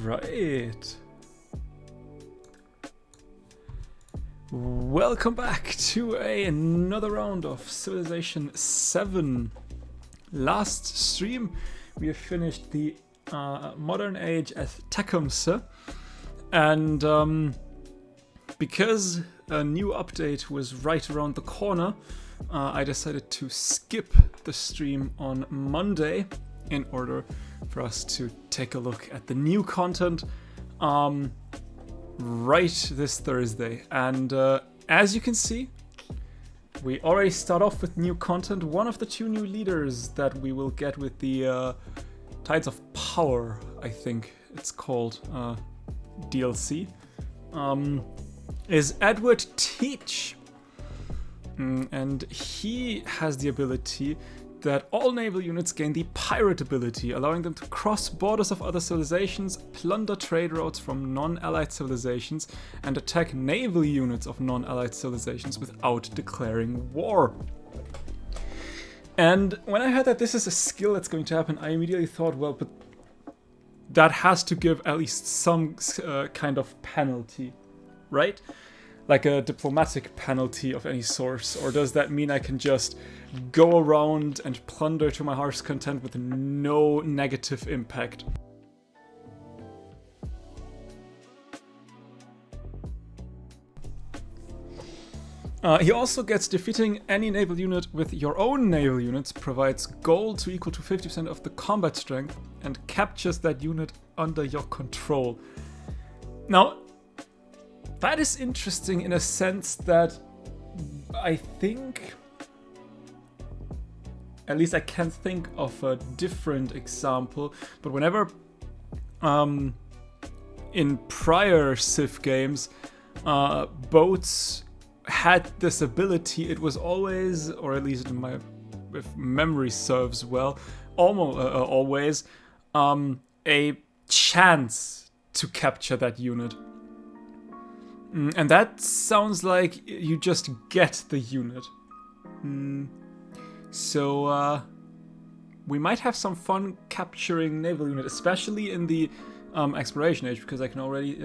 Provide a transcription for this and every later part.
Alright. Welcome back to another round of Civilization 7. Last stream we have finished the modern age at Tecumseh, and because a new update was right around the corner, I decided to skip the stream on Monday in order for us to take a look at the new content right this Thursday. And as you can see, we already start off with new content. One of the two new leaders that we will get with the Tides of Power, I think it's called, DLC, is Edward Teach. And he has the ability that all naval units gain the pirate ability, allowing them to cross borders of other civilizations, plunder trade routes from non-allied civilizations, and attack naval units of non-allied civilizations without declaring war. And when I heard that this is a skill that's going to happen, I immediately thought, well, but that has to give at least some kind of penalty, right? Like a diplomatic penalty of any sort, or does that mean I can just go around and plunder to my heart's content with no negative impact? He also gets defeating any naval unit with your own naval units, provides gold to equal to 50% of the combat strength, and captures that unit under your control. Now, that is interesting in a sense that I think, at least I can't think of a different example, but whenever in prior Civ games boats had this ability, it was always, or at least in my, if memory serves well, almost always a chance to capture that unit. And that sounds like you just get the unit. So we might have some fun capturing naval unit, especially in the exploration age, because I can already,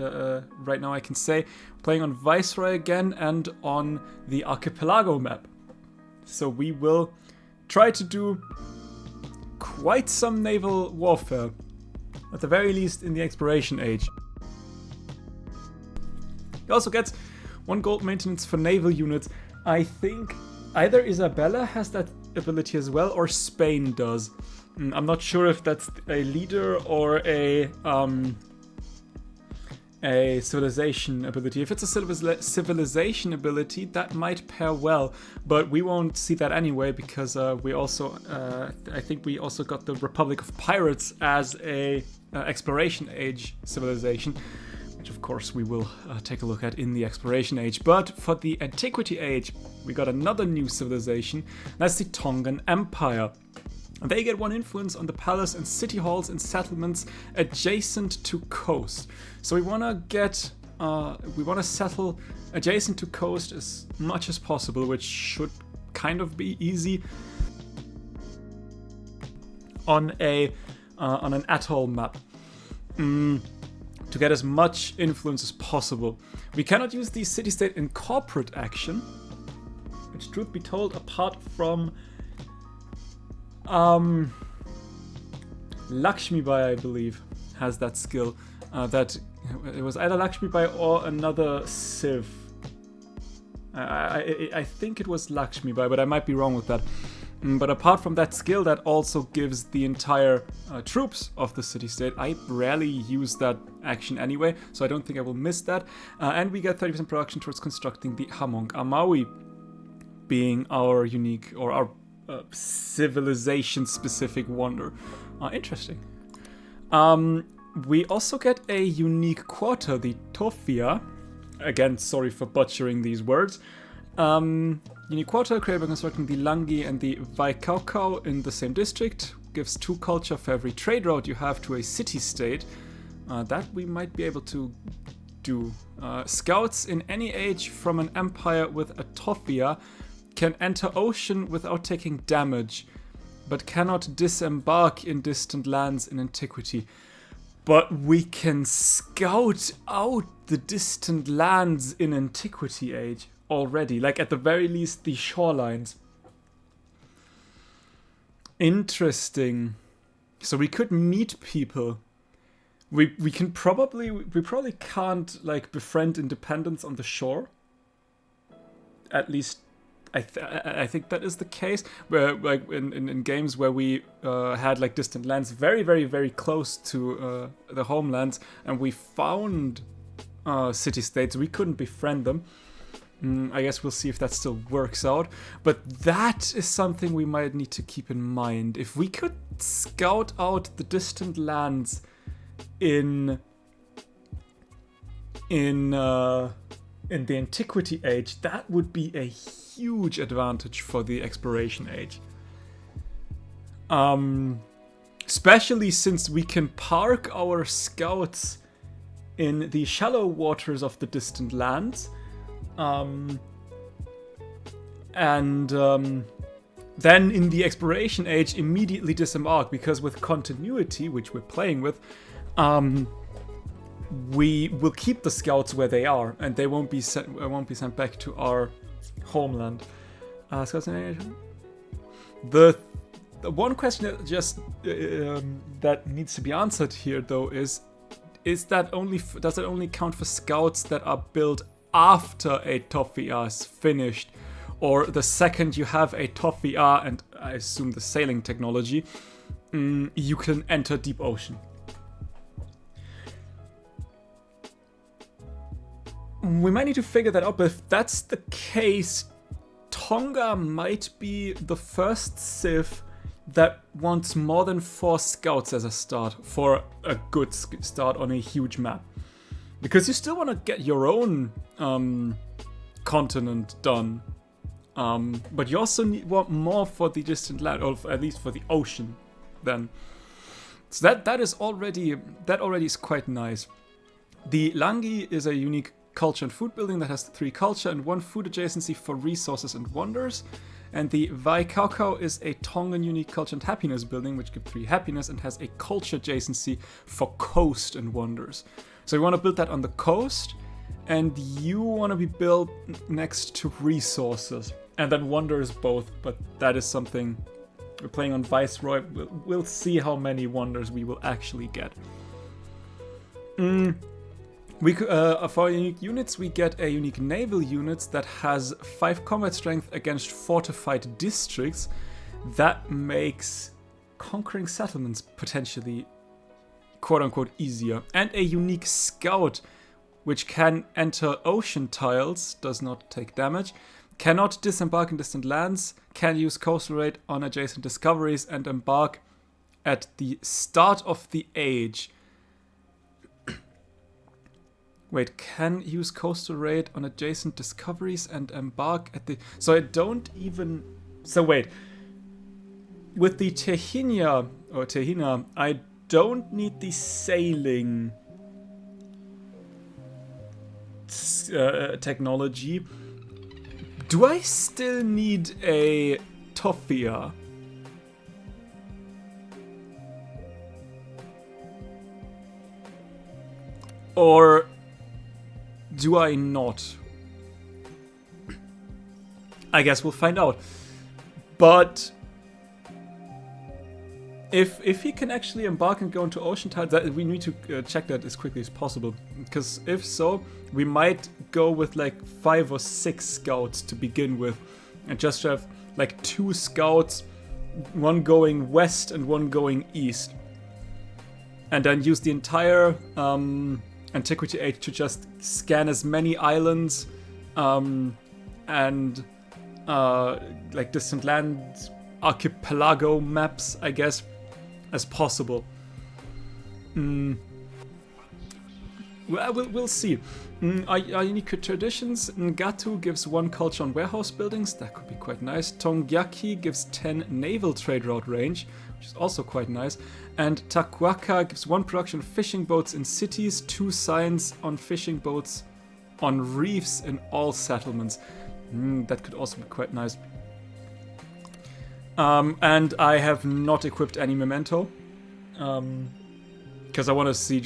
right now I can say, playing on Viceroy again and on the Archipelago map. So we will try to do quite some naval warfare, at the very least in the exploration age. He also gets 1 gold maintenance for naval units. I think either Isabella has that ability as well, or Spain does. I'm not sure if that's a leader or a civilization ability. If it's a civilization ability, that might pair well, but we won't see that anyway, because we also, I think we also got the Republic of Pirates as a exploration age civilization, which of course we will take a look at in the exploration age. But for the antiquity age, we got another new civilization. That's the Tongan Empire. They get 1 influence on the palace and city halls and settlements adjacent to coast. So we want to settle adjacent to coast as much as possible, which should kind of be easy on an atoll map. To get as much influence as possible. We cannot use the city-state in corporate action, which, truth be told, apart from Lakshmi Bai, I believe, has that skill. That it was either Lakshmi Bai or another Civ. I think it was Lakshmi Bai, but I might be wrong with that. But apart from that skill, that also gives the entire troops of the city-state. I rarely use that action anyway, so I don't think I will miss that. And we get 30% production towards constructing the Hamong Amawi, being our unique, or our civilization-specific wonder. Interesting. We also get a unique quarter, the Tofia. Again, sorry for butchering these words. Unique quarter created by constructing the Langi and the Waikaukau in the same district. Gives 2 culture for every trade route you have to a city-state. That we might be able to do. Scouts in any age from an empire with a Tofia can enter ocean without taking damage, but cannot disembark in distant lands in antiquity. But we can scout out the distant lands in Antiquity Age already, like at the very least the shorelines. Interesting. So we could meet people. We probably can't like befriend independents on the shore. At least I think that is the case. Where like in games where we had like distant lands very very very close to the homelands, and we found city states, we couldn't befriend them. I guess we'll see if that still works out. But that is something we might need to keep in mind. If we could scout out the distant lands in the Antiquity Age, that would be a huge advantage for the Exploration Age. Especially since we can park our scouts in the shallow waters of the distant lands. Then in the Exploration Age immediately disembark, because with continuity, which we're playing with, we will keep the scouts where they are, and they won't be sent back to our homeland. Scouts in Asia. The one question that just that needs to be answered here, though, is that does it only count for scouts that are built after a Toffia is finished, or the second you have a Toffia and I assume the sailing technology, you can enter deep ocean? We might need to figure that out, but if that's the case, Tonga might be the first civ that wants more than 4 scouts as a start for a good start on a huge map. Because you still want to get your own continent done. But you also want more for the distant land, or at least for the ocean then. So that already is quite nice. The Langi is a unique culture and food building that has 3 culture and 1 food adjacency for resources and wonders. And the Waikaukau is a Tongan unique culture and happiness building, which gives 3 happiness and has a culture adjacency for coast and wonders. So you want to build that on the coast, and you want to be built next to resources. And then wonders both, but that is something we're playing on Viceroy. We'll see how many wonders we will actually get. For our unique units, we get a unique naval unit that has 5 combat strength against fortified districts. That makes conquering settlements potentially quote-unquote easier. And a unique scout, which can enter ocean tiles, does not take damage, cannot disembark in distant lands, can use coastal raid on adjacent discoveries, and embark at the start of the age. Wait, can use coastal raid on adjacent discoveries and embark at the... So I don't even... So wait. With the Tehina, I don't need the sailing technology. Do I still need a Toffia? Or do I not? I guess we'll find out. But if he can actually embark and go into ocean tides, we need to check that as quickly as possible. Because if so, we might go with like 5 or 6 scouts to begin with, and just have like 2 scouts, one going west and one going east, and then use the entire Antiquity Age to just scan as many islands and like distant land archipelago maps, I guess, as possible. Well, we'll see. Our unique traditions. Ngatu gives 1 culture on warehouse buildings. That could be quite nice. Tongyaki gives 10 naval trade route range, which is also quite nice. And Takuaka gives 1 production of fishing boats in cities, 2 signs on fishing boats on reefs in all settlements. That could also be quite nice. And I have not equipped any memento. because I want to see,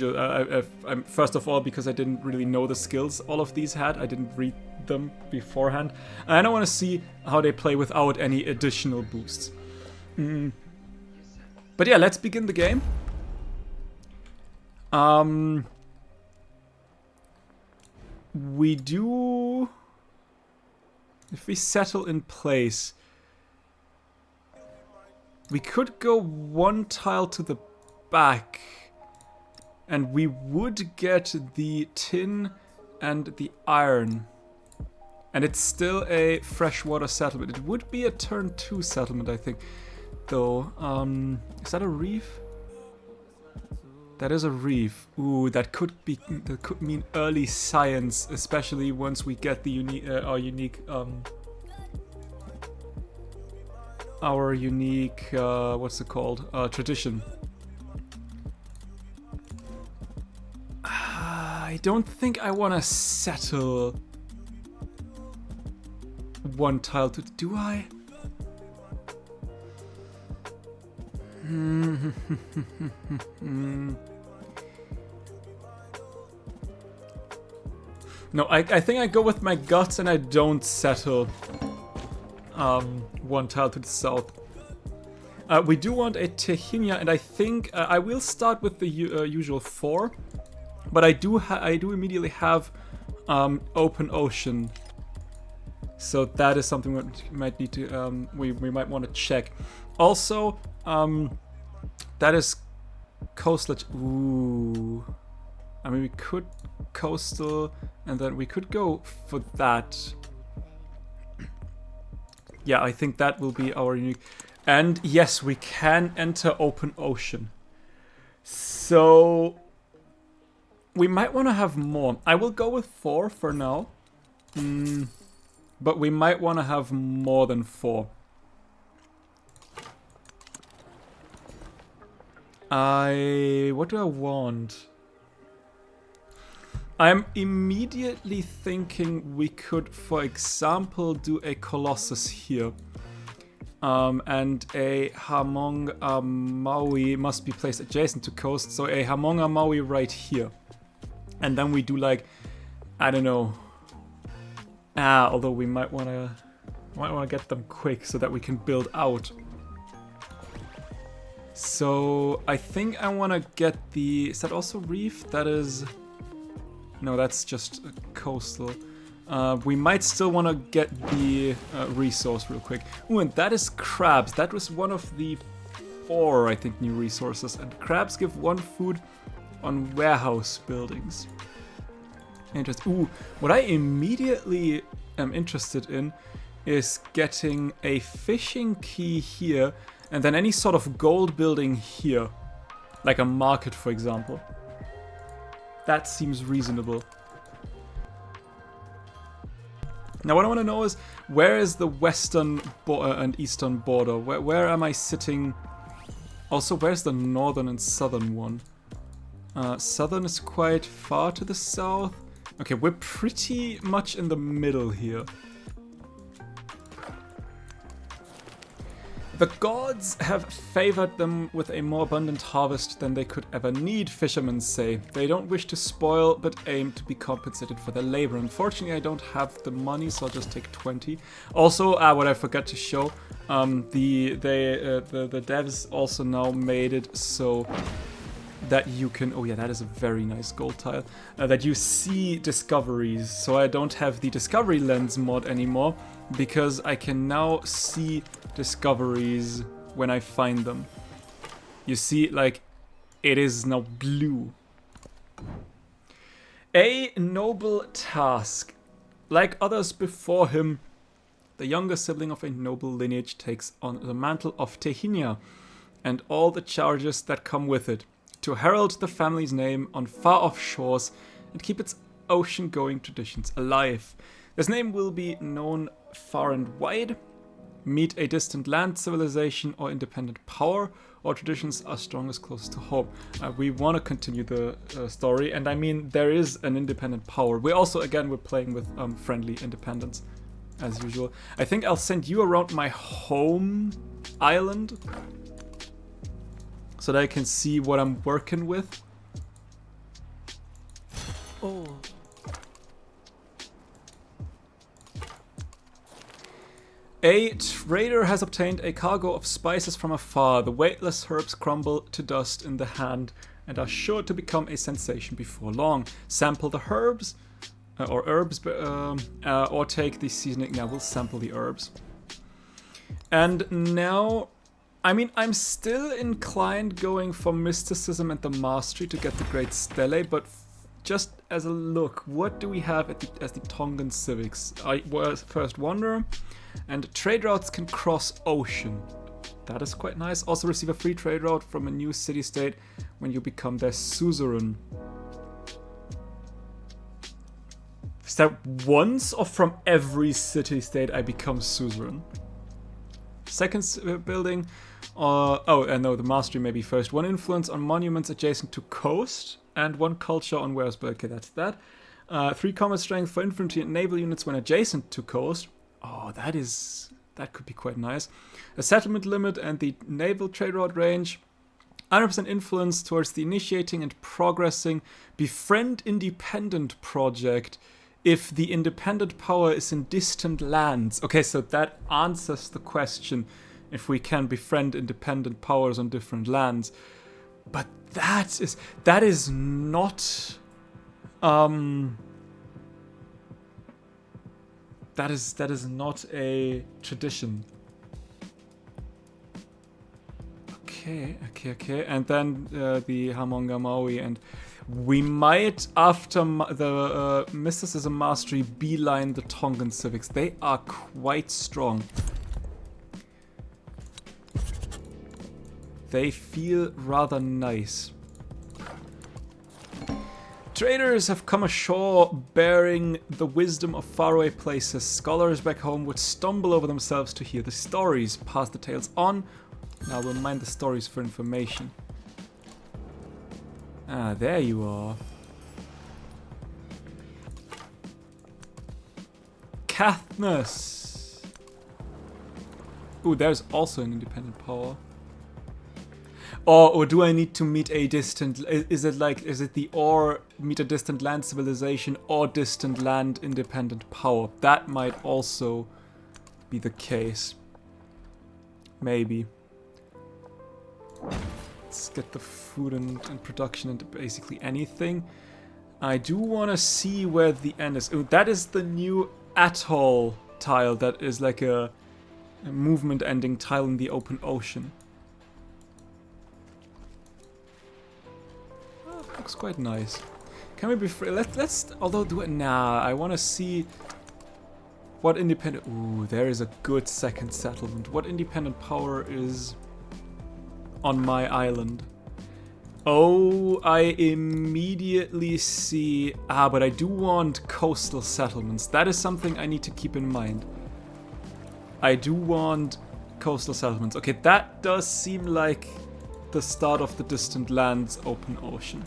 first of all, because I didn't really know the skills all of these had. I didn't read them beforehand. And I want to see how they play without any additional boosts. But yeah, let's begin the game. We do... If we settle in place, we could go one tile to the back, and we would get the tin and the iron. And it's still a freshwater settlement. It would be a turn 2 settlement, I think. Though, is that a reef? That is a reef. Ooh, that could mean early science, especially once we get the our unique what's it called? Tradition. I don't think I want to settle one tile to... Do I? No, I think I go with my guts and I don't settle one tile to the south. We do want a Tehinia, and I think I will start with the usual 4, but I do immediately have open ocean, so that is something we might need to we might want to check. Also, that is coastal. Ooh, I mean, we could coastal, and then we could go for that. Yeah, I think that will be our unique. And yes, we can enter open ocean. So we might want to have more. I will go with 4 for now. But we might want to have more than 4. What do I want? I'm immediately thinking we could, for example, do a Colossus here. And a Hamonga Maui must be placed adjacent to coast, so a Hamonga Maui right here. And then we do like, I don't know. Although we might wanna get them quick so that we can build out. So I think I wanna get the... Is that also reef? That is... No, that's just a coastal. We might still want to get the resource real quick. Ooh, and that is crabs. That was one of the 4, I think, new resources. And crabs give 1 food on warehouse buildings. Interesting. Ooh, what I immediately am interested in is getting a fishing key here, and then any sort of gold building here. Like a market, for example. That seems reasonable. Now what I want to know is, where is the western and eastern border? Where am I sitting? Also, where's the northern and southern one? Southern is quite far to the south. Okay, we're pretty much in the middle here. The gods have favored them with a more abundant harvest than they could ever need, fishermen say. They don't wish to spoil, but aim to be compensated for their labor. Unfortunately, I don't have the money, so I'll just take 20. Also, what I forgot to show, the devs also now made it so that you can... Oh yeah, that is a very nice gold tile. That you see discoveries. So I don't have the discovery lens mod anymore, because I can now see discoveries when I find them. You see, like, it is now blue. A noble task. Like others before him, the younger sibling of a noble lineage takes on the mantle of Tehinia and all the charges that come with it, to herald the family's name on far-off shores and keep its ocean-going traditions alive. This name will be known far and wide. Meet a distant land civilization or independent power, or traditions are strongest close to home. We want to continue the story, and I mean, there is an independent power. We're also, again, we're playing with friendly independence, as usual. I think I'll send you around my home island, so that I can see what I'm working with. Oh. A trader has obtained a cargo of spices from afar. The weightless herbs crumble to dust in the hand and are sure to become a sensation before long. Sample the herbs, or take the seasoning. Now we'll sample the herbs. And now, I mean, I'm still inclined going for mysticism and the mastery to get the great stele, but just as a look, what do we have as the Tongan civics? I was first wanderer, and trade routes can cross ocean. That is quite nice. Also receive a free trade route from a new city-state when you become their suzerain. Is that once or from every city-state I become suzerain? Second building. No, the mastery may be first. One influence on monuments adjacent to coast, and one culture on Wales. Okay, that's that. 3 combat strength for infantry and naval units when adjacent to coast. Oh, that could be quite nice. A settlement limit and the naval trade route range. 100% influence towards the initiating and progressing befriend independent project if the independent power is in distant lands. Okay, so that answers the question if we can befriend independent powers on different lands. But that is not that is not a tradition. Okay. And then the Hamonga Maui, and we might, after the mysticism mastery, beeline the Tongan civics. They are quite strong. They feel rather nice. Traders have come ashore bearing the wisdom of faraway places. Scholars back home would stumble over themselves to hear the stories. Pass the tales on. Now we'll mind the stories for information. Ah, there you are. Caithness. Ooh, there's also an independent power. Or do I need to meet a distant... Is it the or meet a distant land civilization or distant land independent power? That might also be the case. Maybe. Let's get the food and production into basically anything. I do want to see where the end is. Ooh, that is the new atoll tile that is like a movement ending tile in the open ocean. Looks quite nice. Can we be free? Let's although do it. Nah, I want to see what independent. Ooh, there is a good second settlement. What independent power is on my island? Oh, I immediately see. But I do want coastal settlements. That is something I need to keep in mind. I do want coastal settlements. Okay, that does seem like the start of the distant lands open ocean.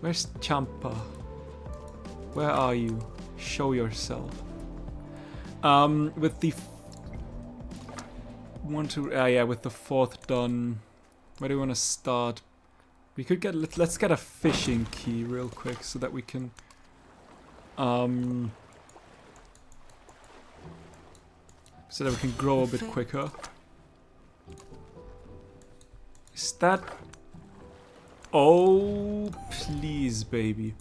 Where's Champa? Where are you? Show yourself. With the with the 4th done. Where do we want to start? We could get let's get a fishing key real quick so that we can grow a bit quicker. Is that... Oh, please, baby.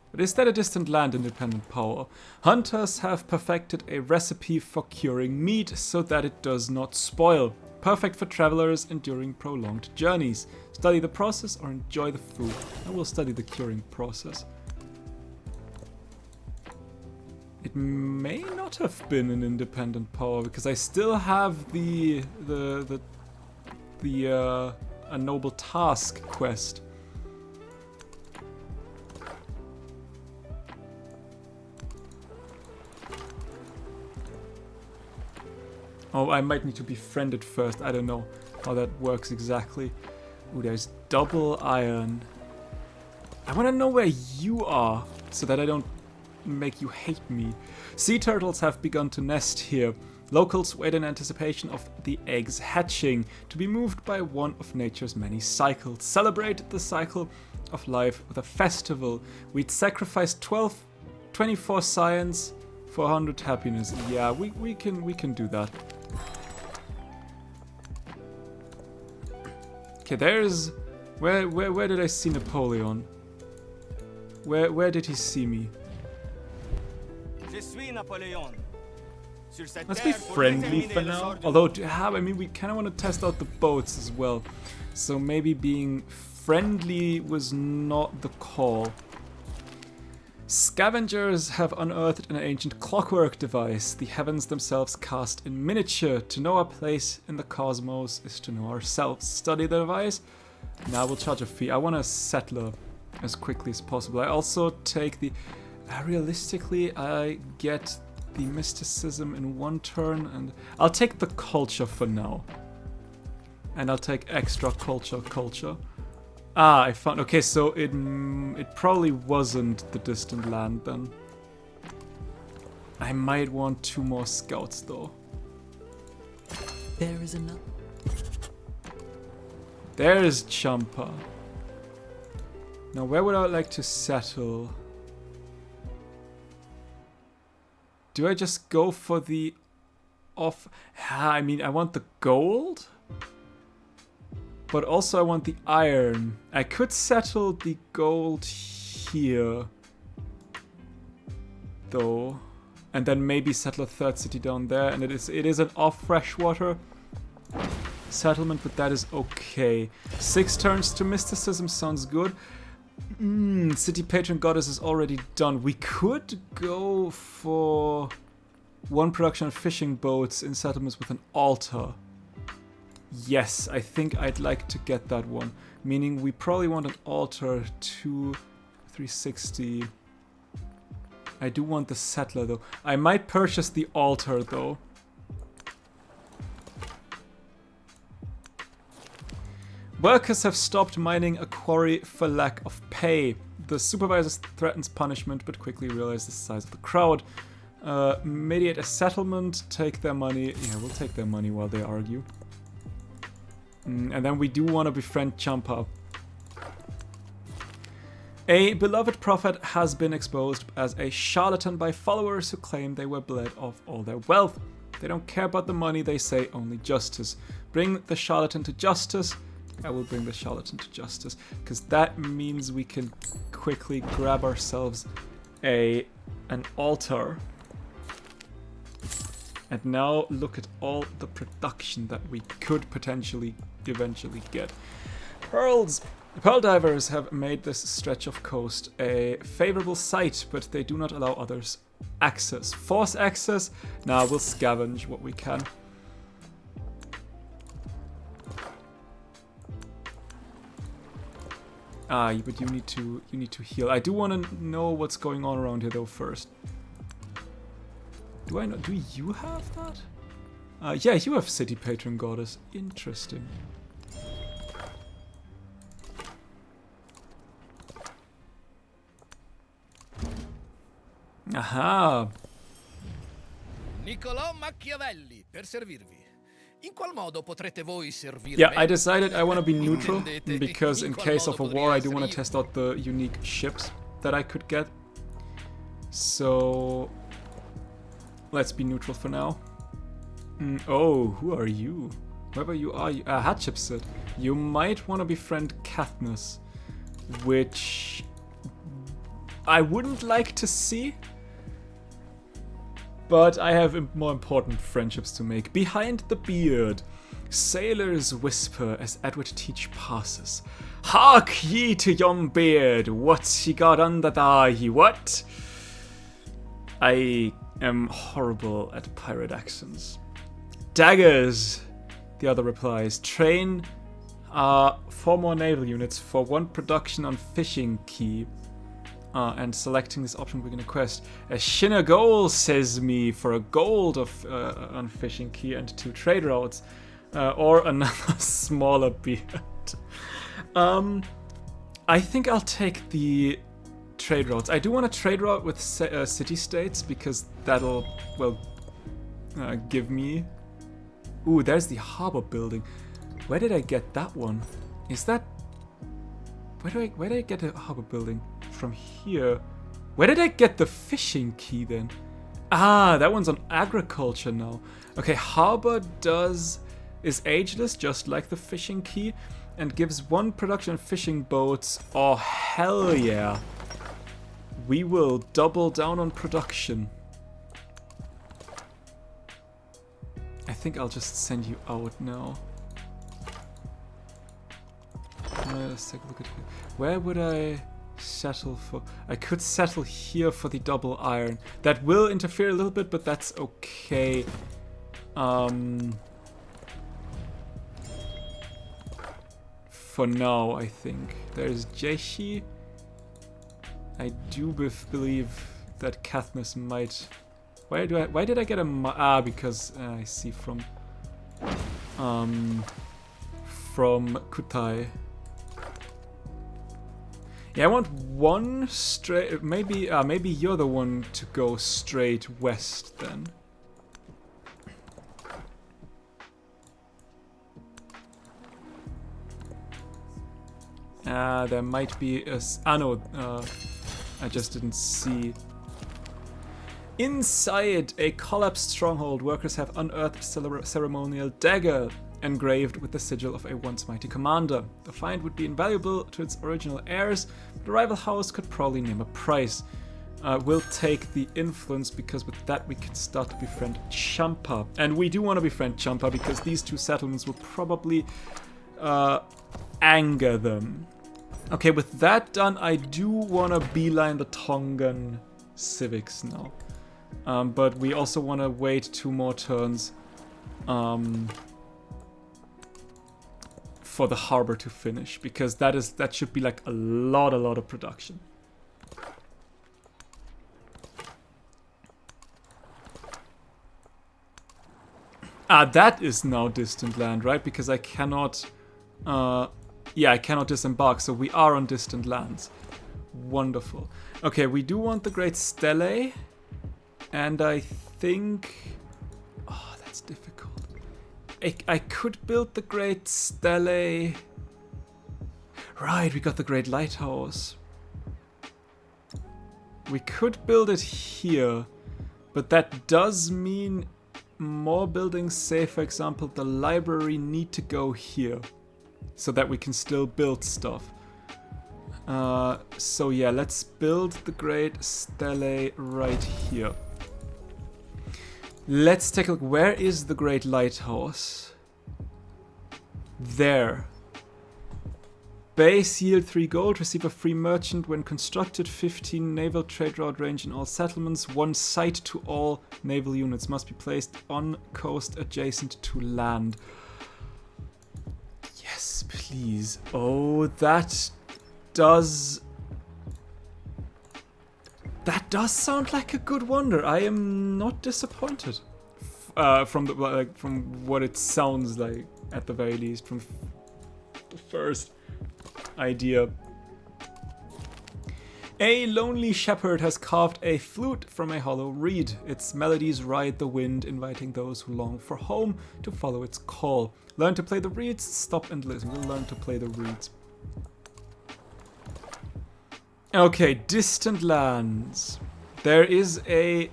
But is that a distant land independent power? Hunters have perfected a recipe for curing meat so that it does not spoil. Perfect for travelers enduring prolonged journeys. Study the process or enjoy the food. I will study the curing process. It may not have been an independent power because I still have a noble task quest. Oh, I might need to befriend it first. I don't know how that works exactly. Ooh, there's double iron. I want to know where you are so that I don't make you hate me. Sea turtles have begun to nest here. Locals wait in anticipation of the eggs hatching, to be moved by one of nature's many cycles. Celebrate the cycle of life with a festival. We'd sacrifice 24 science for 100 happiness. Yeah, we can do that. Okay, there's... Where did I see Napoleon? Where did he see me? Let's be friendly for now. Although, I mean, we kind of want to test out the boats as well. So maybe being friendly was not the call. Scavengers have unearthed an ancient clockwork device. The heavens themselves cast in miniature. To know our place in the cosmos is to know ourselves. Study the device. Now we'll charge a fee. I want a settler as quickly as possible. I also take the... realistically, I get the mysticism in one turn, and I'll take the culture for now. And I'll take extra culture. Ah, I found... Okay, so it probably wasn't the distant land then. I might want 2 more scouts though. There is another. There's Champa. Now where would I like to settle? Do I just go for the off... I mean, I want the gold? But also I want the iron. I could settle the gold here, though. And then maybe settle a 3rd city down there. And it is an off freshwater settlement, but that is okay. 6 turns to mysticism sounds good. City patron goddess is already done. We could go for 1 production of fishing boats in settlements with an altar. Yes, I think I'd like to get that one. Meaning we probably want an altar to 360. I do want the settler though. I might purchase the altar though. Workers have stopped mining a quarry for lack of pay. The supervisor threatens punishment but quickly realizes the size of the crowd. Mediate a settlement, take their money. Yeah, we'll take their money while they argue. And then we do want to befriend Champa. A beloved prophet has been exposed as a charlatan by followers who claim they were bled of all their wealth. They don't care about the money, they say only justice. Bring the charlatan to justice. I will bring the charlatan to justice, because that means we can quickly grab ourselves an altar. And now look at all the production that we could potentially eventually get. Pearls! The pearl divers have made this stretch of coast a favorable site, but they do not allow others access. Force access? Now we'll scavenge what we can. Ah, but you need to heal. I do want to know what's going on around here though first. Do I know? Do you have that? Yeah, you have city patron goddess. Interesting. Aha. Niccolò Machiavelli, per servirvi. In qual modo potrete voi servirmi? Yeah, I decided I want to be neutral because in case of a war I do want to test out the unique ships that I could get. So let's be neutral for now. Oh, who are you? Whoever you are, Hatshepsut. You might want to befriend Katniss, which I wouldn't like to see. But I have more important friendships to make. Behind the beard, sailors whisper as Edward Teach passes. Hark ye to yon beard, what's he got under thigh, what? I am horrible at pirate accents. Daggers, the other replies. Train 4 more naval units for 1 production on fishing key. And selecting this option we're gonna quest. A shinner goal, says me, for a gold of on fishing key and 2 trade routes. Or another smaller beard. I think I'll take the trade routes. I do want a trade route with city-states because that'll, well, give me... Ooh, there's the harbor building. Where did I get that one? Is that... Where did I get a harbor building? From here. Where did I get the fishing key then? Ah, that one's on agriculture now. Okay, harbor is ageless, just like the fishing key, and gives 1 production fishing boats. Oh, hell yeah. We will double down on production. I think I'll just send you out now. Let's take a look at here. Where would I settle for? I could settle here for the double iron. That will interfere a little bit, but that's okay. For now, I think. There's Jeshi. I do believe that Katniss might... Why did I get a... because I see from Kutai. Yeah, I want one straight... Maybe you're the one to go straight west then. There might be a... no, I just didn't see. Inside a collapsed stronghold, workers have unearthed ceremonial dagger engraved with the sigil of a once mighty commander. The find would be invaluable to its original heirs, but the rival house could probably name a price. We'll take the influence because with that we can start to befriend Champa. And we do want to befriend Champa because these 2 settlements will probably anger them. Okay, with that done, I do want to beeline the Tongan civics now. But we also want to wait 2 more turns for the harbor to finish, because that should be like a lot of production. That is now distant land, right? Because I cannot... yeah, I cannot disembark, so we are on distant lands. Wonderful. Okay, we do want the Great Stele. And I think... Oh, that's difficult. I could build the Great Stele... Right, we got the Great Lighthouse. We could build it here. But that does mean more buildings, say for example the library, need to go here. So that we can still build stuff. So yeah, let's build the Great Stele right here. Let's take a look. Where is the Great Lighthouse? There. Base yield 3 gold. Receive a free merchant when constructed. 15 naval trade route range in all settlements. 1 site to all naval units. Must be placed on coast adjacent to land. Yes, please. Oh, that does sound like a good wonder. I am not disappointed from what it sounds like, at the very least, from the first idea. A lonely shepherd has carved a flute from a hollow reed. Its melodies ride the wind, inviting those who long for home to follow its call. Learn to play the reeds, stop and listen. We'll learn to play the reeds. Okay, distant lands. There is a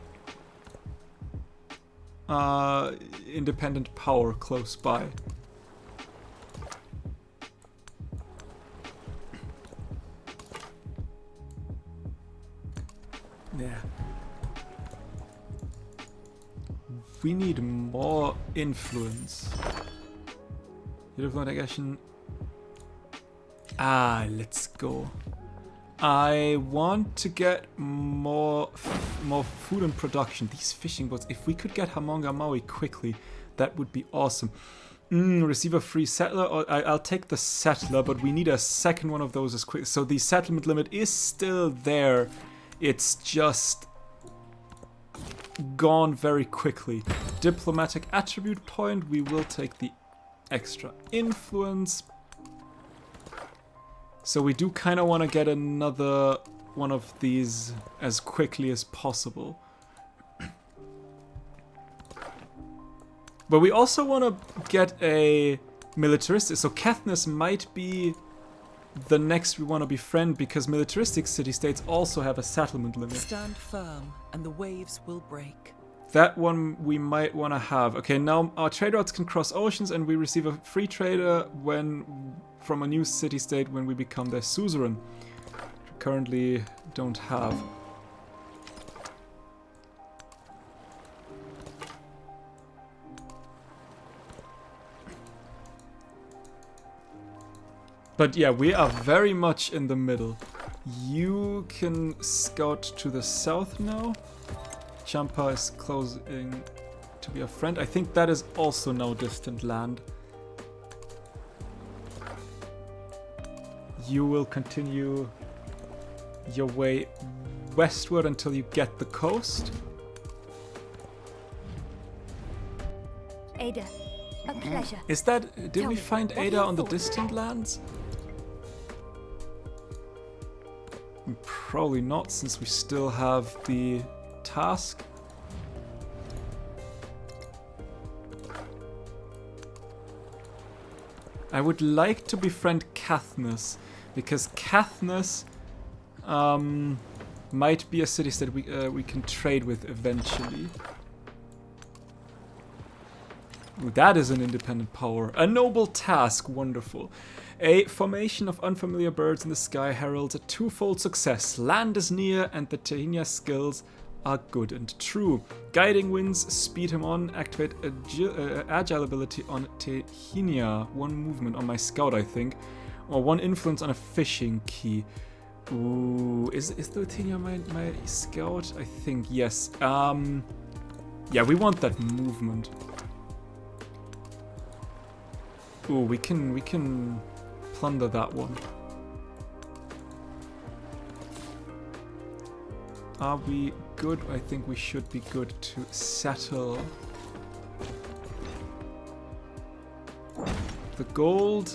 independent power close by. Yeah. We need more influence. Let's go. I want to get more food and production. These fishing boats, if we could get Hamonga Maui quickly, that would be awesome. Receive a free settler. Or I'll take the settler, but we need a second one of those as quick. So the settlement limit is still there. It's just gone very quickly. Diplomatic attribute point. We will take the extra influence. So we do kind of want to get another one of these as quickly as possible. But we also want to get a militaristic. So Caithness might be the next we want to befriend, because militaristic city-states also have a settlement limit. Stand firm, and the waves will break. That one we might want to have. Okay, now our trade routes can cross oceans, and we receive a free trader from a new city-state when we become their suzerain. Which we currently don't have. But yeah, we are very much in the middle. You can scout to the south now. Champa is closing to be a friend. I think that is also now distant land. You will continue your way westward until you get the coast. Ada, a pleasure. Is that... Did Tell we me, find what are Ada your on the thoughts? distant lands? Probably not, since we still have the task. I would like to befriend Caithness, because Caithness might be a city-state we can trade with eventually. Ooh, that is an independent power. A noble task, wonderful. A formation of unfamiliar birds in the sky heralds a twofold success. Land is near, and the Tehina skills are good and true. Guiding winds speed him on. Activate agile ability on Tehina. One movement on my scout, I think. Or one influence on a fishing key. Ooh, is the Tehina my scout? I think yes. Yeah, we want that movement. Ooh, we can plunder that one. Are we good? I think we should be good to settle. The gold.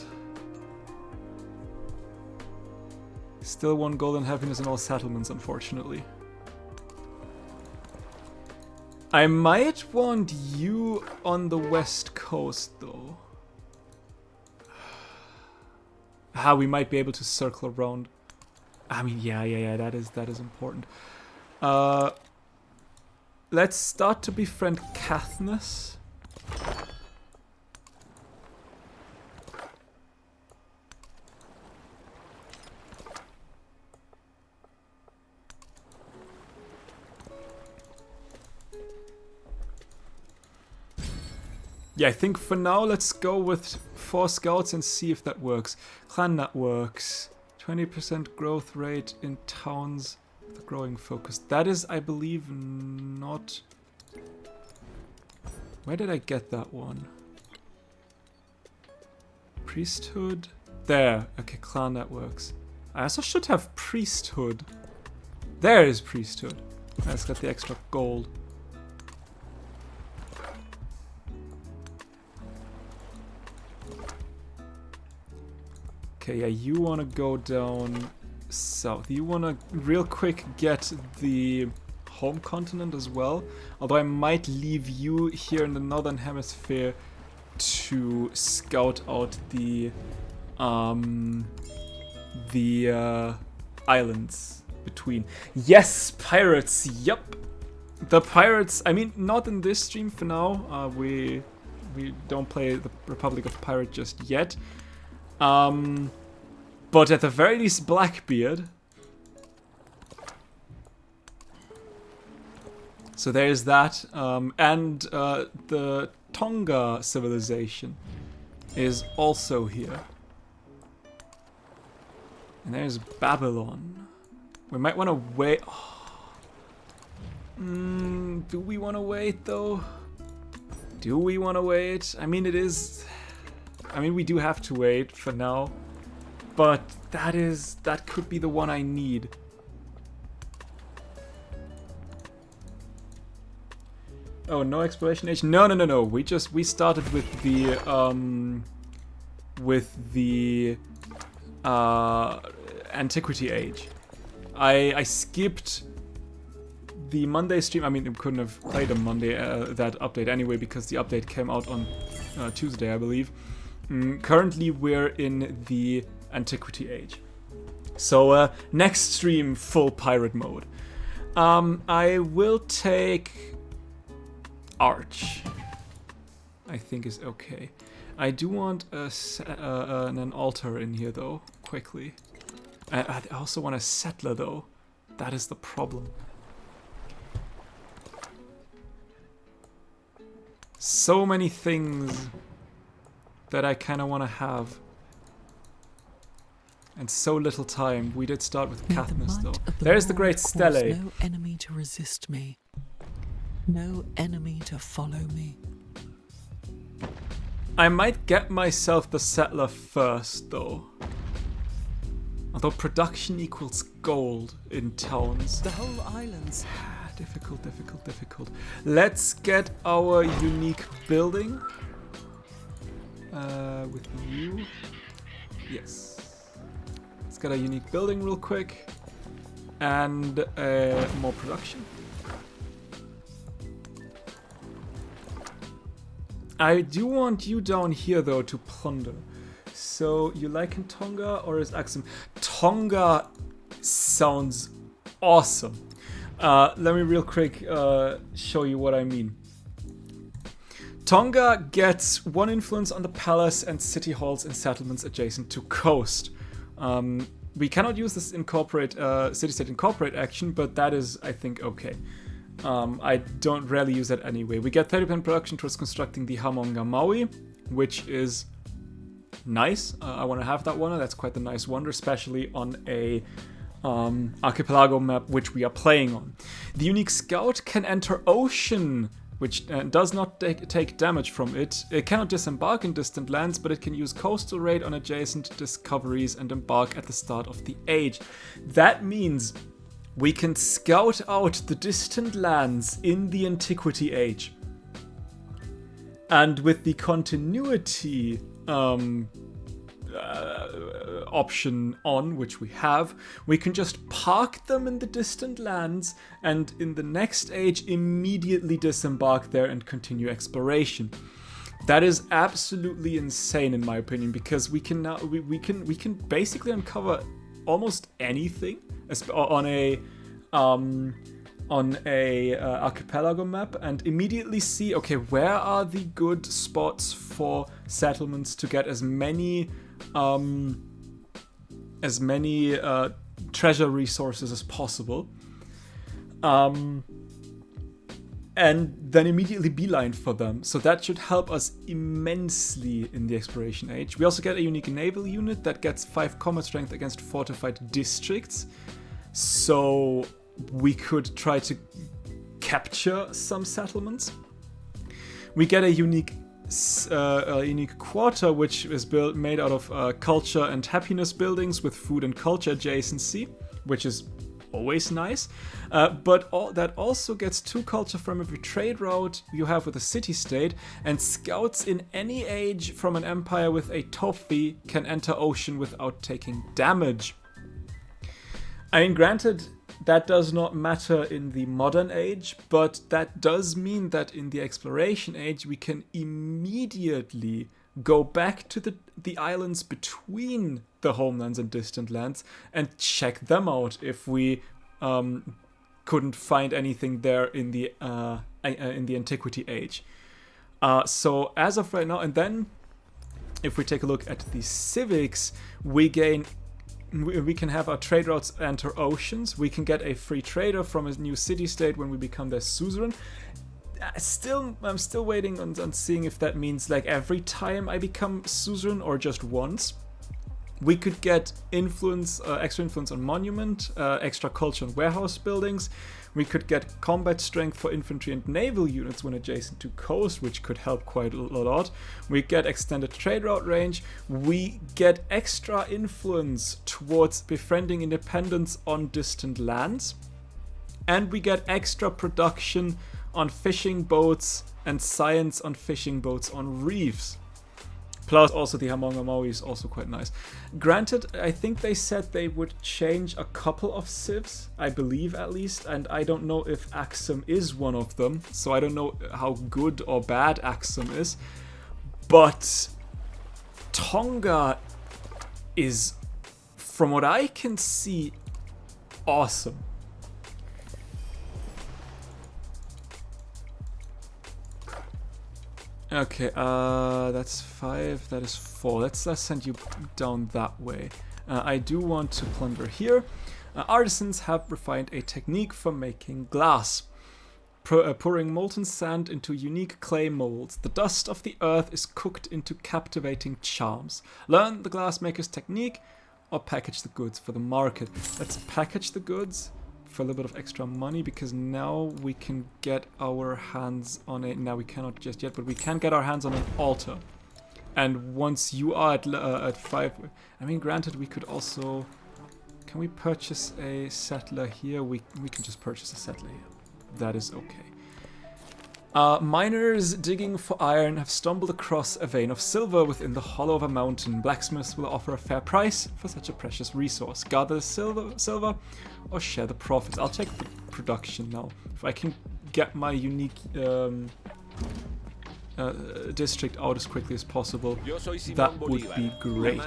Still one gold and happiness in all settlements, unfortunately. I might want you on the west coast, though. Ah, we might be able to circle around. I mean, yeah, that is important. Let's start to befriend Caithness. Yeah, I think for now let's go with 4 scouts and see if that works. Clan networks. 20% growth rate in towns with a growing focus. That is, I believe, not... Where did I get that one? Priesthood? There. Okay, clan networks. I also should have priesthood. There is priesthood. Let's get the extra gold. Okay, yeah, you want to go down south. You want to real quick get the home continent as well. Although I might leave you here in the northern hemisphere to scout out the islands between. Yes, pirates. Yup. The pirates. I mean, not in this stream for now. We don't play the Republic of Pirate just yet. But at the very least, Blackbeard. So there's that. And the Tonga civilization is also here. And there's Babylon. We might want to wait. Oh. Do we want to wait, though? Do we want to wait? I mean, it is... I mean, we do have to wait for now, but that could be the one I need. Oh, no exploration age? No. We started with the antiquity age. I skipped the Monday stream, I mean, we couldn't have played on Monday, that update anyway, because the update came out on Tuesday, I believe. Currently, we're in the Antiquity Age. So, next stream, full pirate mode. I will take Arch. I think is okay. I do want an altar in here, though, quickly. I also want a settler, though. That is the problem. So many things that I kind of want to have. And so little time. We did start with Katniss, though. There's the Great Stele. No enemy to resist me. No enemy to follow me. I might get myself the settler first, though. Although production equals gold in towns. The whole island's Difficult. Let's get our unique building. With you. Yes. Let's get a unique building real quick. And more production. I do want you down here, though, to plunder. So, you like in Tonga or is Axum? Tonga sounds awesome. Let me real quick show you what I mean. Tonga gets 1 influence on the palace and city halls and settlements adjacent to coast. We cannot use this incorporate city-state incorporate action, but that is, I think, okay. I don't rarely use that anyway. We get 30% production towards constructing the Hamonga Maui, which is nice. I want to have that one. That's quite the nice wonder, especially on a archipelago map, which we are playing on. The unique scout can enter ocean, which does not take damage from it. It cannot disembark in distant lands, but it can use coastal raid on adjacent discoveries and embark at the start of the age. That means we can scout out the distant lands in the Antiquity Age. And with the continuity option on, which we have, we can just park them in the distant lands and in the next age immediately disembark there and continue exploration. That is absolutely insane in my opinion, because we can now we can basically uncover almost anything on a archipelago map and immediately see, okay, where are the good spots for settlements to get as many treasure resources as possible, and then immediately beeline for them. So that should help us immensely in the exploration age. We also get a unique naval unit that gets 5 combat strength against fortified districts, so we could try to capture some settlements. We get a unique quarter, which is made out of culture and happiness buildings with food and culture adjacency, which is always nice. But that also gets 2 culture from every trade route you have with a city-state, and scouts in any age from an empire with a Tofi can enter ocean without taking damage. I mean, granted, that does not matter in the modern age, but that does mean that in the exploration age, we can immediately go back to the islands between the homelands and distant lands and check them out if we couldn't find anything there in the Antiquity Age. So as of right now, and then if we take a look at the civics, we can have our trade routes enter oceans. We can get a free trader from a new city-state when we become their suzerain. I'm still waiting on seeing if that means like every time I become suzerain or just once. We could get extra influence on monument, extra culture on warehouse buildings. We could get combat strength for infantry and naval units when adjacent to coast, which could help quite a lot. We get extended trade route range. We get extra influence towards befriending independence on distant lands. And we get extra production on fishing boats and science on fishing boats on reefs. Plus, also the Hamonga Maui is also quite nice. Granted, I think they said they would change a couple of civs, I believe at least, and I don't know if Axum is one of them, so I don't know how good or bad Axum is. But Tonga is, from what I can see, awesome. Okay, that's 5, that is 4. Let's send you down that way. I do want to plunder here. Artisans have refined a technique for making glass. Pouring molten sand into unique clay molds. The dust of the earth is cooked into captivating charms. Learn the glassmaker's technique or package the goods for the market. Let's package the goods for a little bit of extra money, because now we can get our hands on it. Now we cannot just yet, but we can get our hands on an altar. And once you are at 5, I mean, granted, we could also... Can we purchase a settler here? We can just purchase a settler here. That is okay. Miners digging for iron have stumbled across a vein of silver within the hollow of a mountain. Blacksmiths will offer a fair price for such a precious resource. Gather the silver or share the profits. I'll check the production now. If I can get my unique district out as quickly as possible, that would be great.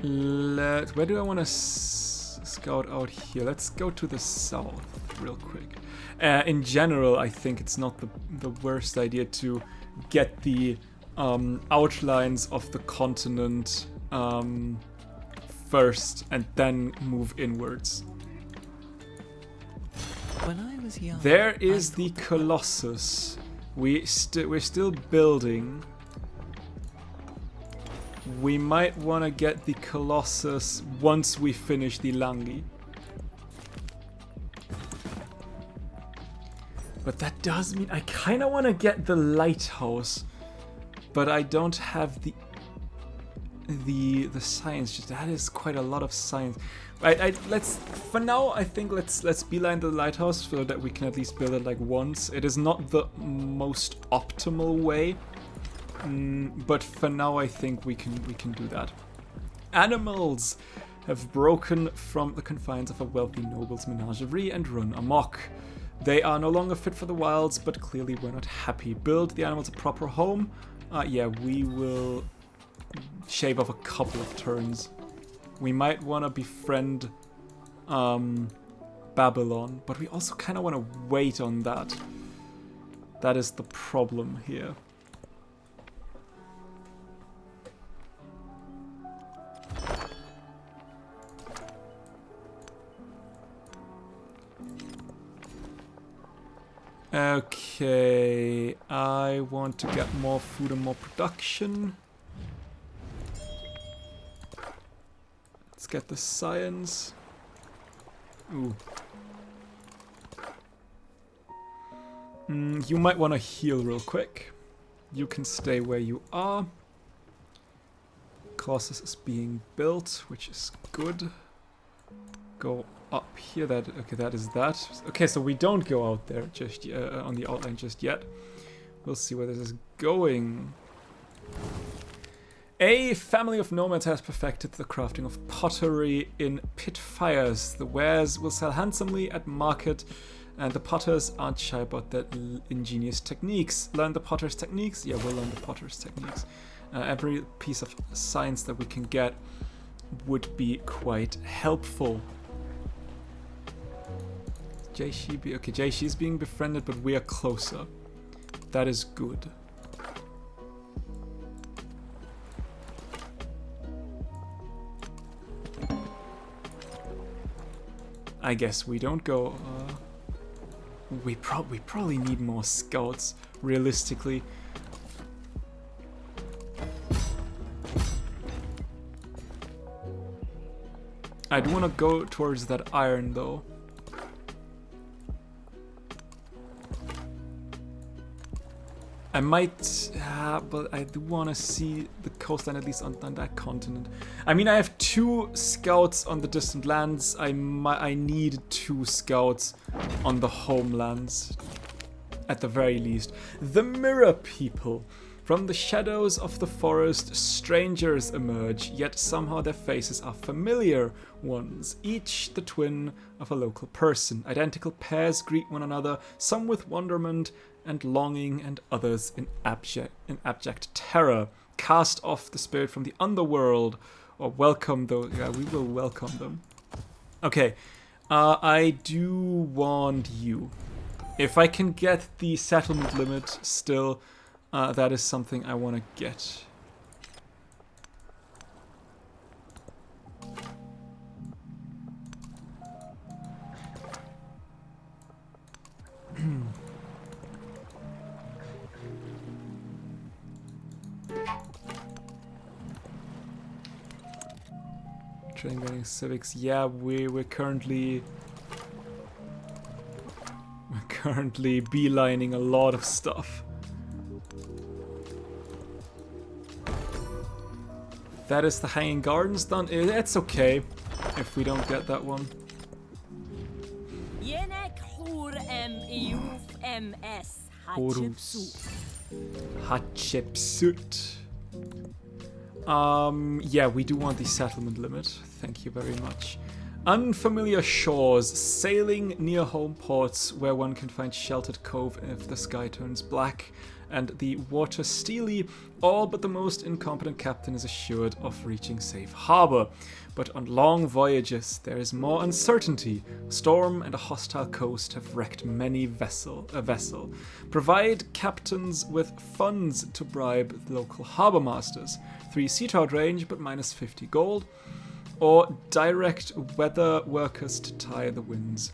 Where do I want to scout out here? Let's go to the south real quick. In general, I think it's not the worst idea to get the outlines of the continent first and then move inwards. When I was young, there is the Colossus. We're still building. We might want to get the Colossus once we finish the Langi. But that does mean I kind of want to get the lighthouse, but I don't have the science. Just that is quite a lot of science. Let's for now. I think let's beeline the lighthouse so that we can at least build it like once. It is not the most optimal way. But for now, I think we can do that. Animals have broken from the confines of a wealthy noble's menagerie and run amok. They are no longer fit for the wilds, but clearly we're not happy. Build the animals a proper home. Yeah, we will shave off a couple of turns. We might want to befriend Babylon, but we also kind of want to wait on that. That is the problem here. Okay, I want to get more food and more production. Let's get the science. Ooh. You might want to heal real quick. You can stay where you are. Colossus is being built, which is good. Go up here. That is that. Okay, so we don't go out there just on the outline just yet. We'll see where this is going. A family of nomads has perfected the crafting of pottery in pit fires. The wares will sell handsomely at market, and the potters aren't shy about their ingenious techniques. Learn the potter's techniques? Yeah, we'll learn the potter's techniques. Every piece of science that we can get would be quite helpful. Okay, Jaishi being befriended, but we are closer. That is good. I guess we don't go. We probably need more scouts, realistically. I do want to go towards that iron, though. I might, but I do want to see the coastline at least on that continent. I mean, I have 2 scouts on the distant lands. I need 2 scouts on the homelands, at the very least. The Mirror People. From the shadows of the forest, strangers emerge, yet somehow their faces are familiar ones, each the twin of a local person. Identical pairs greet one another, some with wonderment and longing, and others in abject terror. Cast off the spirit from the underworld, or welcome those. Yeah, we will welcome them. Okay, I do want you. If I can get the settlement limit still, that is something I want to get. Train getting civics. Yeah, we're currently beelining a lot of stuff. That is the Hanging Gardens done. It's okay if we don't get that one. Horus. Hatshepsut. Yeah, we do want the settlement limit. Thank you very much. Unfamiliar shores, sailing near home ports where one can find sheltered cove if the sky turns black and the water steely, all but the most incompetent captain is assured of reaching safe harbor. But on long voyages there is more uncertainty. Storm and a hostile coast have wrecked many a vessel. Provide captains with funds to bribe the local harbor masters. 3 sea trout range but minus 50 gold. Or direct weather workers to tie the winds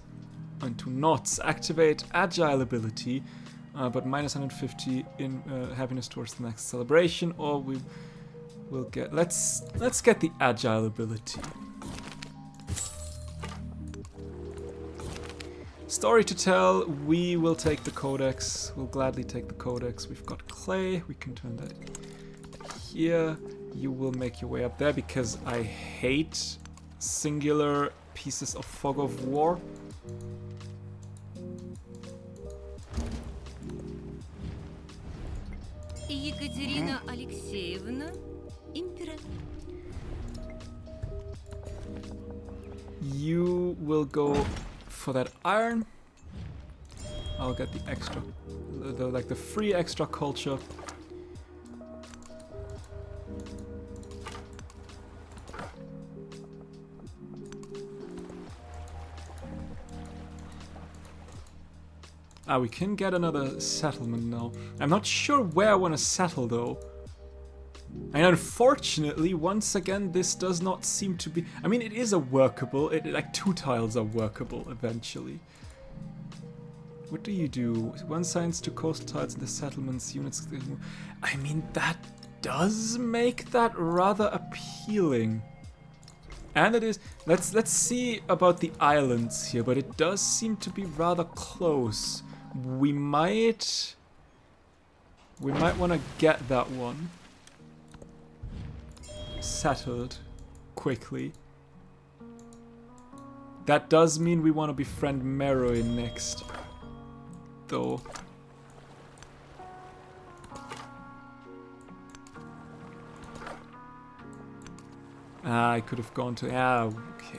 into knots. Activate agile ability, but minus 150 in happiness towards the next celebration. Or we will get. Let's get the agile ability. Story to tell. We will take the codex. We'll gladly take the codex. We've got clay. We can turn that here. You will make your way up there because I hate singular pieces of fog of war. Екатерина Алексеевна, император. You will go for that iron. I'll get the extra, the free extra culture. We can get another settlement now. I'm not sure where I want to settle though. And unfortunately, once again, this does not seem to be... I mean, it is a workable... like 2 tiles are workable eventually. What do you do? 1 science to coastal tiles in the settlements, units... I mean, that does make that rather appealing. And it is... Let's see about the islands here, but it does seem to be rather close. We might want to get that one settled quickly. That does mean we want to befriend Meroe next, though. I could have gone to... okay.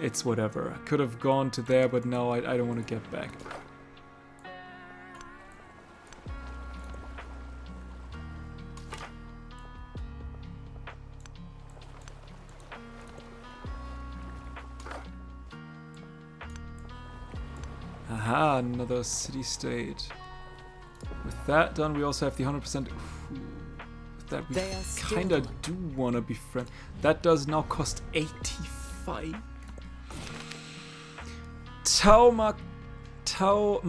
It's whatever. I could have gone to there, but no, I don't want to get back. Aha, another city-state. With that done, we also have the 100%... With that, we kinda do want to befriend... That does now cost 85. Kava.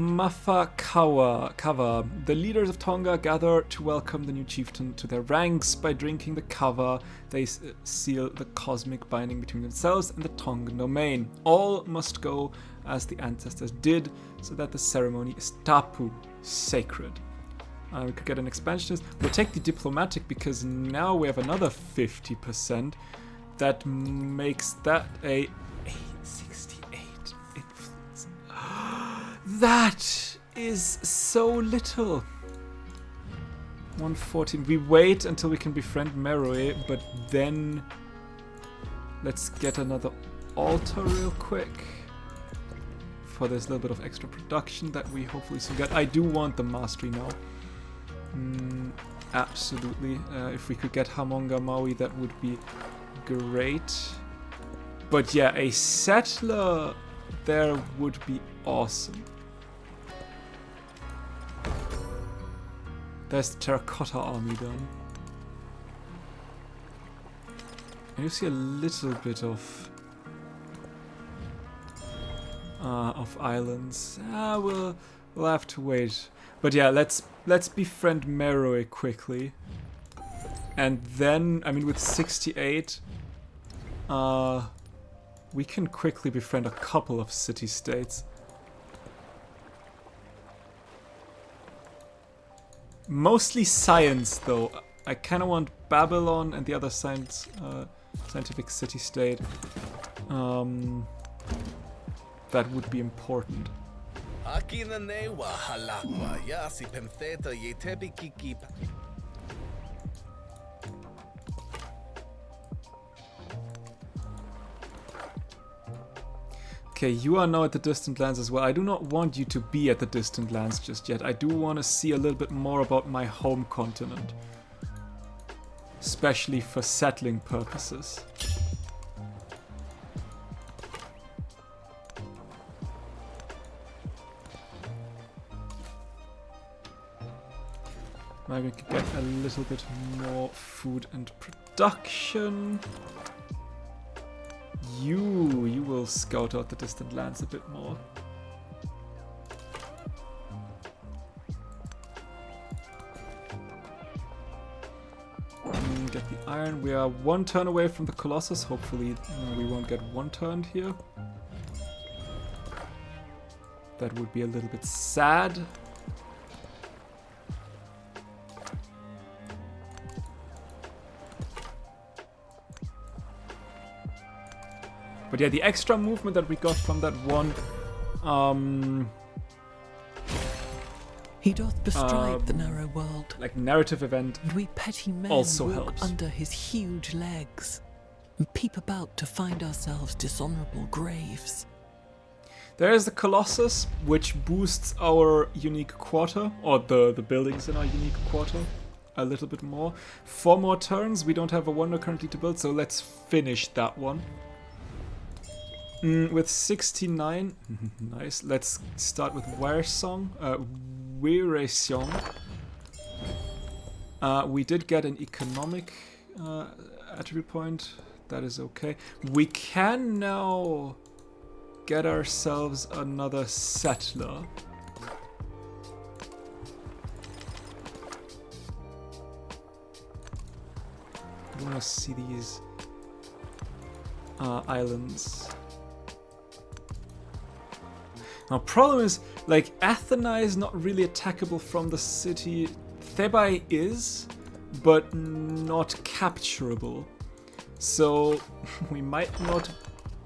The leaders of Tonga gather to welcome the new chieftain to their ranks. By drinking the kava, they seal the cosmic binding between themselves and the Tongan domain. All must go as the ancestors did, so that the ceremony is tapu, sacred. We could get an expansionist. We'll take the diplomatic because now we have another 50%. That makes that a 68 influence. That is so little. 114. We wait until we can befriend Meroe, but then let's get another altar real quick for this little bit of extra production that we hopefully soon get. I do want the mastery now. Absolutely. If we could get Hamonga Maui, that would be great. But yeah, a settler there would be awesome. There's the terracotta army done. And you see a little bit of islands. We'll have to wait. But yeah, let's befriend Meroe quickly. And then, I mean, with 68, we can quickly befriend a couple of city-states. Mostly science, though. I kind of want Babylon and the other scientific city-state. That would be important. Okay, you are now at the distant lands as well. I do not want you to be at the distant lands just yet. I do want to see a little bit more about my home continent. Especially for settling purposes. Maybe we could get a little bit more food and production. You will scout out the distant lands a bit more. Get the iron. We are one turn away from the Colossus. Hopefully we won't get one turned here. That would be a little bit sad. But yeah, the extra movement that we got from that one, he doth bestride the narrow world, like narrative event, and we petty men also walk helps. under his huge legs and peep about to find ourselves dishonorable graves. There is the Colossus, which boosts our unique quarter, or the buildings in our unique quarter, a little bit more. 4 more turns. We don't have a wonder currently to build, so let's finish that one. With 69, nice. Let's start with Weresong. We did get an economic attribute point. That is okay. We can now get ourselves another settler. I want to see these islands. Now, problem is, like, Athena is not really attackable from the city. Thebai is, but not capturable. So, we might not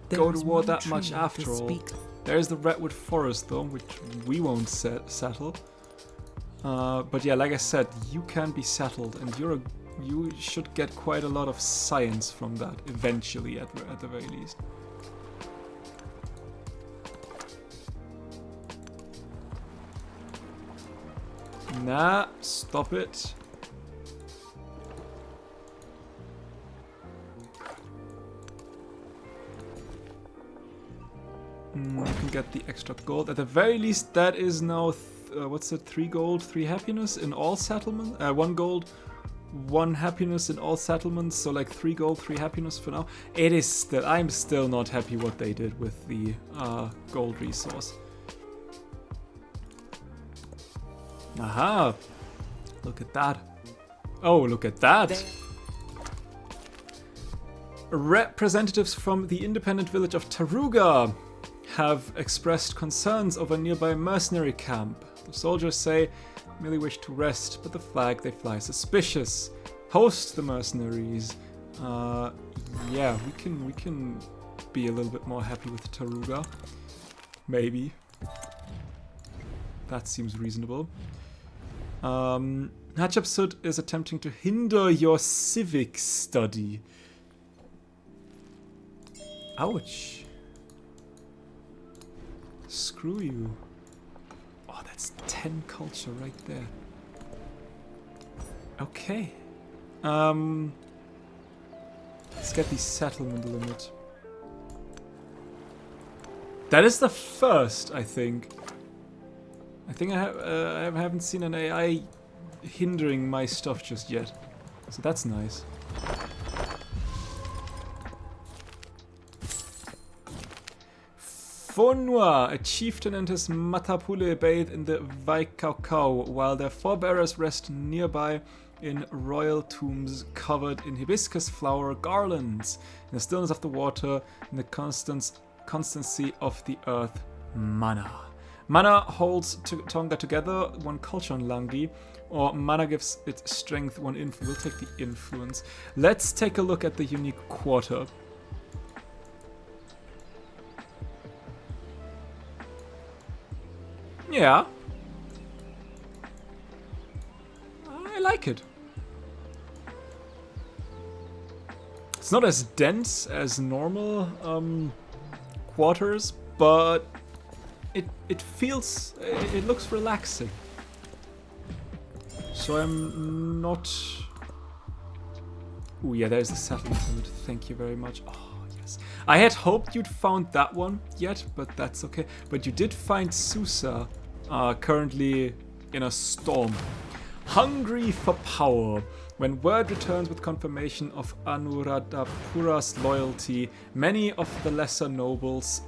go to war that much after all. There's the Redwood Forest, though, which we won't settle. But yeah, like I said, you can be settled, and you should get quite a lot of science from that, eventually, at the very least. Nah, stop it. You can get the extra gold. At the very least, that is now, what's it, 3 gold, 3 happiness in all settlements? 1 gold, 1 happiness in all settlements, so like 3 gold, 3 happiness for now. It is still, I'm still not happy what they did with the gold resource. Aha! Look at that. Oh, look at that! Representatives from the independent village of Taruga have expressed concerns over a nearby mercenary camp. The soldiers say merely wish to rest, but the flag they fly is suspicious. Host the mercenaries. Yeah, we can be a little bit more happy with Taruga. Maybe. That seems reasonable. Hatshepsut is attempting to hinder your civic study. Ouch. Screw you. Oh, that's 10 culture right there. Okay. Let's get the settlement limit. That is the first, I think. I think I haven't seen an AI hindering my stuff just yet. So that's nice. Fonua, a chieftain and his Matapule bathe in the Waikaukau, while their forebears rest nearby in royal tombs covered in hibiscus flower garlands, in the stillness of the water, in the constancy of the earth. Mana. Mana holds Tonga together, one culture on Langi, or mana gives it strength, one influence. We'll take the influence. Let's take a look at the unique quarter. Yeah. I like it. It's not as dense as normal quarters, but it feels, it looks relaxing. So I'm not... Oh yeah, there's the settlement limit. Thank you very much. Oh yes. I had hoped you'd found that one yet, but that's okay. But you did find Susa, currently in a storm. Hungry for power. When word returns with confirmation of Anuradhapura's loyalty, many of the lesser nobles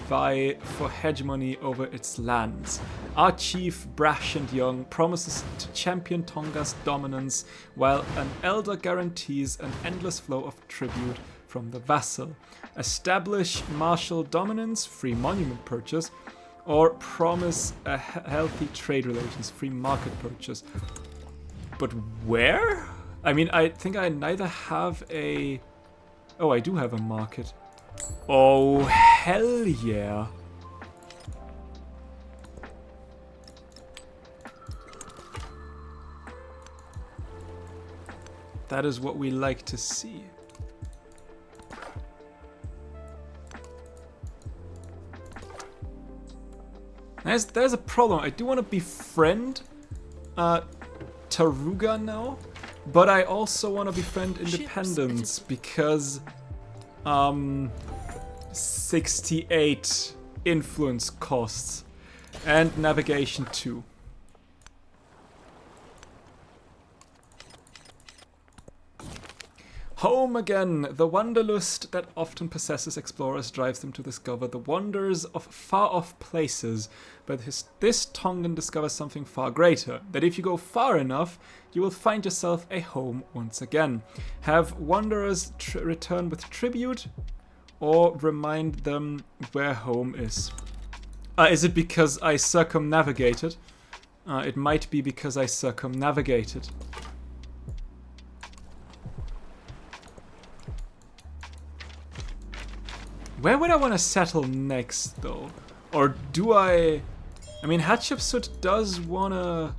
vie for hegemony over its lands. Our chief, brash and young, promises to champion Tonga's dominance, while an elder guarantees an endless flow of tribute from the vassal. Establish martial dominance, free monument purchase, or promise a healthy trade relations, free market purchase. But where? I mean, I think I neither have a... Oh, I do have a market. Oh, hell yeah. That is what we like to see. There's a problem. I do want to befriend Taruga now, but I also want to befriend Independence because 68 influence costs and navigation too. Home again! The wanderlust that often possesses explorers drives them to discover the wonders of far-off places, but this Tongan discovers something far greater, that if you go far enough, you will find yourself a home once again. Have wanderers return with tribute, or remind them where home is. Is it because I circumnavigated? It might be because I circumnavigated. Where would I want to settle next, though? Or do I... I mean, Hatshepsut does want to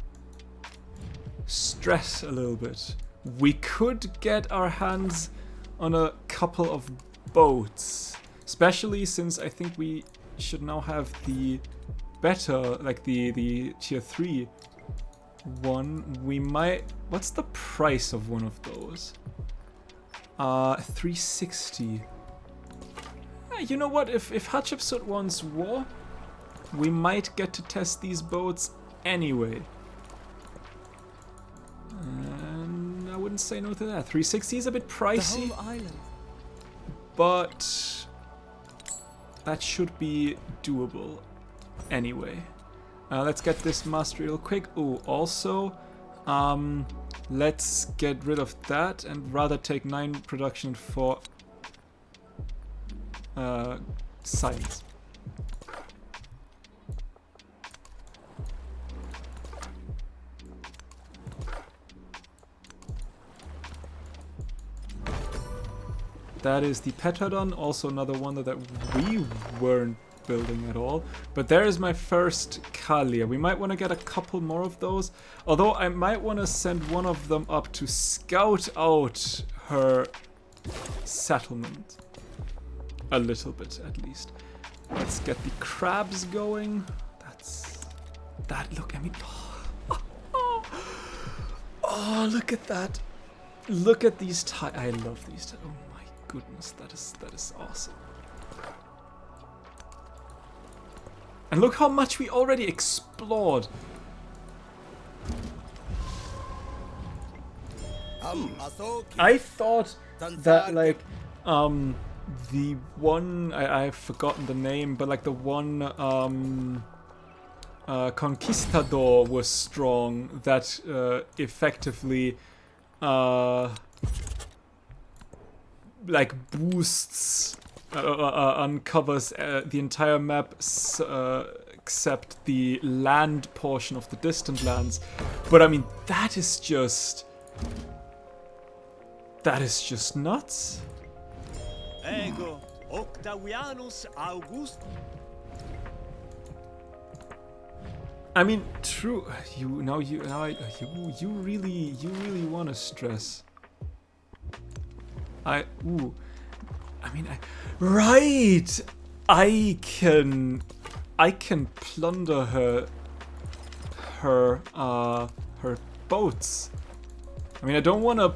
stress a little bit. We could get our hands on a couple of boats. Especially since I think we should now have the better, like the tier 3 one. We might... What's the price of one of those? 360. You know what, if Hatshepsut wants war, we might get to test these boats anyway. And I wouldn't say no to that. 360 is a bit pricey, The whole island. but that should be doable anyway. Let's get this mastery real quick. Ooh, also, let's get rid of that and rather take 9 production for science. That is the Petrodon, also another one that we weren't building at all. But there is my first Kalia. We might want to get a couple more of those. Although I might want to send one of them up to scout out her settlement. A little bit, at least. Let's get the crabs going. Look, I mean... Oh, look at that. Look at these I love these oh my goodness, that is awesome. And look how much we already explored. I thought that like the one I've forgotten the name, but like the one conquistador was strong that effectively like boosts uncovers the entire map except the land portion of the distant lands. But I mean that is just nuts. Ego Octavianus August. I mean, true. You really want to stress. Right. I can plunder her boats. I mean, I don't want to.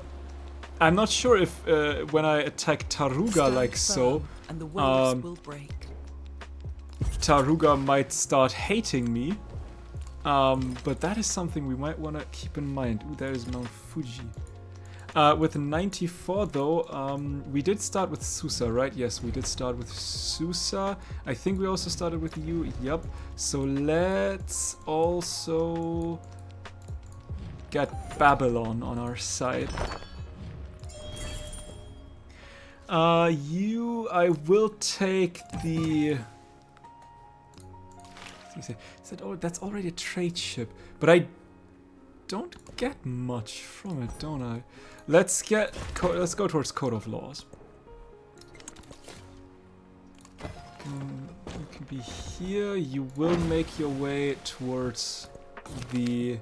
I'm not sure if when I attack Taruga like so, and the waves will break. Taruga might start hating me. But that is something we might want to keep in mind. Ooh, there is Mount Fuji. With 94 though, we did start with Susa, right? Yes, we did start with Susa. I think we also started with you. Yep. So let's also get Babylon on our side. I will take the... that's already a trade ship, but I don't get much from it, don't I? Let's go towards Code of Laws. You can be here. You will make your way towards the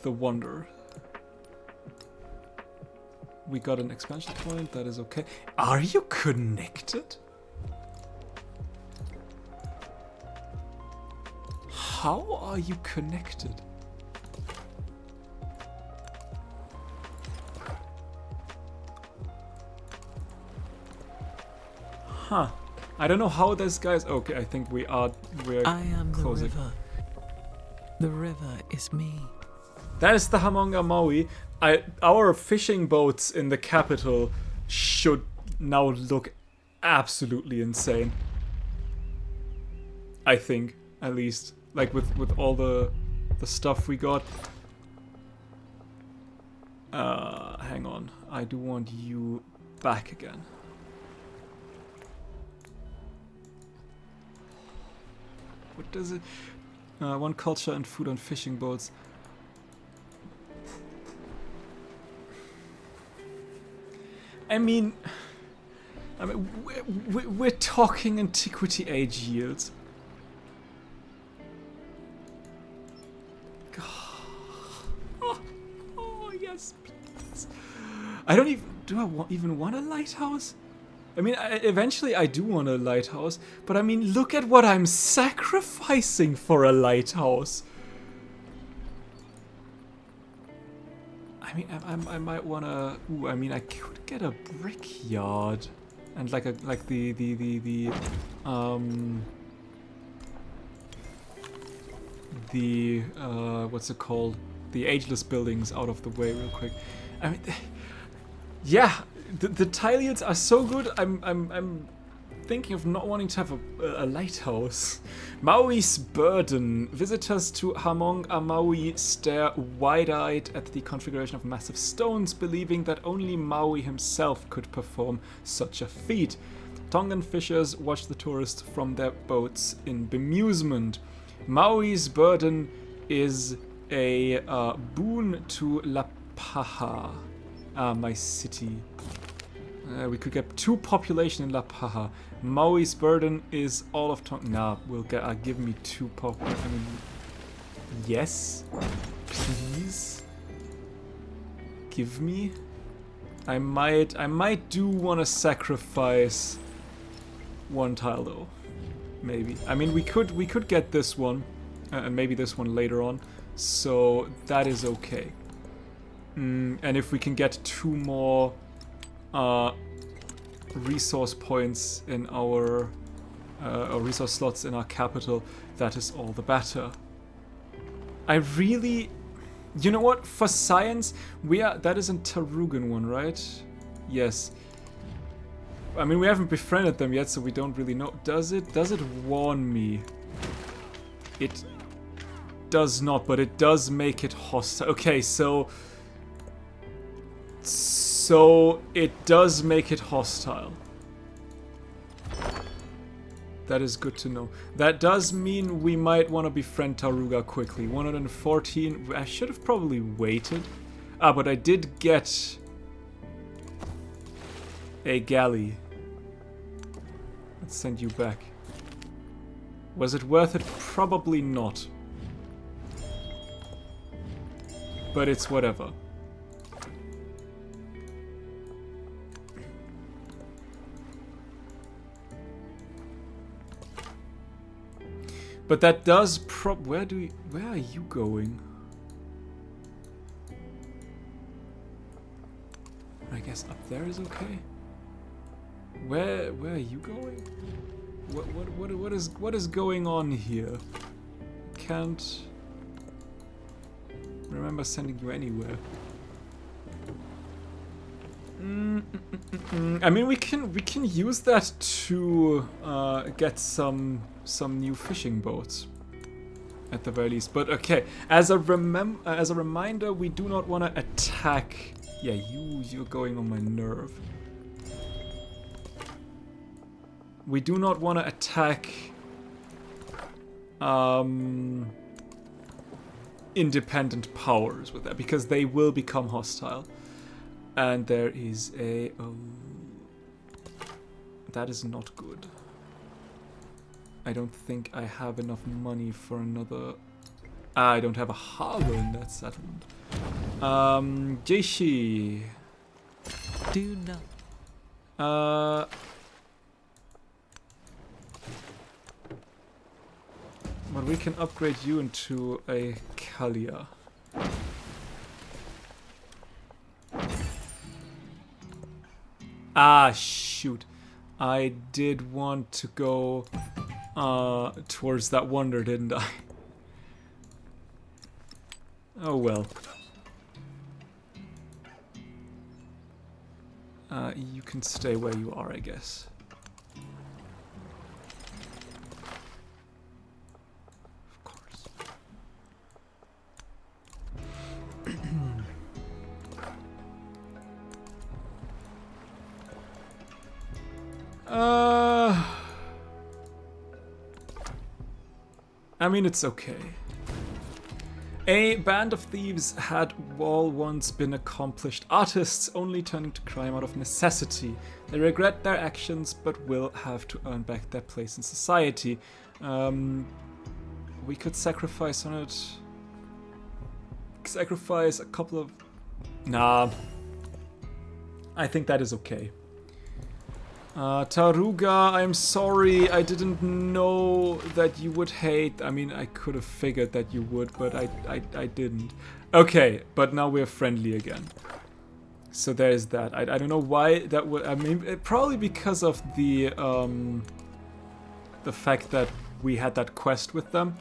Wonder. We got an expansion point. That is okay. Are you connected? How are you connected? Huh. I don't know how this guy's... Okay, I think we're I am closing. the river. The river is me. That is the Hamonga Maui. Our fishing boats in the capital should now look absolutely insane. I think, at least. Like with all the stuff we got. Hang on. I do want you back again. What does it... one culture and food on fishing boats. I mean we're talking Antiquity Age yields. Oh yes, please. I don't even... Do I even want a lighthouse? I mean, eventually I do want a lighthouse, but I mean, look at what I'm sacrificing for a lighthouse. I mean, I might want to... Ooh, I mean, I could get a brickyard and like what's it called? The ageless buildings out of the way real quick. I mean, yeah, the tile yields are so good. I'm thinking of not wanting to have a lighthouse. Maui's burden. Visitors to Hamong Amaui stare wide-eyed at the configuration of massive stones, believing that only Maui himself could perform such a feat. Tongan fishers watch the tourists from their boats in bemusement. Maui's burden is a boon to La Paha, my city. We could get 2 population in La Paha. Maui's burden is all of Tonga. Nah, we'll get. Give me 2 pop. I mean, yes, please. Give me. I might do want to sacrifice 1 tile though. Maybe. I mean, we could get this one, and maybe this one later on. So that is okay. And if we can get 2 more resource points in our or resource slots in our capital, that is all the better. I really, you know what? For science, that is in Tarugan one, right? Yes. I mean, we haven't befriended them yet, so we don't really know. Does it warn me? It does not, but it does make it hostile. Okay, so it does make it hostile. That is good to know. That does mean we might want to befriend Taruga quickly. 114. I should have probably waited. But I did get a galley. Let's send you back. Was it worth it? Probably not. But it's whatever. But that does where are you going? I guess up there is okay. Where are you going? What is going on here? Can't remember sending you anywhere. I mean, we can use that to get some new fishing boats, at the very least. But okay, as a reminder, we do not want to attack. Yeah, you're going on my nerve. We do not want to attack independent powers with that, because they will become hostile. And there is a... that is not good. I don't think I have enough money for another... I don't have a harbor in that settlement. Jeishi. Do not. But we can upgrade you into a Kalia. Ah, shoot. I did want to go towards that wonder, didn't I? Oh well. You can stay where you are, I guess. Of course. I mean, it's okay. A band of thieves had all once been accomplished artists, only turning to crime out of necessity. They regret their actions, but will have to earn back their place in society. We could sacrifice on it. Sacrifice a couple of... Nah. I think that is okay. Taruga, I'm sorry, I didn't know that you would hate. I mean, I could have figured that you would, but I didn't. Okay, but now we're friendly again. So there's that. I don't know why that would... I mean, probably because of the fact that we had that quest with them.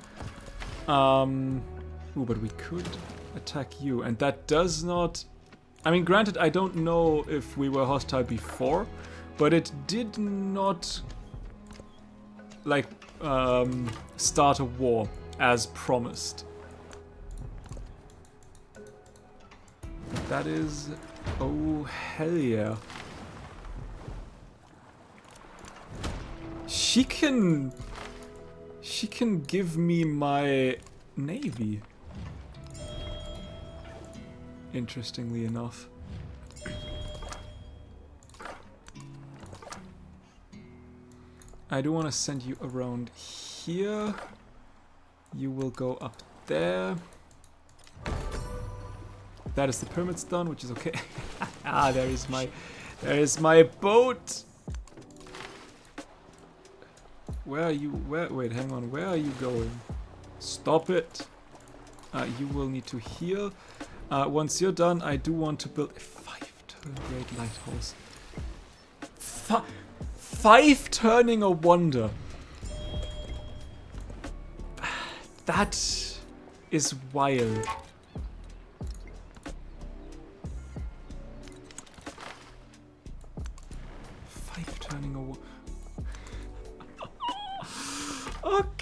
Ooh, but we could attack you, and that does not... I mean, granted, I don't know if we were hostile before, but it did not like start a war as promised. That is, oh hell yeah. She can give me my navy. Interestingly enough. I do want to send you around here. You will go up there. That is the pyramids done, which is okay. Ah, there is my boat. Where are you? Wait, hang on. Where are you going? Stop it. You will need to heal. Once you're done, I do want to build a 5-turn great lighthouse. 5 turning a wonder. That is wild.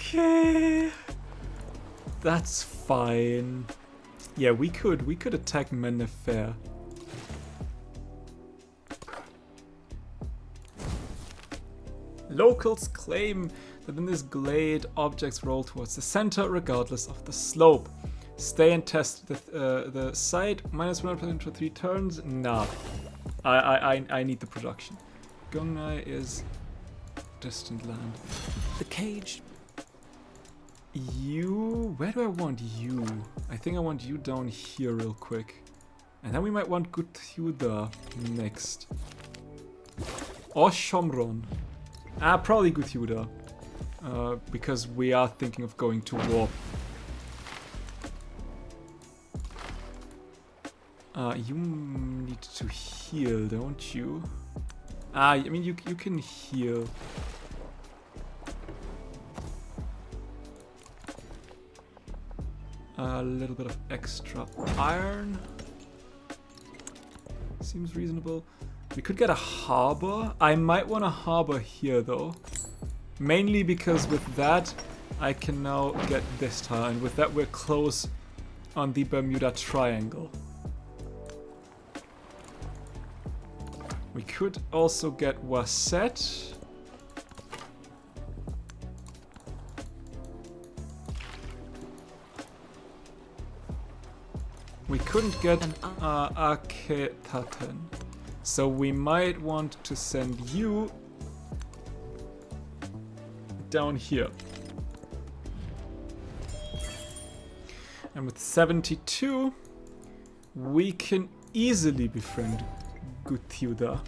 Okay, that's fine. Yeah, we could attack Mennefer. Locals claim that in this glade, objects roll towards the center regardless of the slope. Stay and test the site. Minus 100% for 3 turns. Nah, I need the production. Gungnai is distant land. The cage. You... Where do I want you? I think I want you down here real quick. And then we might want Guthuda next. Or Shomron. Probably Guthuda. Because we are thinking of going to war. You need to heal, don't you? I mean, you can heal. A little bit of extra iron. Seems reasonable. We could get a harbor. I might want a harbor here though. Mainly because with that, I can now get this tile. And with that, we're close on the Bermuda Triangle. We could also get Wasset. We couldn't get Aketaten, so we might want to send you down here. And with 72, we can easily befriend Guthuda.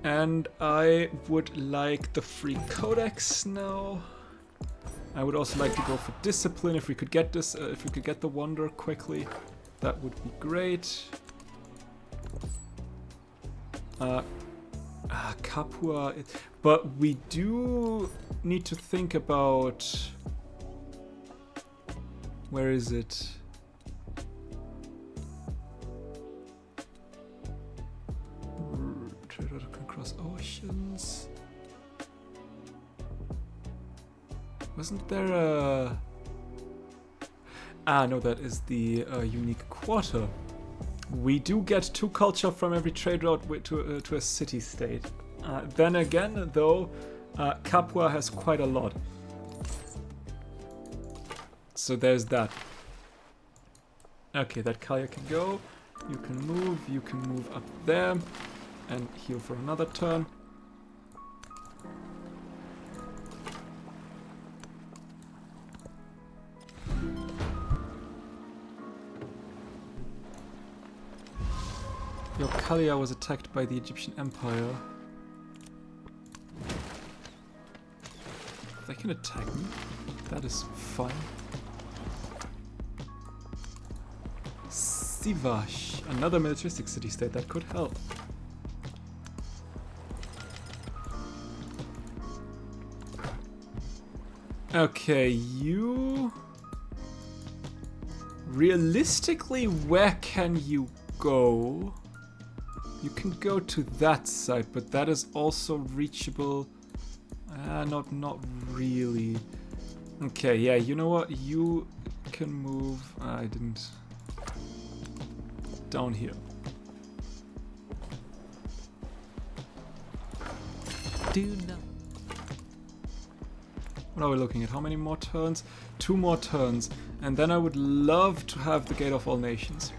And I would like the free codex now. I would also like to go for discipline if we could get this. If we could get the wonder quickly, that would be great. Capua, but we do need to think about where is it? Trade route can cross oceans. Wasn't there a... no, that is the unique quarter. We do get 2 culture from every trade route to a city-state. Then again, though, Capua has quite a lot. So there's that. Okay, that Kalia can go. You can move up there and heal for another turn. Your Kalia was attacked by the Egyptian Empire. They can attack me. That is fine. Sivash, another militaristic city-state that could help. Okay, you... Realistically, where can you go? You can go to that side, but that is also reachable. Not really. Okay, yeah, you know what? You can move. I didn't. Down here. Do not. What are we looking at? How many more turns? 2 more turns. And then I would love to have the Gate of All Nations.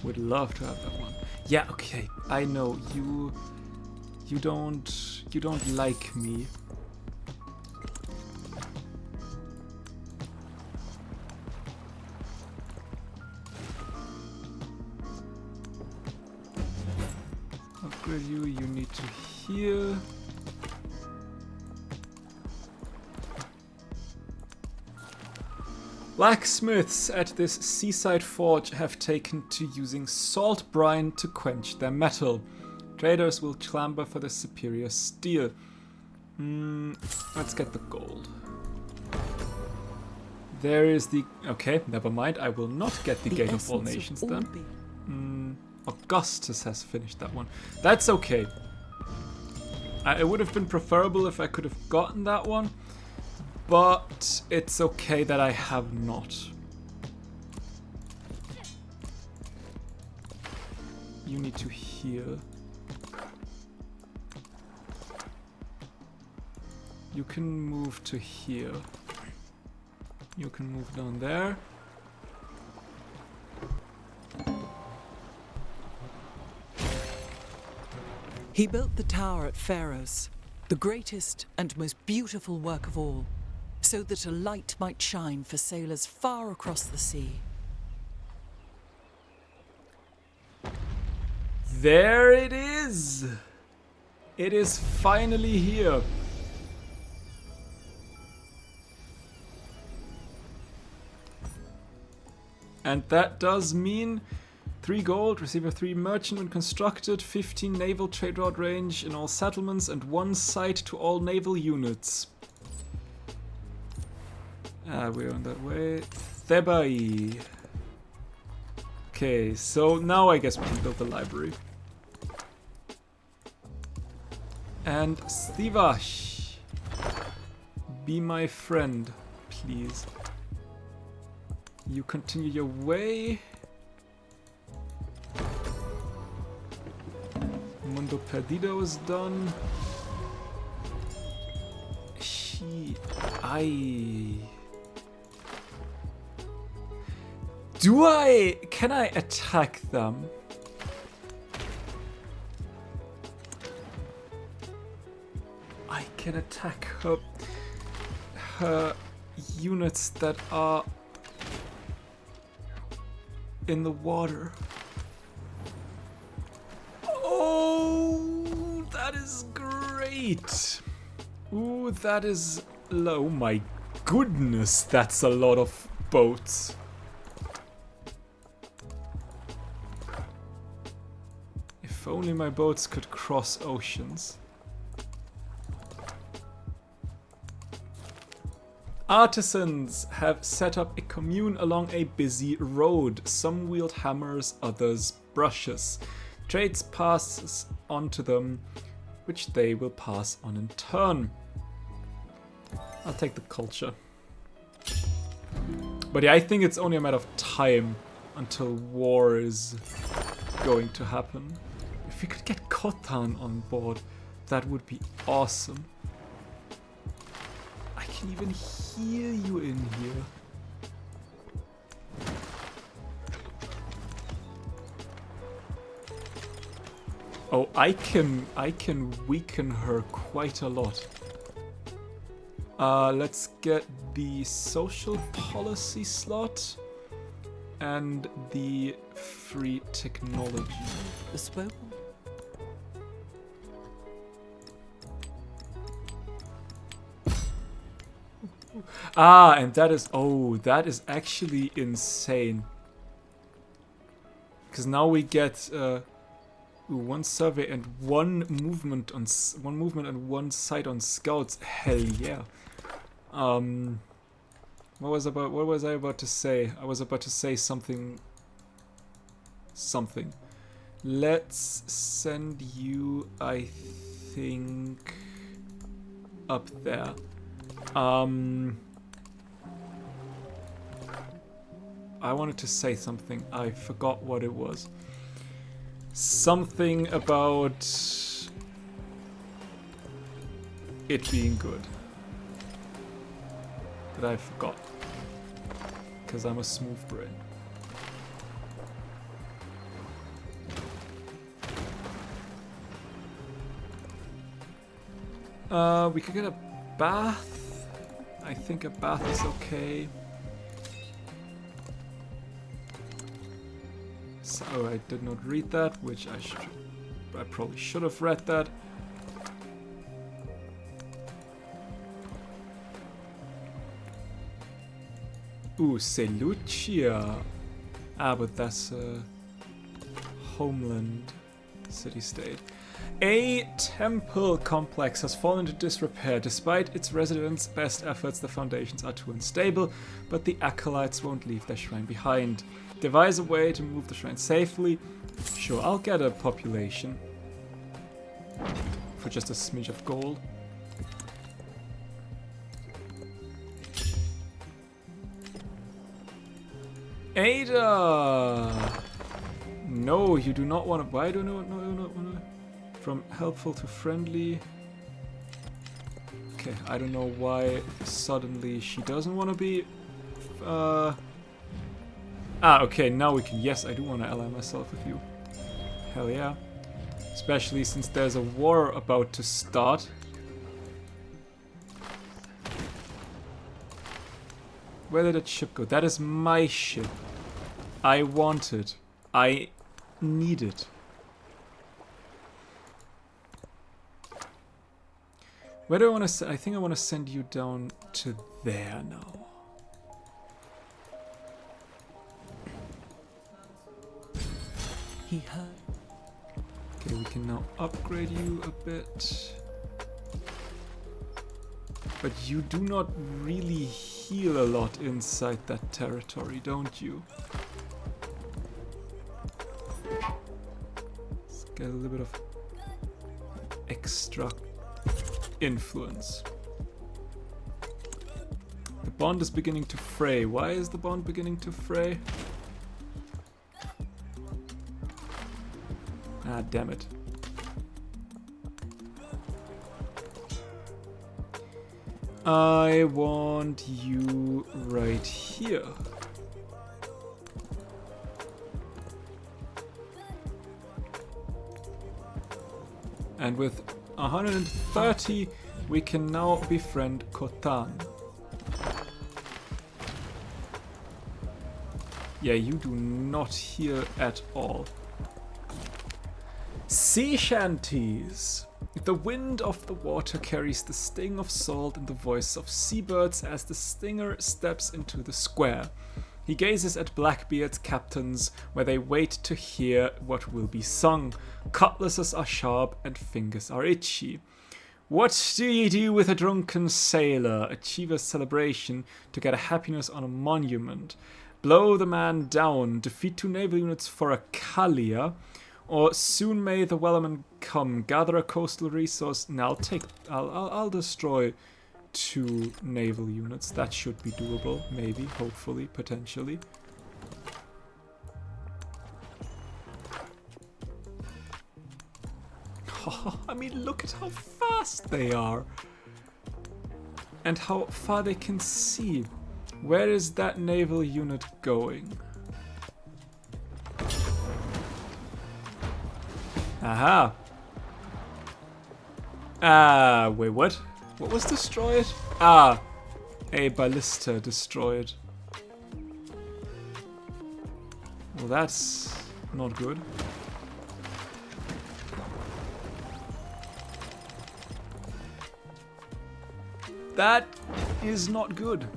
Would love to have that one. Yeah, okay. I know you don't like me. Upgrade you. You need to heal. Blacksmiths at this seaside forge have taken to using salt brine to quench their metal. Traders will clamber for the superior steel. Let's get the gold. There is the... Okay, never mind. I will not get the Gate of All Nations then. Augustus has finished that one. That's okay. It would have been preferable if I could have gotten that one. But it's okay that I have not. You need to heal. You can move to here. You can move down there. He built the tower at Pharos, the greatest and most beautiful work of all, so that a light might shine for sailors far across the sea. There it is! It is finally here. And that does mean 3 gold, receive a 3 merchant when constructed, 15 naval trade route range in all settlements, and 1 site to all naval units. We're on that way. Thebai. Okay, so now I guess we can build the library. And Stivash, be my friend, please. You continue your way. Mundo Perdido is done. Can I attack them? I can attack her units that are in the water. Oh, that is great. Ooh, that is... Oh my goodness, that's a lot of boats. If only my boats could cross oceans. Artisans have set up a commune along a busy road. Some wield hammers, others brushes. Trades passes on to them, which they will pass on in turn. I'll take the culture. But yeah, I think it's only a matter of time until war is going to happen. If we could get Khotan on board, that would be awesome. I can even hear you in here. Oh, I can weaken her quite a lot. Let's get the social policy slot and the free technology. Bespoke? And that is actually insane. Because now we get one survey and one movement on and one sight on scouts. Hell yeah. What was I about to say? I was about to say something. Let's send you, I think, up there. I wanted to say something. I forgot what it was. Something about it being good. That I forgot. Because I'm a smooth brain. We could get a bath. I think a bath is okay. So I did not read that, which I probably should have read that. Ooh, Seleucia. Ah, but that's a homeland city-state. A temple complex has fallen into disrepair. Despite its residents' best efforts, the foundations are too unstable, but the acolytes won't leave their shrine behind. Devise a way to move the shrine safely. Sure, I'll get a population. For just a smidge of gold. Ada! No, you do not want to. Why do you not want to? From helpful to friendly. Okay, I don't know why suddenly she doesn't want to be. Okay, now we can. Yes, I do want to ally myself with you. Hell yeah. Especially since there's a war about to start. Where did that ship go? That is my ship. I want it. I need it. Where do I want to? I think I want to send you down to there now. He heard. Okay, we can now upgrade you a bit. But you do not really heal a lot inside that territory, don't you? Let's get a little bit of extra influence. The bond is beginning to fray. Why is the bond beginning to fray? Ah, damn it. I want you right here. And with 130, we can now befriend Khotan. Yeah, you do not heal at all. Sea shanties. The wind of the water carries the sting of salt and the voice of seabirds as the stinger steps into the square. He gazes at Blackbeard's captains, where they wait to hear what will be sung. Cutlasses are sharp and fingers are itchy. What do ye do with a drunken sailor? Achieve a celebration to get a happiness on a monument. Blow the man down. Defeat 2 naval units for a Kalia. Or soon may the Wellerman come. Gather a coastal resource. Now I'll destroy 2 naval units. That should be doable. Maybe, hopefully, potentially. I mean, look at how fast they are. And how far they can see. Where is that naval unit going? Aha! Wait, what? What was destroyed? Ah! A ballista destroyed. Well, that's not good. That is not good.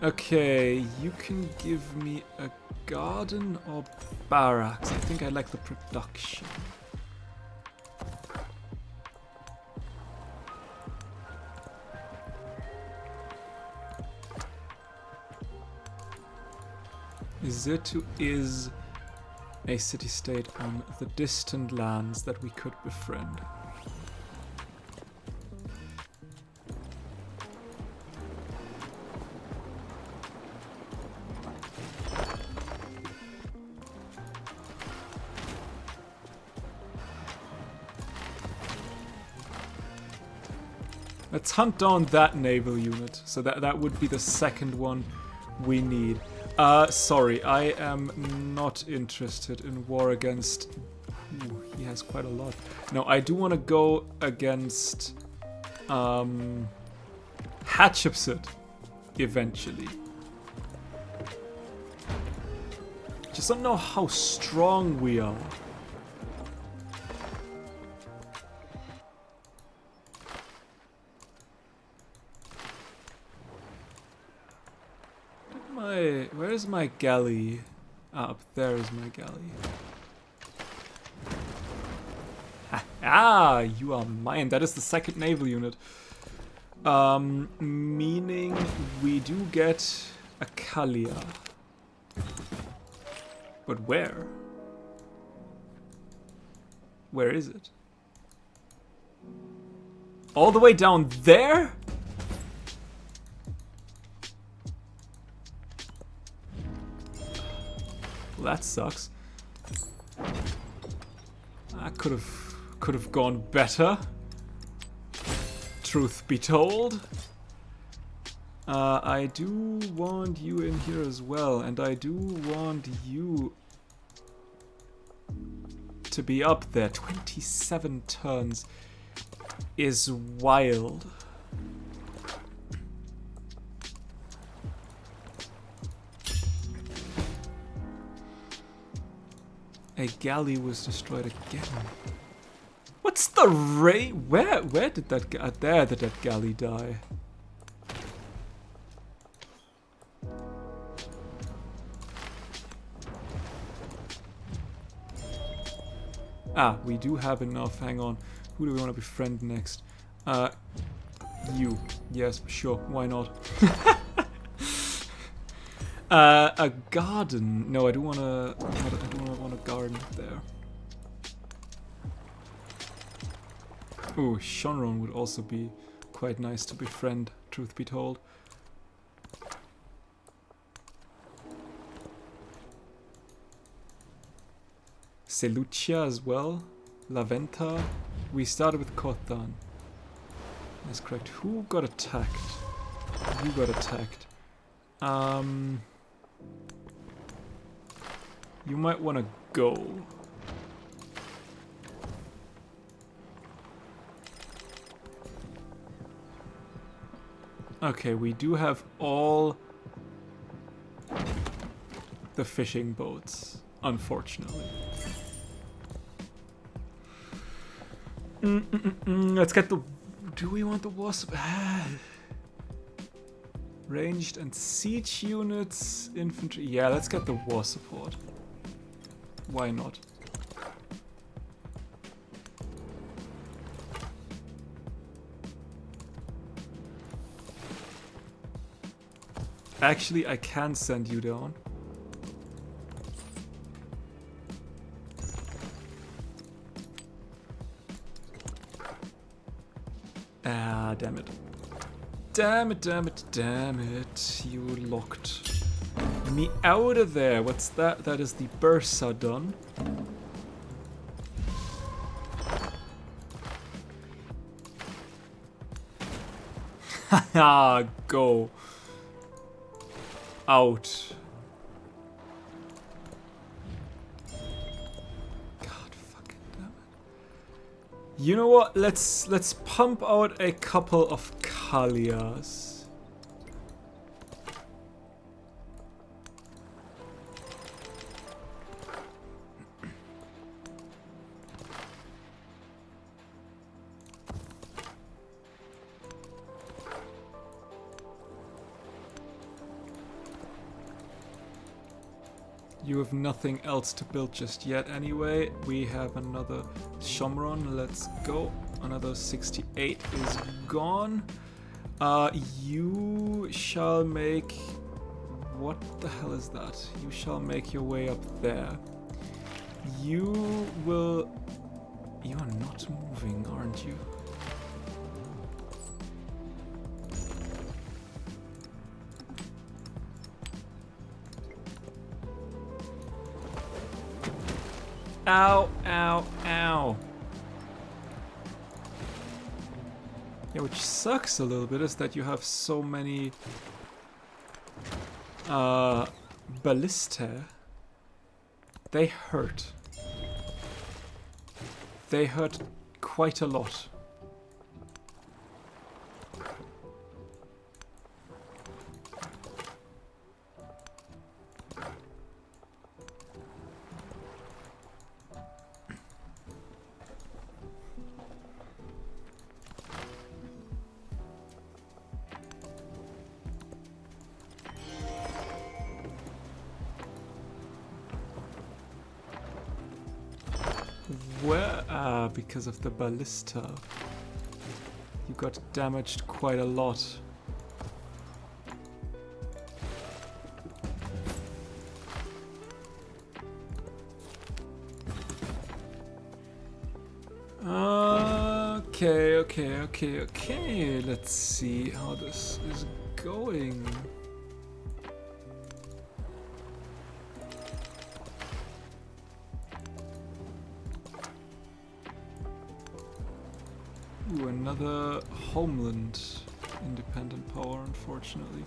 Okay, you can give me a garden or barracks. I think I like the production. Zertu is a city-state on the distant lands that we could befriend. Let's hunt down that naval unit. So that would be the second one we need. Sorry, I am not interested in war against... Ooh, he has quite a lot. No, I do want to go against... Hatshepsut, eventually. Just don't know how strong we are. Where's my galley? Ah, up there is my galley. Ah, you are mine. That is the second naval unit. Meaning we do get a Kalia. But where? Where is it? All the way down there? Well, that sucks. I could have gone better. Truth be told. I do want you in here as well, and I do want you to be up there. 27 turns is wild. A galley was destroyed again. What's the rate? Where did that there did that galley die? Ah, we do have enough. Hang on. Who do we want to befriend next? You. Yes, sure. Why not? A garden. No, I do want to. I don't want a garden there. Ooh, Shonron would also be quite nice to befriend. Truth be told. Selucia as well. Laventa. We started with Kothan. That's correct. Who got attacked? You got attacked. You might want to go. Okay, we do have all the fishing boats, unfortunately. Let's get the... Do we want the wasp? Ranged and siege units, infantry. Yeah, let's get the war support. Why not? Actually, I can send you down. Ah, damn it. Damn it, damn it, damn it. You locked me out of there. What's that? That is the Bursa done. Haha, go. Out. God fucking damn it. You know what? Let's pump out a couple of Kalias. You have nothing else to build just yet anyway. We have another Shomron. Let's go. Another 68 is gone. You shall make... What the hell is that? You shall make your way up there. You will... You are not moving, aren't you? Ow, ow, ow. Yeah, which sucks a little bit is that you have so many ballistae. They hurt. They hurt quite a lot. Where? Ah, because of the ballista. You got damaged quite a lot. Okay. Let's see how this is going. Ooh, another homeland independent power, unfortunately.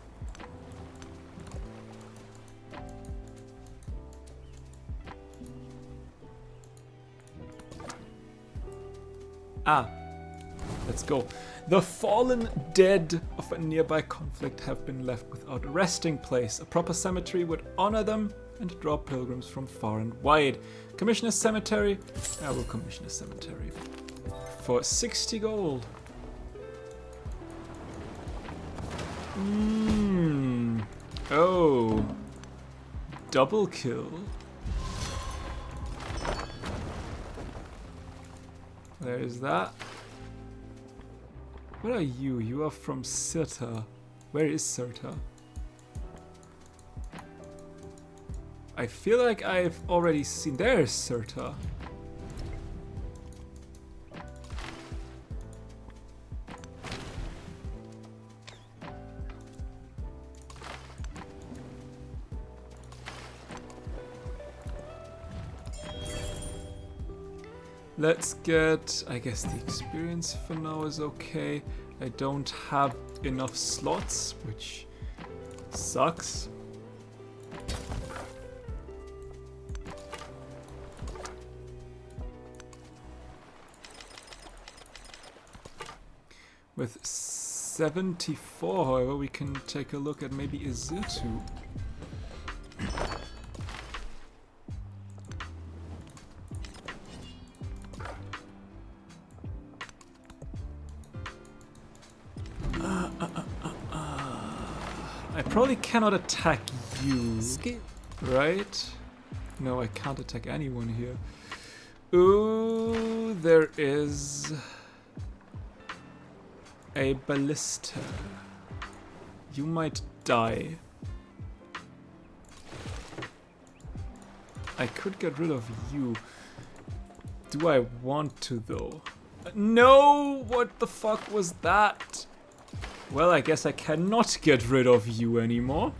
Ah, let's go. The fallen dead of a nearby conflict have been left without a resting place. A proper cemetery would honor them and draw pilgrims from far and wide. Commission a cemetery? I will commission a cemetery. For 60 gold. Oh. Double kill. There's that. What are you? You are from Sirta. Where is Sirta? I feel like I've already seen... There's Sirta. Let's get, I guess the experience for now is okay. I don't have enough slots, which sucks. With 74, however, we can take a look at maybe Izirtu. I probably cannot attack you, right? No, I can't attack anyone here. Ooh, there is a ballista. You might die. I could get rid of you. Do I want to though? No! What the fuck was that? Well, I guess I cannot get rid of you anymore.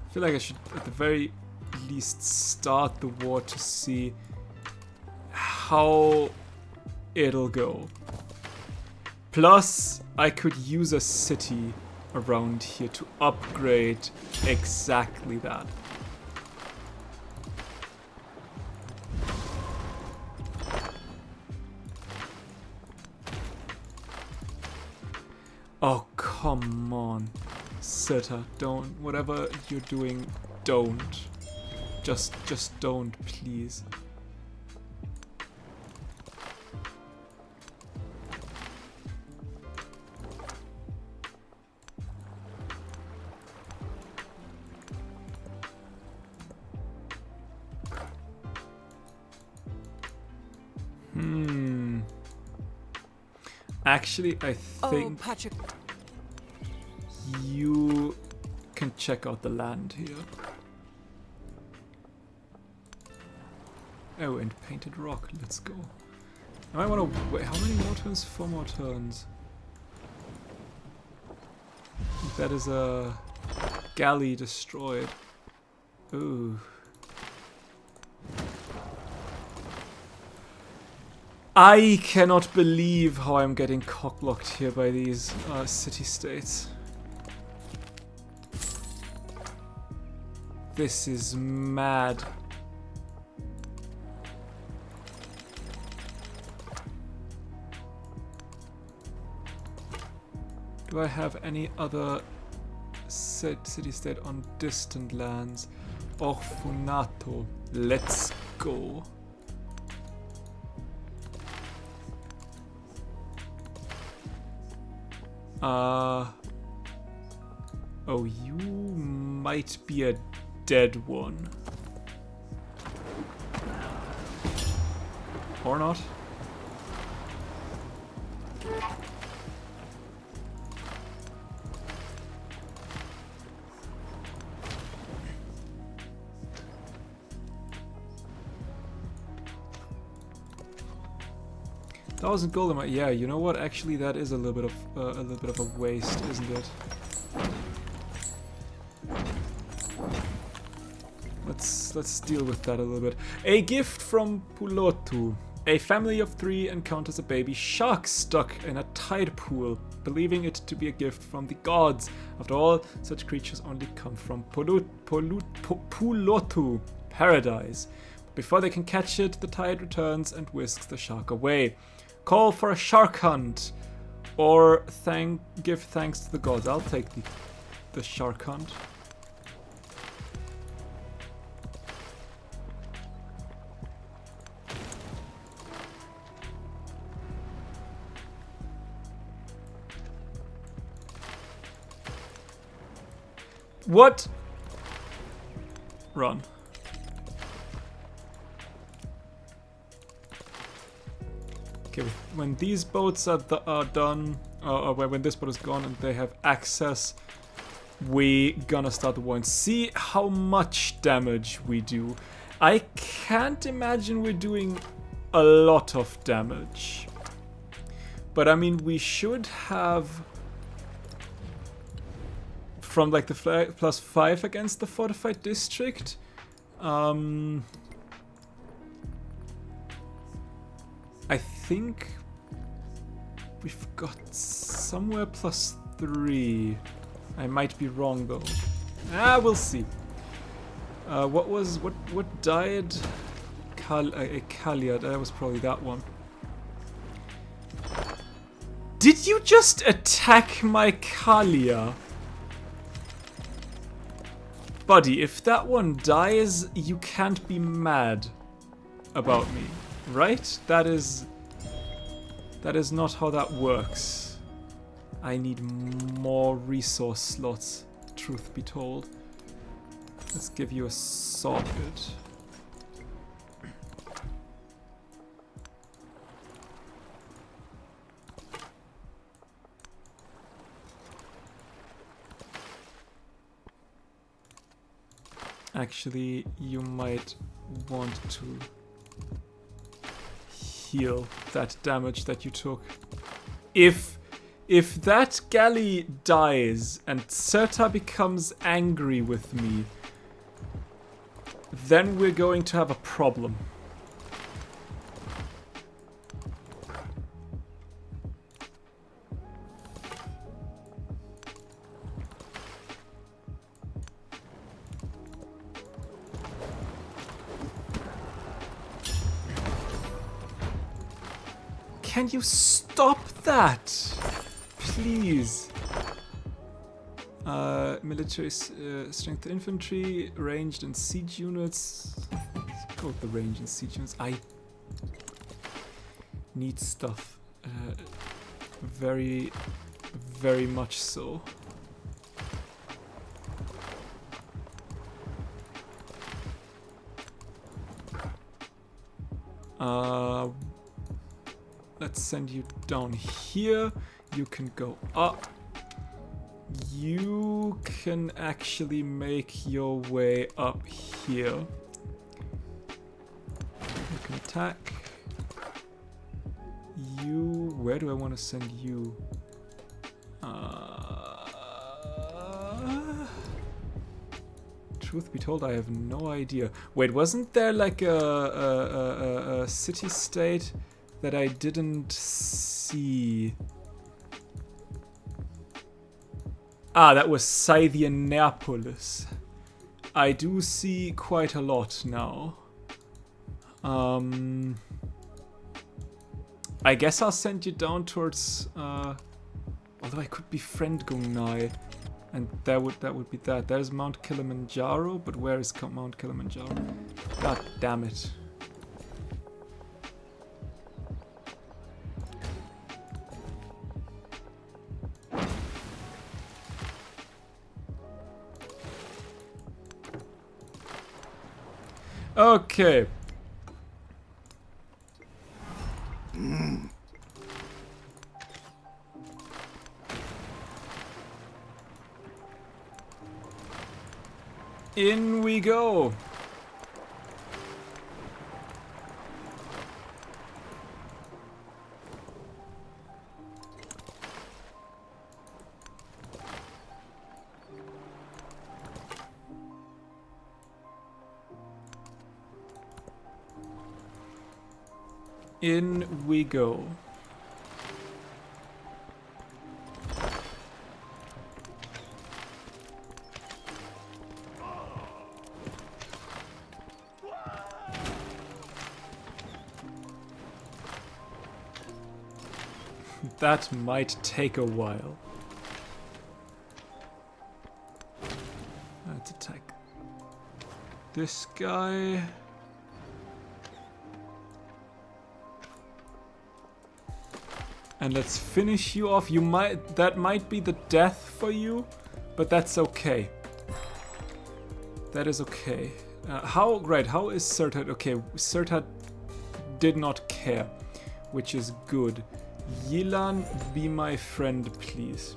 I feel like I should at the very least start the war to see how it'll go. Plus, I could use a city around here to upgrade exactly that. Oh, come on. Sirta, don't. Whatever you're doing, don't. Just don't, please. Actually, I Oh, think Patrick. you can check out the land here. Oh, and painted rock. Let's go. I might want to wait. How many more turns? 4 more turns. That is a galley destroyed. Ooh. I cannot believe how I'm getting cockblocked here by these city-states. This is mad. Do I have any other city-state on distant lands? Orfunato. Let's go. Oh, you might be a dead one. Or not. $1,000 gold. Yeah, you know what? Actually, that is a little bit of a waste, isn't it? Let's deal with that a little bit. A gift from Pulotu. A family of 3 encounters a baby shark stuck in a tide pool, believing it to be a gift from the gods. After all, such creatures only come from Pulotu, paradise. Before they can catch it, the tide returns and whisks the shark away. Call for a shark hunt, or give thanks to the gods. I'll take the shark hunt. What? Run. Okay, when these boats are done, or when this boat is gone and they have access, we gonna start the war and see how much damage we do. I can't imagine we're doing a lot of damage. But I mean, we should have from like the +5 against the fortified district. I think we've got somewhere +3. I might be wrong though. We'll see. What died? A Kalia. That was probably that one. Did you just attack my Kalia? Buddy, if that one dies, you can't be mad about me, right? That is not how that works. I need more resource slots, truth be told. Let's give you a socket. Actually, you might want to heal that damage that you took. If that galley dies and Serta becomes angry with me, then we're going to have a problem. Can you stop that? Please. Military strength infantry, ranged and siege units. Let's go with the ranged and siege units. I need stuff. Very, very much so. Let's send you down here. You can go up. You can actually make your way up here. You can attack. You... Where do I want to send you? Truth be told, I have no idea. Wait, wasn't there like a city-state that I didn't see? Ah, that was Scythianapolis. I do see quite a lot now. I guess I'll send you down towards... although I could befriend Gungnai. And that would be that. There's Mount Kilimanjaro, but where is Mount Kilimanjaro? God damn it. Okay. In we go. In we go. That might take a while. Let's attack this guy. And let's finish you off. That might be the death for you, but that's okay. That is okay. How is Surtat? Okay, Surtat did not care, which is good. Yilan, be my friend, please.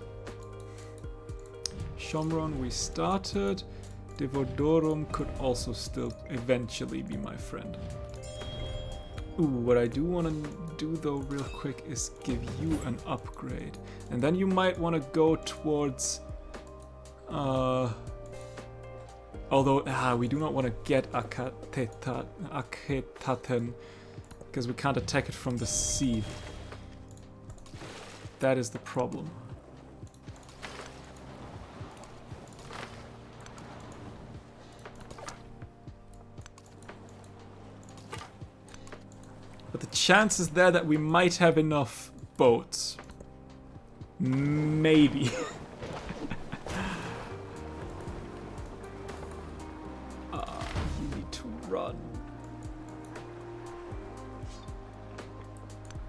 Shomron, we started. Devodorum could also still eventually be my friend. Ooh, what I do want to do though real quick is give you an upgrade. And then you might want to go towards... although, we do not want to get Aketaten, because we can't attack it from the sea. That is the problem. But the chances there that we might have enough boats. Maybe. You need to run.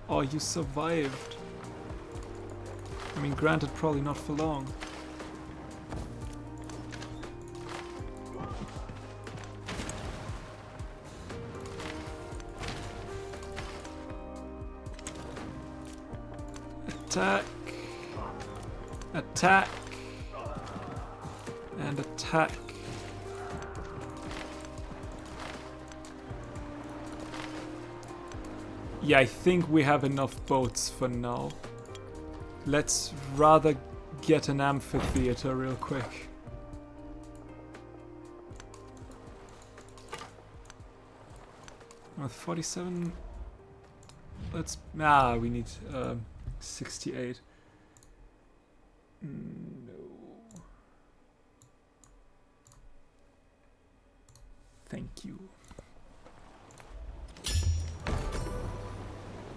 Oh, you survived. I mean, granted, probably not for long. Attack. Attack. And attack. Yeah, I think we have enough boats for now. Let's rather get an amphitheater real quick. With 47... Let's... we need 68. No. Thank you.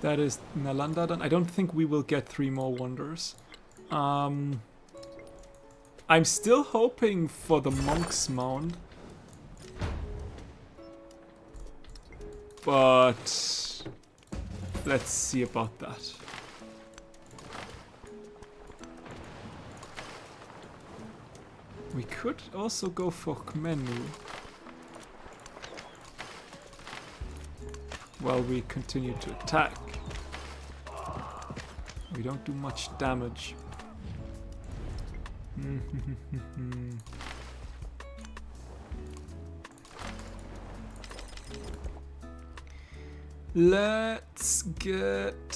That is Nalanda done. I don't think we will get 3 more wonders. I'm still hoping for the Monk's Mound. But let's see about that. We could also go for Khmenu. While we continue to attack. We don't do much damage. Let's get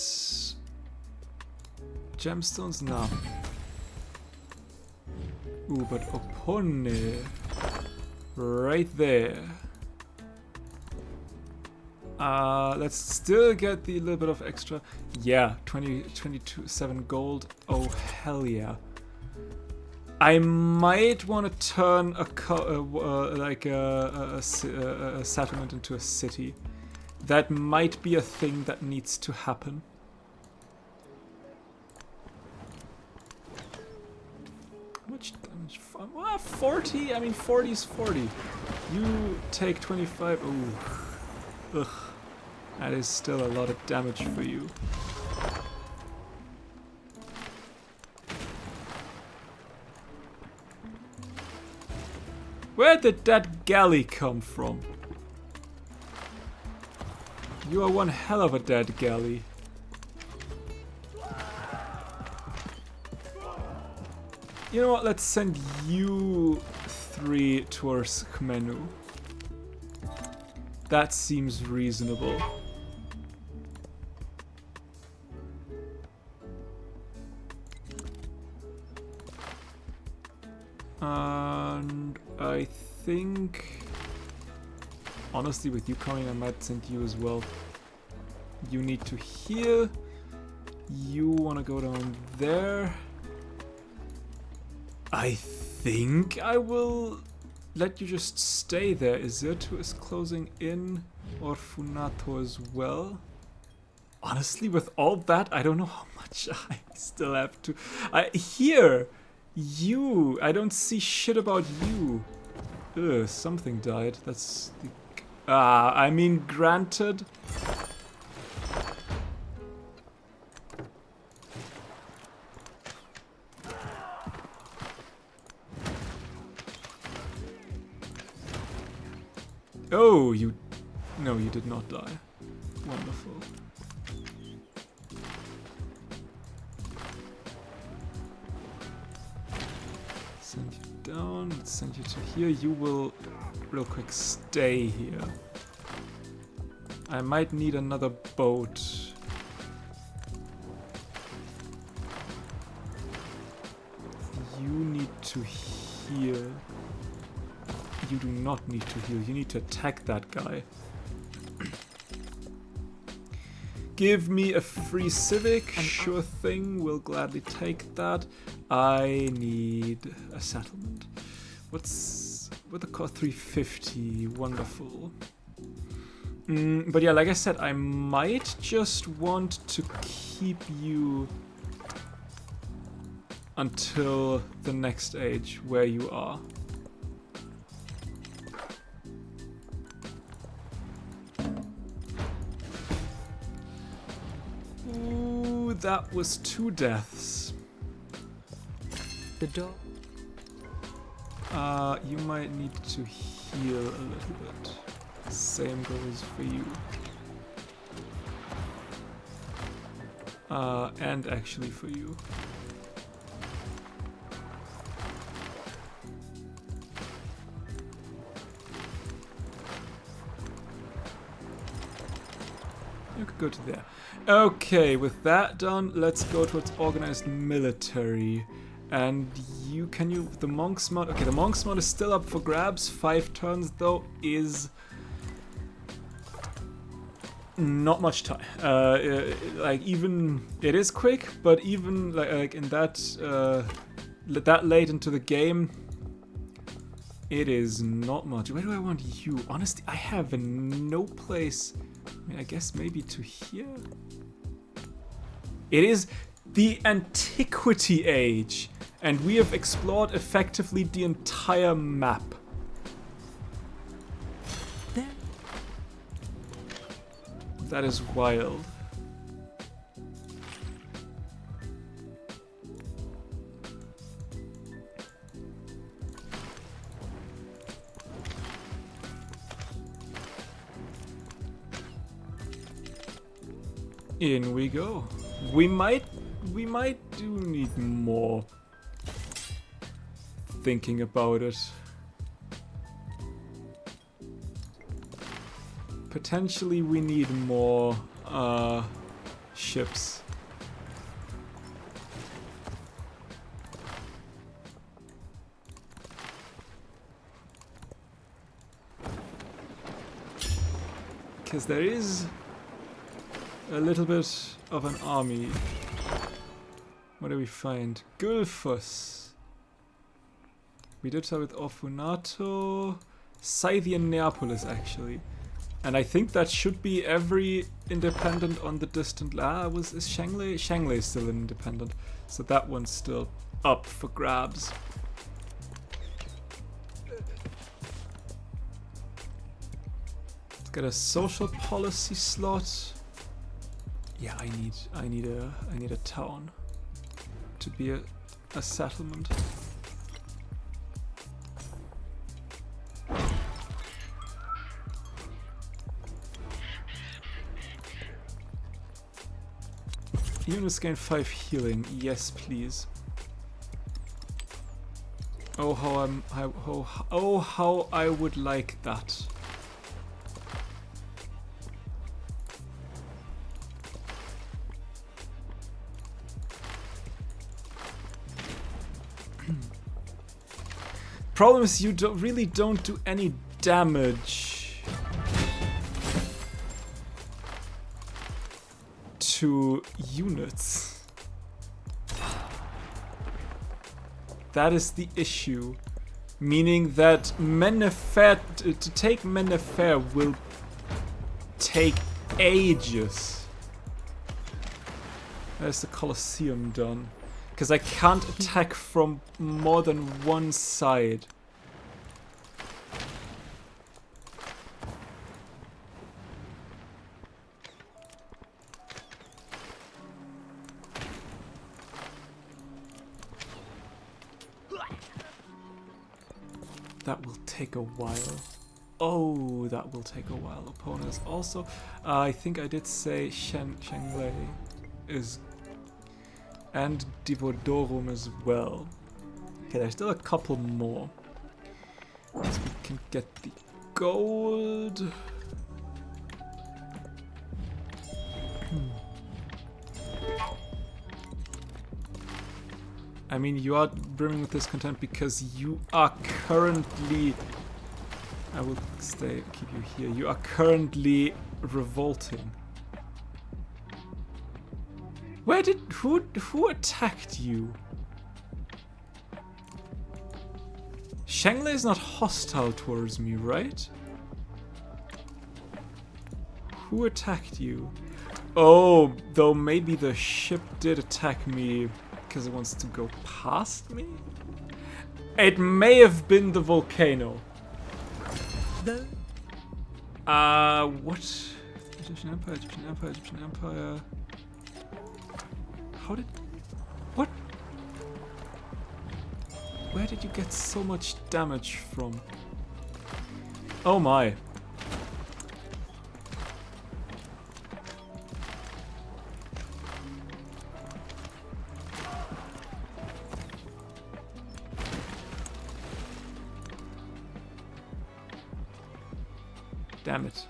gemstones now. Ooh, but Opone right there. Let's still get the little bit of extra. Yeah, 22.7 gold. Oh hell yeah! I might want to turn a settlement into a city. That might be a thing that needs to happen. How much damage? 40? I mean, 40 is 40. You take 25. Ooh. Ugh. That is still a lot of damage for you. Where did that galley come from? You are one hell of a dead galley. You know what, let's send you 3 towards Khmenu. That seems reasonable. And I think... honestly, with you coming, I might send you as well. You need to heal. You want to go down there. I think I will let you just stay there. Izirtu is closing in. Orfunato as well. Honestly, with all that, I don't know how much I still have to... Here! You! I don't see shit about you. Ugh, something died. That's the... I mean, granted. Oh, you... No, you did not die. Wonderful. Send you down, let's send you to here. You will, real quick, stay here. I might need another boat. You need to heal. You do not need to heal. You need to attack that guy. Give me a free civic. Sure thing. We'll gladly take that. I need a settlement. What the cost? 350. Wonderful. But yeah, like I said, I might just want to keep you until the next age where you are. Ooh, that was 2 deaths. The dog. You might need to heal a little bit. Same goes for you. And actually for you. You could go to there. Okay, with that done, let's go towards organized military. And the monk's mod. Okay, the monk's mod is still up for grabs. 5 turns though is not much time. Like even it is quick, but even like in that that late into the game, it is not much. Where do I want you? Honestly, I have no place. I mean, I guess maybe to here. It is the Antiquity Age, and we have explored effectively the entire map. There. That is wild. In we go. We might we might do need more thinking about it. Potentially we need more ships. Because there is a little bit of an army. What do we find? Gulfus. We did start with Orfunato. Scythian Neapolis, actually. And I think that should be every independent on the distant... is Shanghai? Shanghai is still an independent. So that one's still up for grabs. Let's get a social policy slot. Yeah, I need a town to be a settlement. Units gain 5 healing. Yes, please. Oh, how I would like that. Problem is, you really don't do any damage to units. That is the issue. Meaning that to take Menefer will take ages. There's the Colosseum done. Because I can't attack from more than one side. That will take a while. Oh, that will take a while. Opponents also. I think I did say Shanghai is... and Divodorum as well. Okay, there's still a couple more. So we can get the gold. I mean, you are brimming with discontent because you are currently... I will keep you here. You are currently revolting. Who attacked you? Shanghai is not hostile towards me, right? Who attacked you? Oh, though maybe the ship did attack me because it wants to go past me? It may have been the volcano. What? Egyptian Empire, Egyptian Empire, Egyptian Empire... How did... What? Where did you get so much damage from? Oh my. Damn it.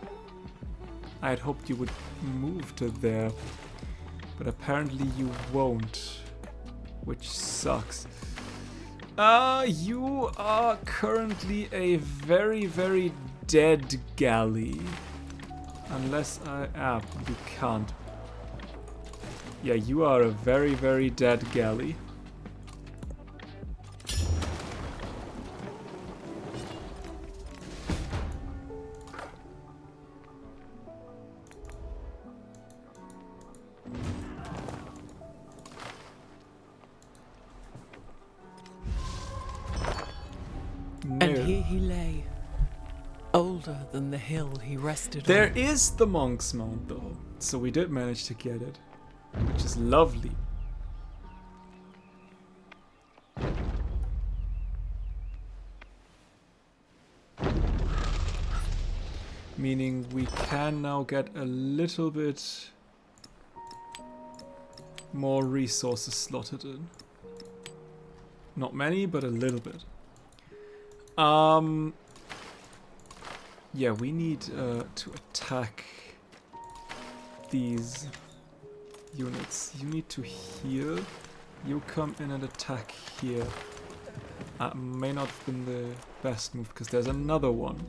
I had hoped you would move to there. But apparently you won't, which sucks. You are currently a very, very dead galley. Unless you can't. Yeah, you are a very, very dead galley. And here he lay, older than the hill he rested on. There is the Monk's Mount though, so we did manage to get it, which is lovely. Meaning we can now get a little bit more resources slotted in. Not many, but a little bit. Yeah, we need to attack these units. You need to heal. You come in and attack here. May not have been the best move because there's another one.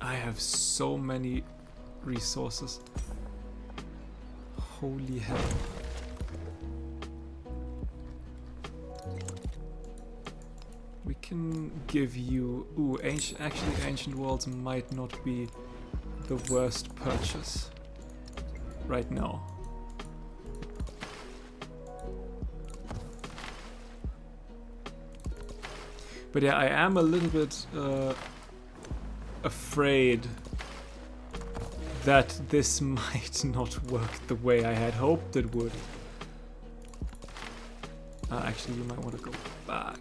I have so many resources. Holy hell. We can give you... Ooh, actually ancient walls might not be the worst purchase right now. But yeah, I am a little bit afraid that this might not work the way I had hoped it would. Actually, you might want to go back.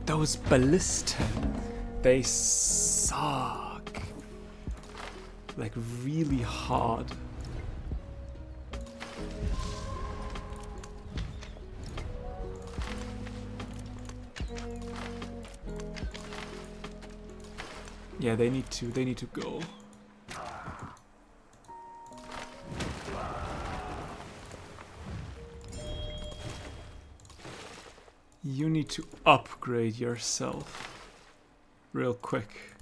Those ballista, they suck. Like really hard. Yeah, they need to go. You need to upgrade yourself real quick.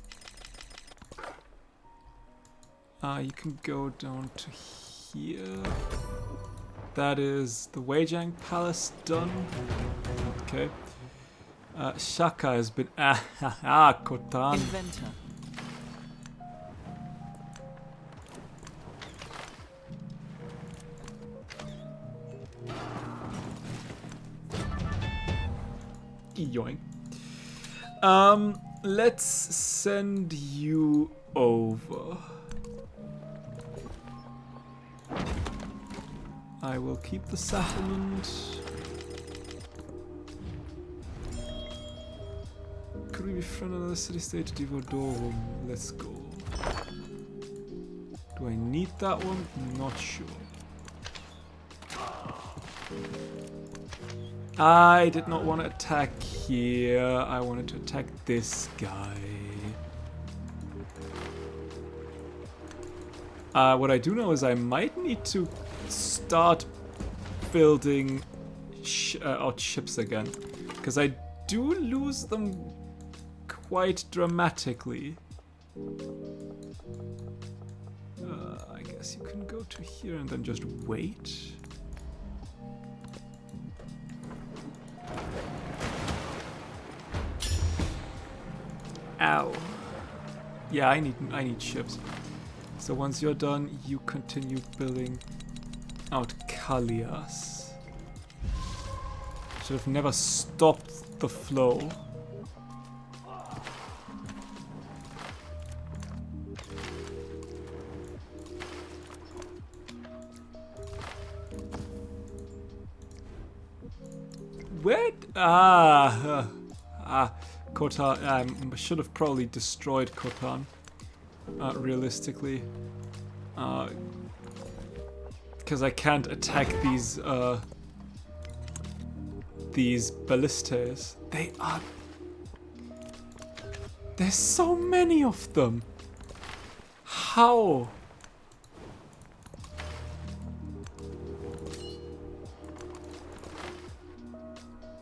You can go down to here. That is the Weijang Palace done. Okay. Shaka has been... Khotan. Inventor. Yoink. Let's send you over. I will keep the settlement. Could we befriend another city-state? Divodorum. Let's go. Do I need that one? Not sure. I did not want to attack here. I wanted to attack this guy. What I do know is I might need to start building out ships again. Because I do lose them quite dramatically. I guess you can go to here and then just wait. Ow. Yeah, I need ships. So once you're done, you continue building out Kalias. Should have never stopped the flow. Where? Khotan. I should have probably destroyed Khotan. Realistically, because I can't attack these ballistas. There's so many of them. How?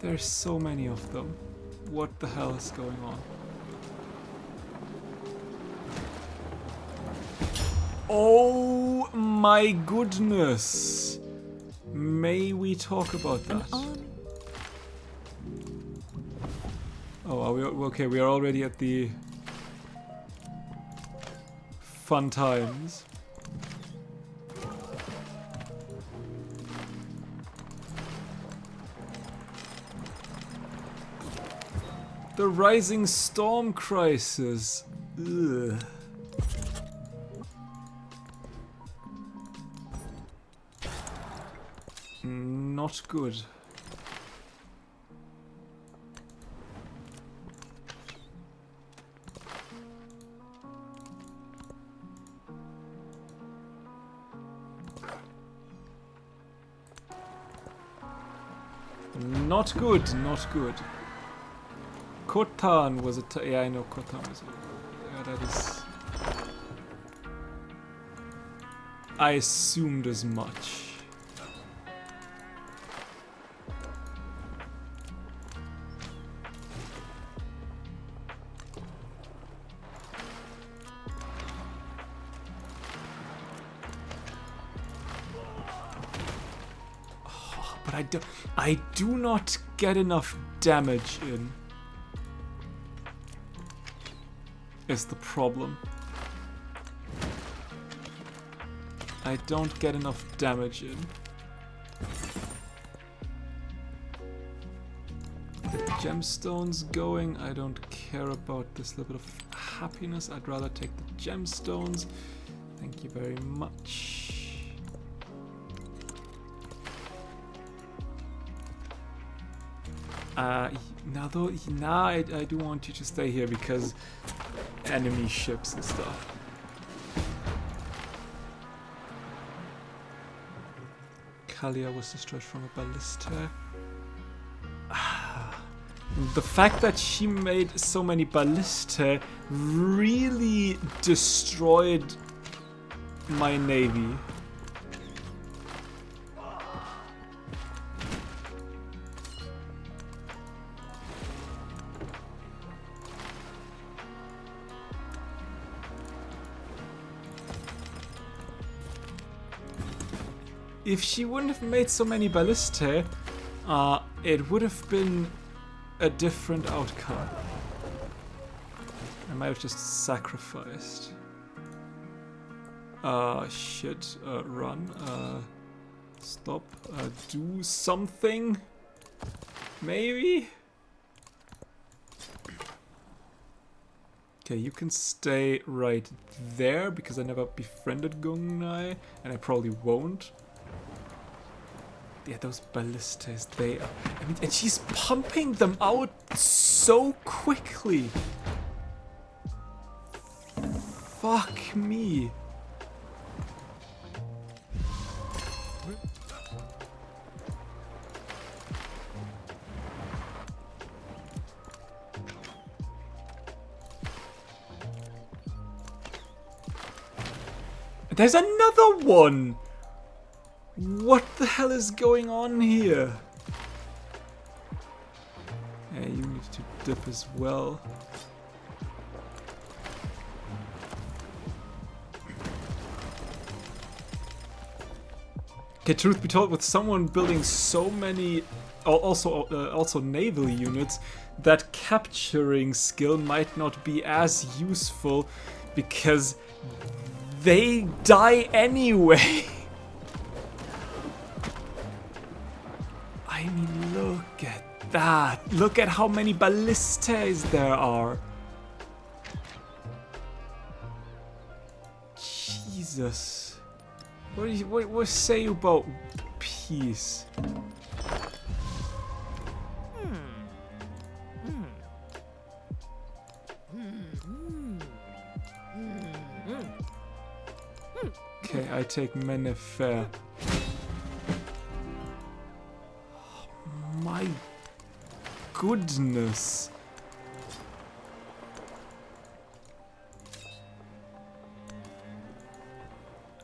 There's so many of them. What the hell is going on? Oh my goodness! May we talk about that? Oh, are we okay? We are already at the fun times. The rising storm crisis. Ugh. not good. Not good, not good. Khotan was a... yeah, I know Khotan was a... yeah, that is... I assumed as much. But I do not get enough damage in. Is the problem. I don't get enough damage in. The gemstones going. I don't care about this little bit of happiness. I'd rather take the gemstones. Thank you very much. Now I do want you to stay here because enemy ships and stuff. Kalia was destroyed from a ballista. The fact that she made so many ballista really destroyed my navy. If she wouldn't have made so many ballistae, it would have been a different outcome. I might have just sacrificed. Shit. Run. Stop. Do something. Maybe? Okay, you can stay right there because I never befriended Gungnai, and I probably won't. Yeah, those ballistas, they are... I mean, and she's pumping them out so quickly. Fuck me. There's another one! What the hell is going on here? Yeah, you need to dip as well. Okay, truth be told, with someone building so many, also naval units, that capturing skill might not be as useful because they die anyway. I mean, look at that. Look at how many ballistas there are. Jesus. What say you about peace? Okay, I take Menefer. My goodness.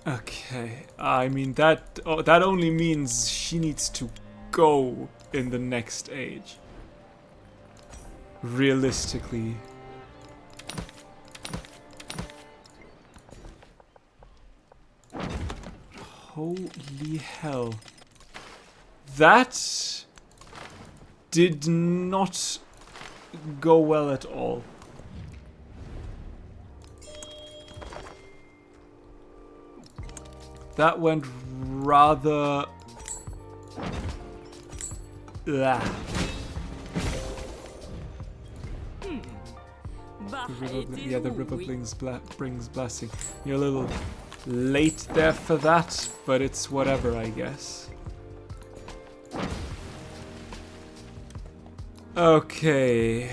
Okay, I mean that only means she needs to go in the next age. Realistically. Holy hell. That did not go well at all. That went rather... yeah, the river brings blessing. You're a little late there for that, but it's whatever, I guess. Okay.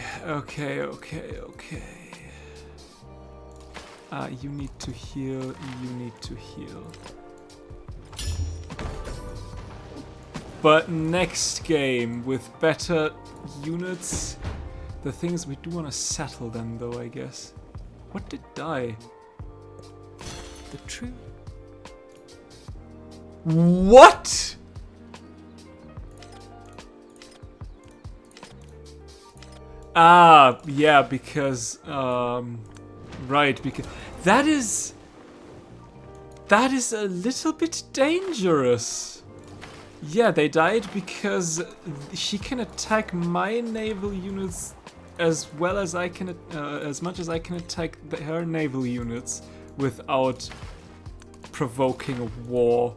You need to heal, you need to heal. But next game, with better units, the things we do want to settle them though, I guess. What did die? The true. What? Ah, yeah, because, right, because that is a little bit dangerous. Yeah, they died because she can attack my naval units as well as I can, as much as I can attack her naval units without provoking a war.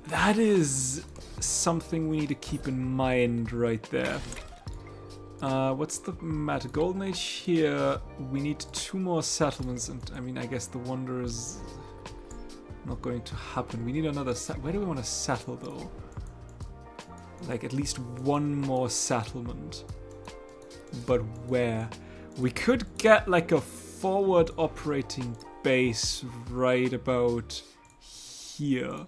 That is something we need to keep in mind right there. What's the matter? Golden Age here. We need 2 more settlements, and I mean, I guess the wonder is not going to happen. We need another where do we want to settle though? Like at least 1 more settlement. But where? We could get like a forward operating base right about here.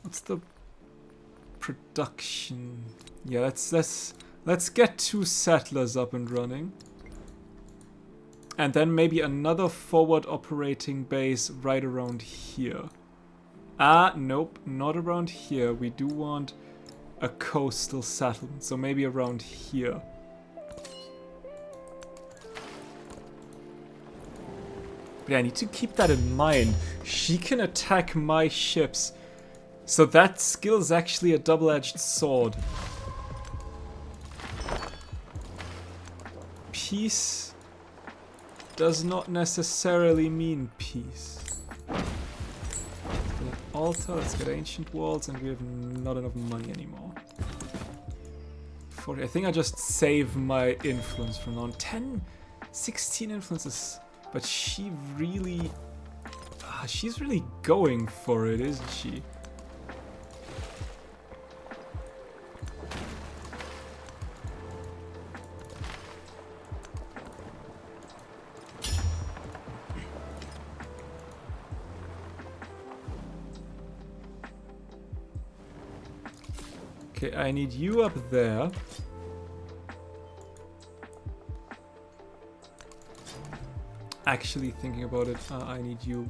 What's the production? Yeah, let's get 2 settlers up and running. And then maybe another forward operating base right around here. Ah, nope, not around here. We do want a coastal settlement, so maybe around here. But yeah, I need to keep that in mind. She can attack my ships. So that skill is actually a double-edged sword. Peace does not necessarily mean peace. Let's get an altar, let's get ancient walls, and we have not enough money anymore. 40. I think I just save my influence from now on. 10, 16 influences. But she really... she's really going for it, isn't she? Okay, I need you up there. Actually thinking about it, I need you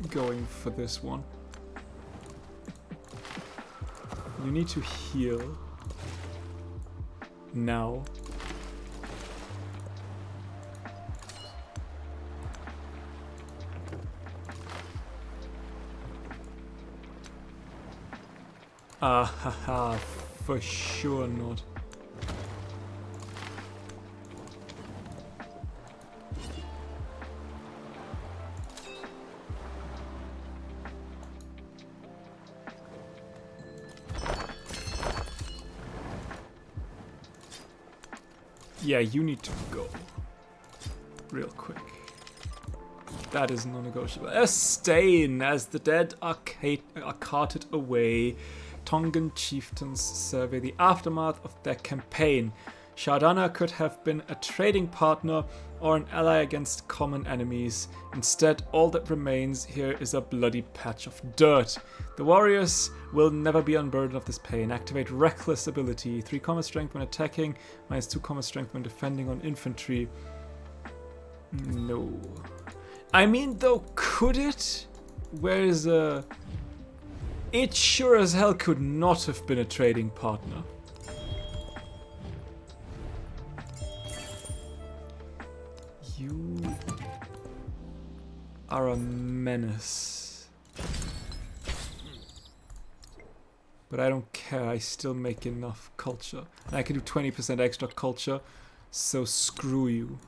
going for this one. You need to heal. Now. Ah, haha, for sure not. Yeah, you need to go. Real quick. That is non-negotiable. A stain as the dead are carted away. Tongan chieftains survey the aftermath of their campaign. Shardana could have been a trading partner or an ally against common enemies. Instead, all that remains here is a bloody patch of dirt. The warriors will never be unburdened of this pain. Activate Reckless ability. 3 combat strength when attacking, -2 combat strength when defending on infantry. No. I mean, though, could it? Where's it sure as hell could not have been a trading partner. You are a menace. But I don't care, I still make enough culture. And I can do 20% extra culture, so screw you.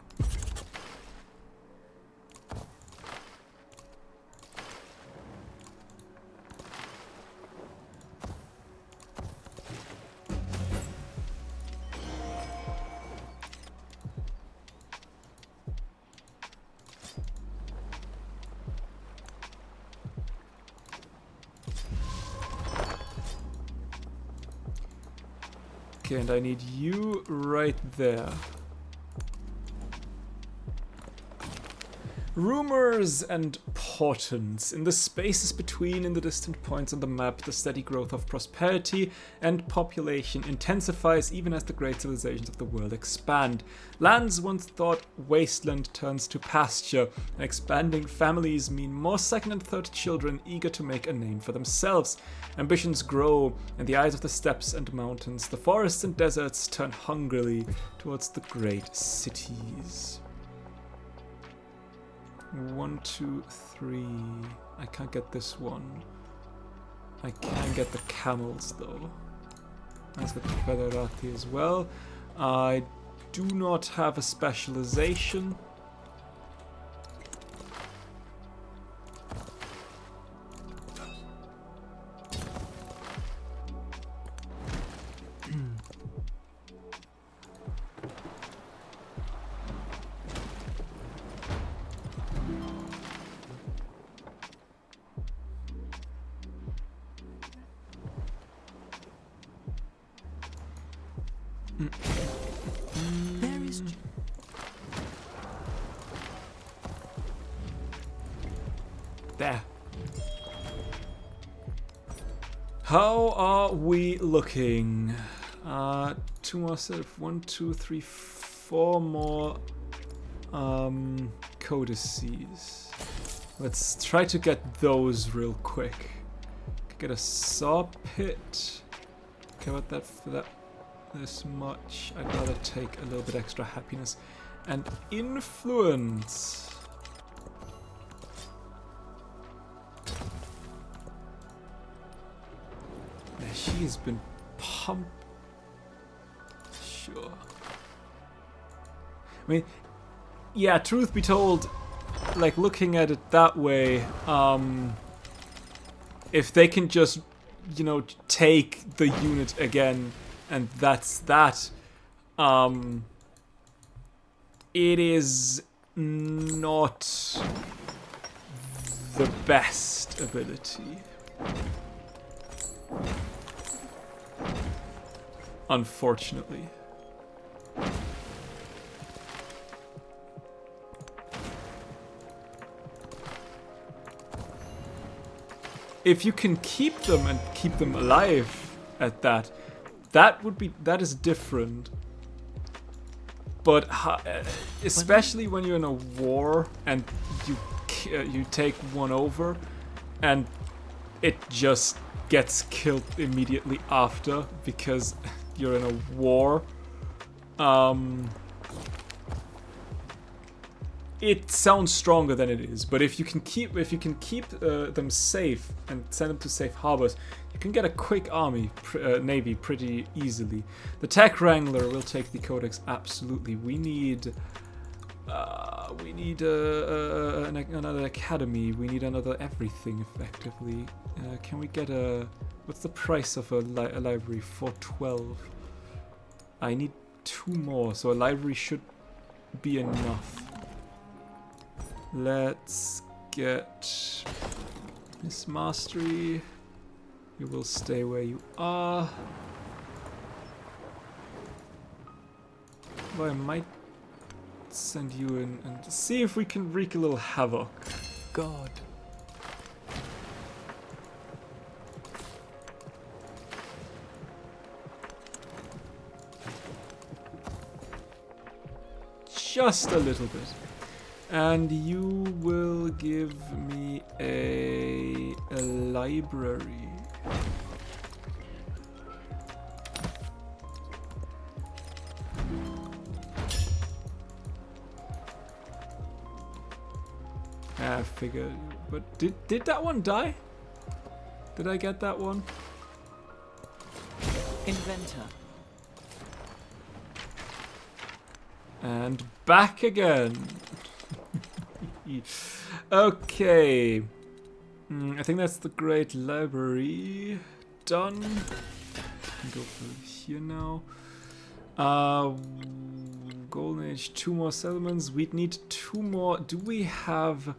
Okay, and I need you right there. Rumors and portents. In the spaces between, in the distant points on the map, the steady growth of prosperity and population intensifies even as the great civilizations of the world expand. Lands once thought wasteland turns to pasture, and expanding families mean more second and third children eager to make a name for themselves. Ambitions grow in the eyes of the steppes and mountains. The forests and deserts turn hungrily towards the great cities. 1, 2, 3. I can't get this one. I can get the camels though. Let's get the Federati as well. I do not have a specialization. There is. There. How are we looking? 2 more set of 1, 2, 3, 4 more codices. Let's try to get those real quick. Get a saw pit. Okay, what that for that this much? I'd rather take a little bit extra happiness and influence. Yeah, she has been pumped. Sure. I mean, yeah, truth be told, like looking at it that way, if they can just, you know, take the unit again, and that's that, it is not the best ability. Unfortunately. If you can keep them and keep them alive at that, that is different. But especially when you're in a war and you take one over, and it just gets killed immediately after because you're in a war. It sounds stronger than it is, but if you can keep them safe and send them to safe harbors, you can get a quick navy pretty easily. The tech wrangler will take the codex absolutely. We need another academy. We need another everything effectively. Can we get what's the price of a library? 412. I need 2 more, so a library should be enough. Let's get Miss Mastery. You will stay where you are. Well, I might send you in and see if we can wreak a little havoc. God. Just a little bit. And you will give me a library. I figured, but did that one die? Did I get that one? Inventor. And back again. Okay. I think that's the Great Library done. Can go for here now. Golden Age, 2 more settlements. We'd need 2 more. Do we have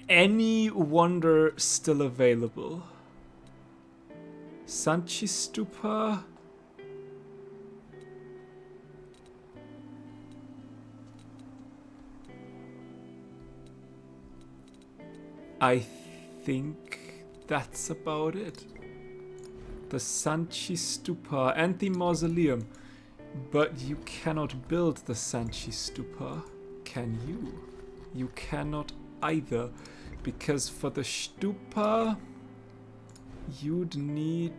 any wonder still available? Sanchi Stupa. I think that's about it. The Sanchi Stupa and the mausoleum. But you cannot build the Sanchi Stupa, can you? You cannot either. Because for the Stupa, you'd need...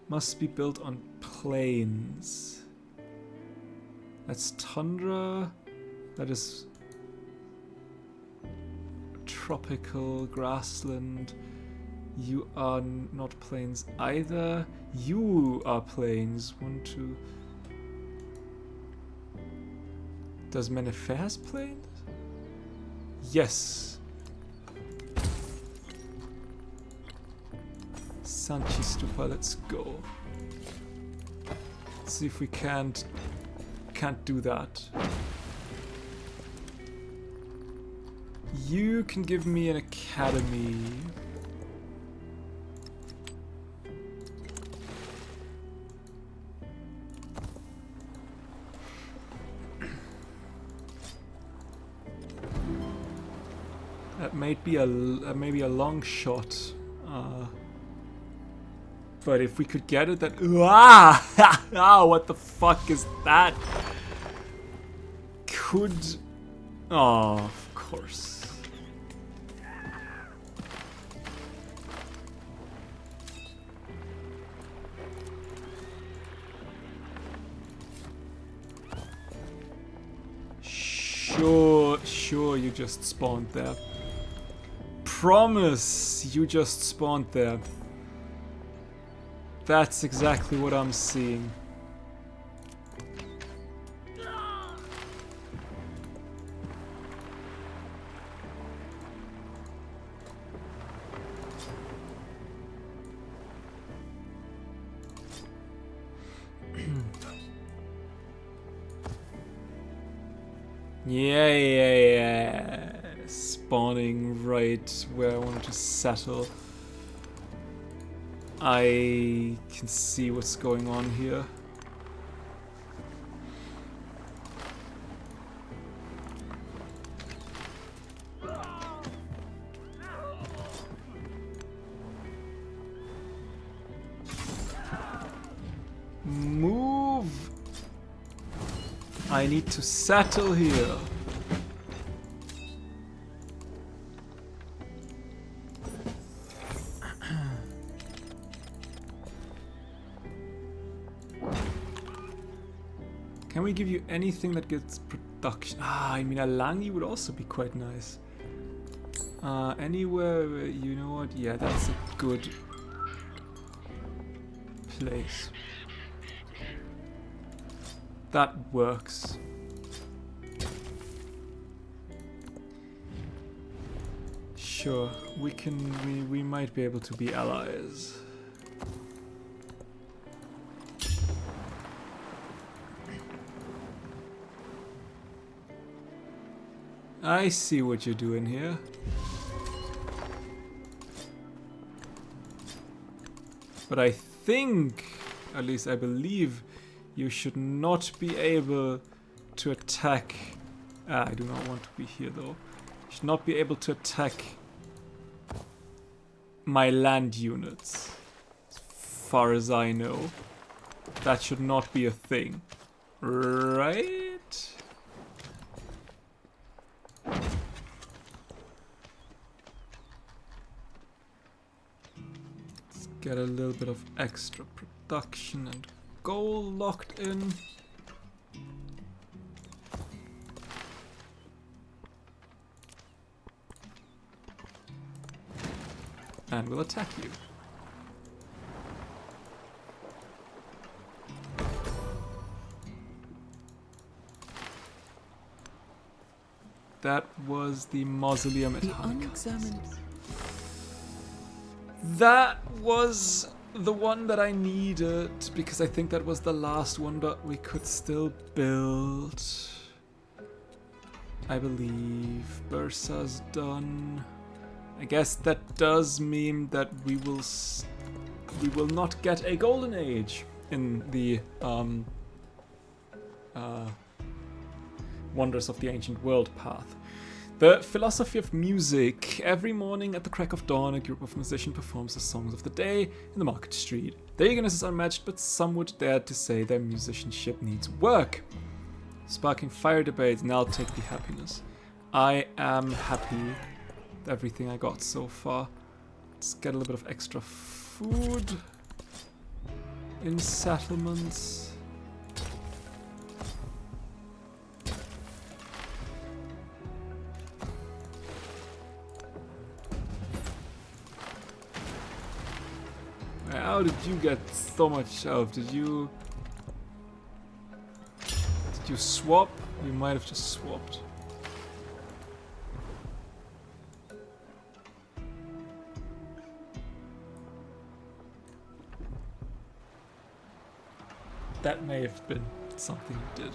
Must be built on plains. That's tundra. That is tropical grassland. You are not plains either. You are plains. 1, 2. Does Mennefer has plains? Yes. Sanchi Stupa, let's go. Let's see if we can't do that. You can give me an academy. That might be maybe a long shot. But if we could get it, that what the fuck is that? Of course. Sure, you just spawned there. Promise you just spawned there. That's exactly what I'm seeing. Yeah. Spawning right where I want to settle. I can see what's going on here. Move! I need to settle here. Can we give you anything that gets production? I mean, a Langi would also be quite nice. Anywhere, you know what? Yeah, that's a good place. That works. Sure, we might be able to be allies. I see what you're doing here. But I think, at least I believe, you should not be able to attack... I do not want to be here though. You should not be able to attack my land units. As far as I know. That should not be a thing. Right? Let's get a little bit of extra production and goal locked in. And we'll attack you. That was the mausoleum at unexamined. That was the one that I needed, because I think that was the last one, but we could still build. I believe Bursa's done. I guess that does mean that we will not get a golden age in the Wonders of the Ancient World path. The philosophy of music. Every morning at the crack of dawn, a group of musicians performs the songs of the day in the market street. Their eagerness is unmatched, but some would dare to say their musicianship needs work. Sparking fire debates, and I'll take the happiness. I am happy with everything I got so far. Let's get a little bit of extra food in settlements. How did you get so much health? Did you swap? You might have just swapped. That may have been something you did.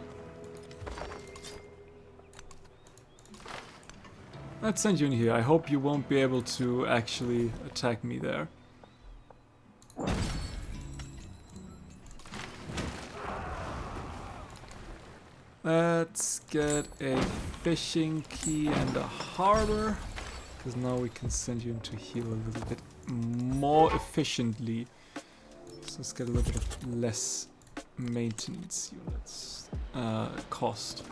Let's send you in here. I hope you won't be able to actually attack me there. Let's get a fishing key and a harbor, because now we can send you into here a little bit more efficiently. So let's get a little bit of less maintenance units cost.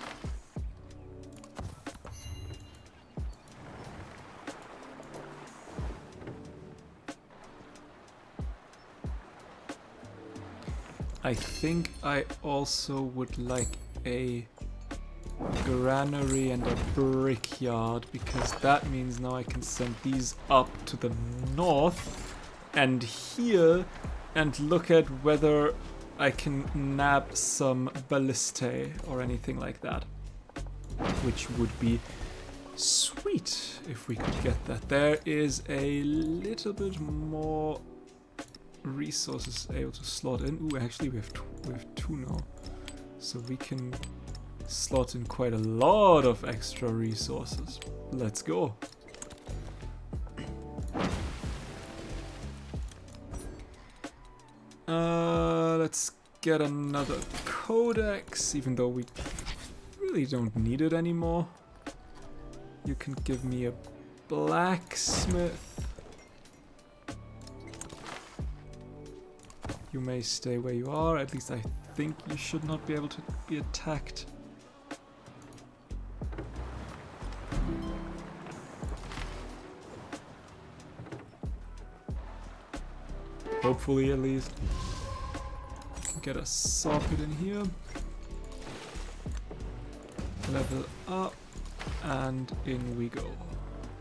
I think I also would like a granary and a brickyard, because that means now I can send these up to the north and here and look at whether I can nab some ballistae or anything like that, which would be sweet if we could get that. There is a little bit more resources able to slot in. Ooh, actually we have two now, so we can slot in quite a lot of extra resources. Let's go. Let's get another codex, even though we really don't need it anymore. You can give me a blacksmith. You may stay where you are. At least I think you should not be able to be attacked. Hopefully, at least. Get a socket in here. Level up. And in we go.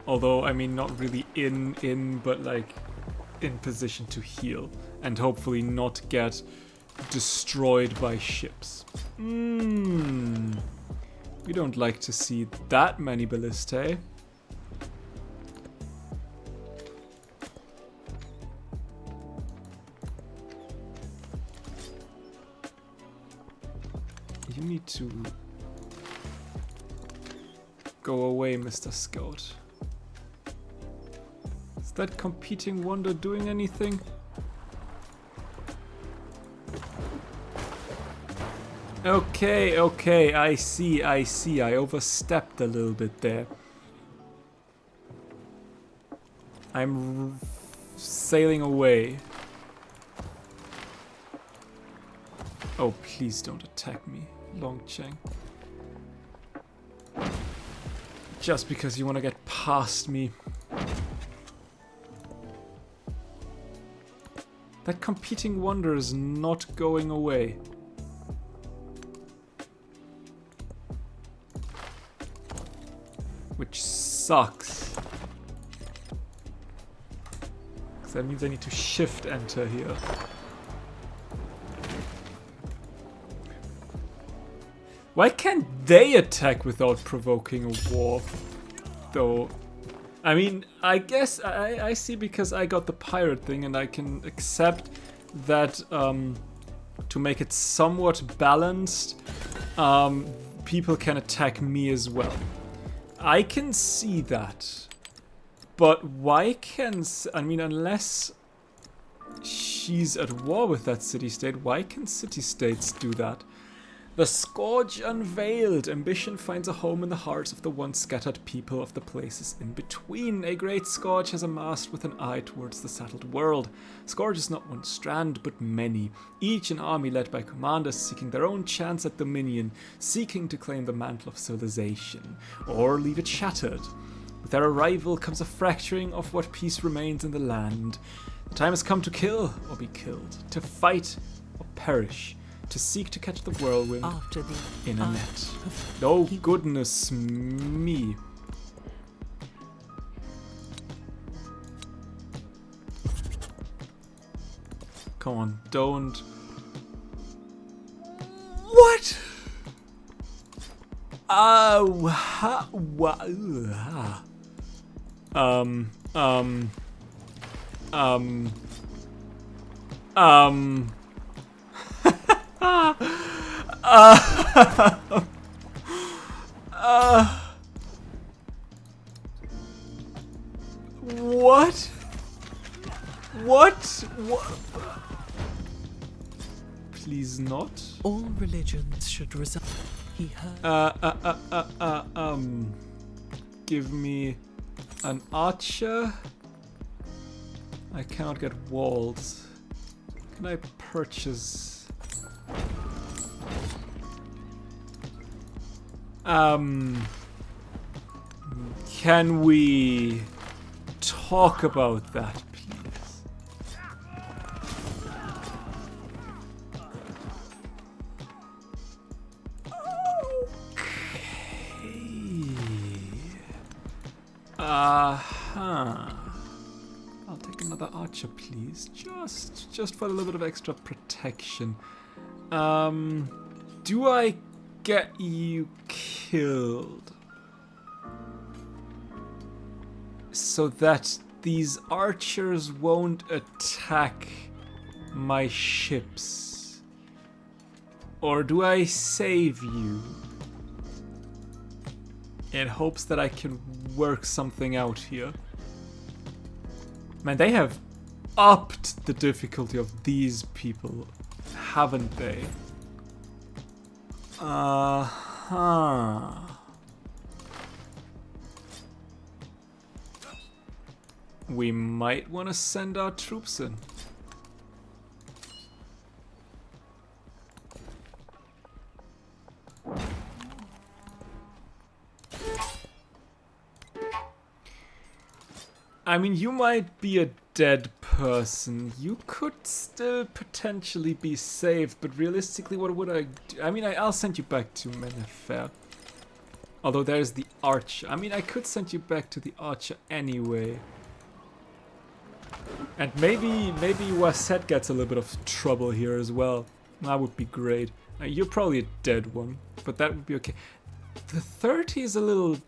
Although, I mean, not really but like in position to heal. And hopefully not get destroyed by ships. We don't like to see that many ballistae. You need to go away, Mr. Scout. Is that competing wonder doing anything? Okay, I see. I overstepped a little bit there. I'm sailing away. Oh, please don't attack me, Longcheng. Just because you want to get past me. That competing wonder is not going away. Which sucks. Because that means I need to shift enter here. Why can't they attack without provoking a war? Though, I mean, I guess I see, because I got the pirate thing and I can accept that to make it somewhat balanced, people can attack me as well. I can see that. But why can... I mean, unless she's at war with that city-state, why can city-states do that? The Scourge unveiled. Ambition finds a home in the hearts of the once scattered people of the places in between. A great Scourge has amassed with an eye towards the settled world. Scourge is not one strand, but many, each an army led by commanders seeking their own chance at dominion, seeking to claim the mantle of civilization, or leave it shattered. With their arrival comes a fracturing of what peace remains in the land. The time has come to kill or be killed, to fight or perish, to seek to catch the whirlwind After the in a net. Oh goodness me. Come on, don't. What? Oh, what? What? Please not. all religions should reside. He heard. Give me an archer. I cannot get walls. Can I purchase? Can we talk about that, please? Okay. I'll take another archer, please. Just for a little bit of extra protection. Do I get you killed? So that these archers won't attack my ships? Or do I save you in hopes that I can work something out here? Man, they have upped the difficulty of these people, haven't they? Uh-huh. We might want to send our troops in. I mean, you might be a dead person. You could still potentially be saved, but realistically, what would I do? I mean, I'll send you back to Menefer. Although there's the archer. I mean, I could send you back to the archer anyway. And maybe Wasset gets a little bit of trouble here as well. That would be great. You're probably a dead one, but that would be okay. The 30 is a little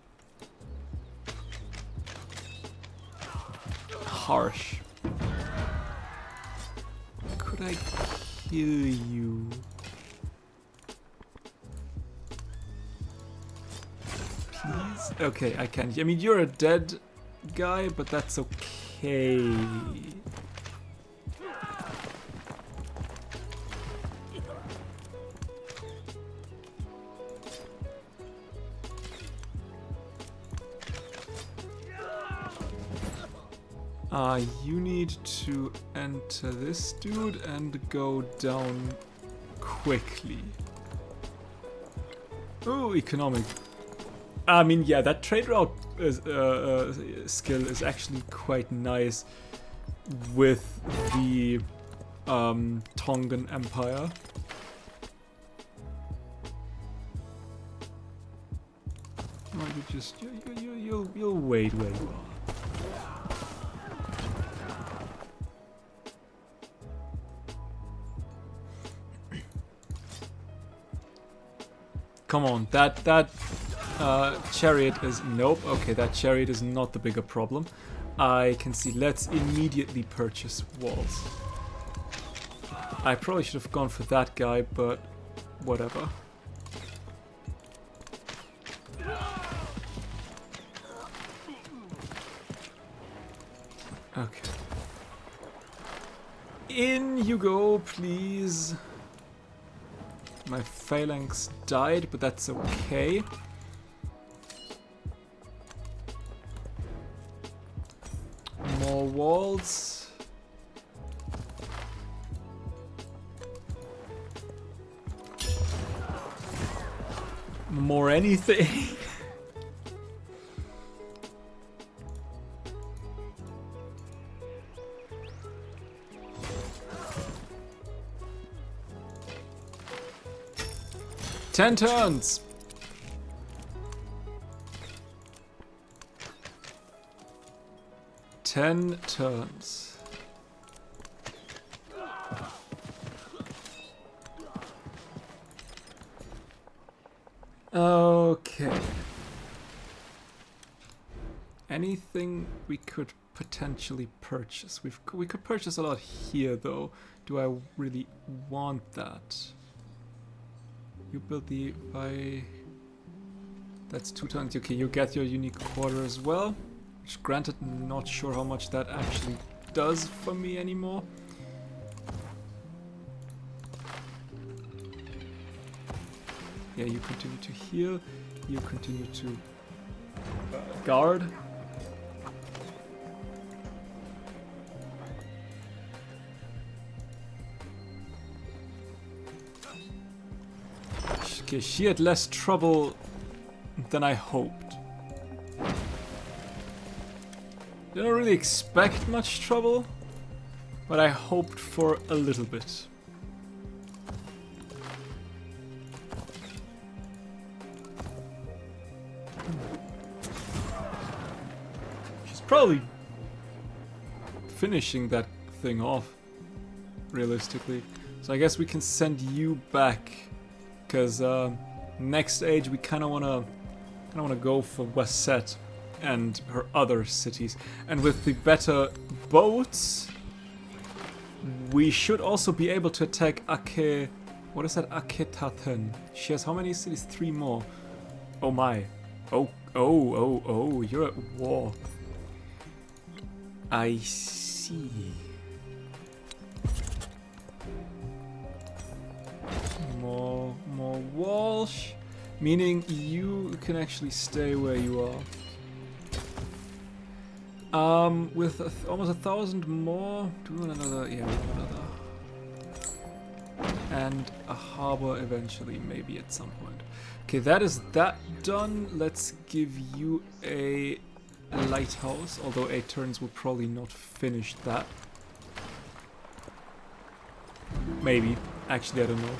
harsh. Could I kill you? Please? Okay, I can. I mean, you're a dead guy, but that's okay. You need to enter this dude and go down quickly. Ooh, economic. I mean, yeah, that trade route skill is actually quite nice with the Tongan Empire. Oh, you just you'll wait where you are. Come on, that chariot is... Nope, okay, that chariot is not the bigger problem. I can see, let's immediately purchase walls. I probably should have gone for that guy, but whatever. Okay. In you go, please. My phalanx died, but that's okay. More walls. More anything. Ten turns. Ten turns. Okay. Anything we could potentially purchase? We could purchase a lot here, though. Do I really want that? You build the by. That's 2 turns. Okay, you get your unique quarter as well. Which, granted, not sure how much that actually does for me anymore. Yeah, you continue to heal. You continue to guard. Okay, she had less trouble than I hoped. Didn't really expect much trouble, but I hoped for a little bit. She's probably finishing that thing off, realistically. So I guess we can send you back, because next stage we kind of wanna go for Wasset and her other cities. And with the better boats, we should also be able to attack Ake... What is that? Aketaten. She has how many cities? 3 more. Oh my. Oh, you're at war. I see. More Walsh. Meaning you can actually stay where you are. With almost 1,000 more, do we want another? Yeah, we want another. And a harbor eventually, maybe at some point. Okay, that is that done. Let's give you a lighthouse, although 8 turns will probably not finish that. Maybe. Actually, I don't know.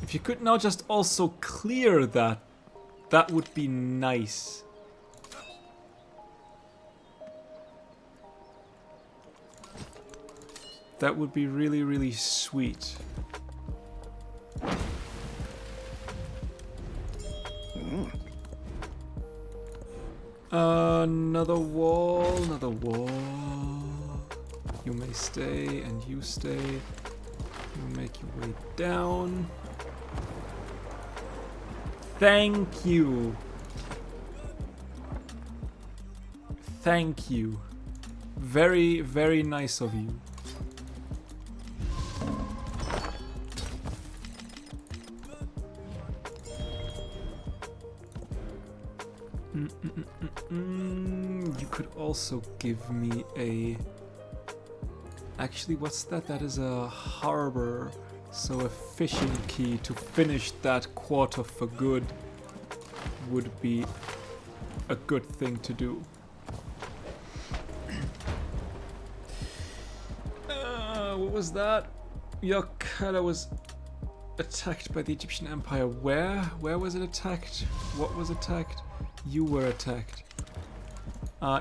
If you could now just also clear that, that would be nice. That would be really, really sweet. Another wall, another wall. You may stay, and you stay. You make your way down. Thank you. Thank you. Very, very nice of you. You could also give me a... Actually, what's that? That is a harbor. So a fishing key to finish that quarter for good would be a good thing to do. What was that? Yakala was attacked by the Egyptian Empire. Where? Where was it attacked? What was attacked? You were attacked.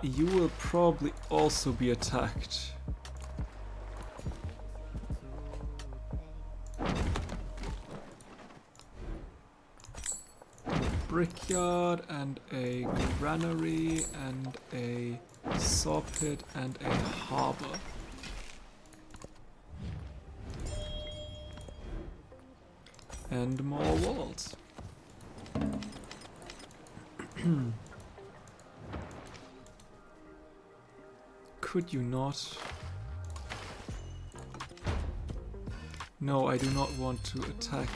You will probably also be attacked. Brickyard and a granary and a saw pit and a harbor. And more walls. could you not? No, I do not want to attack.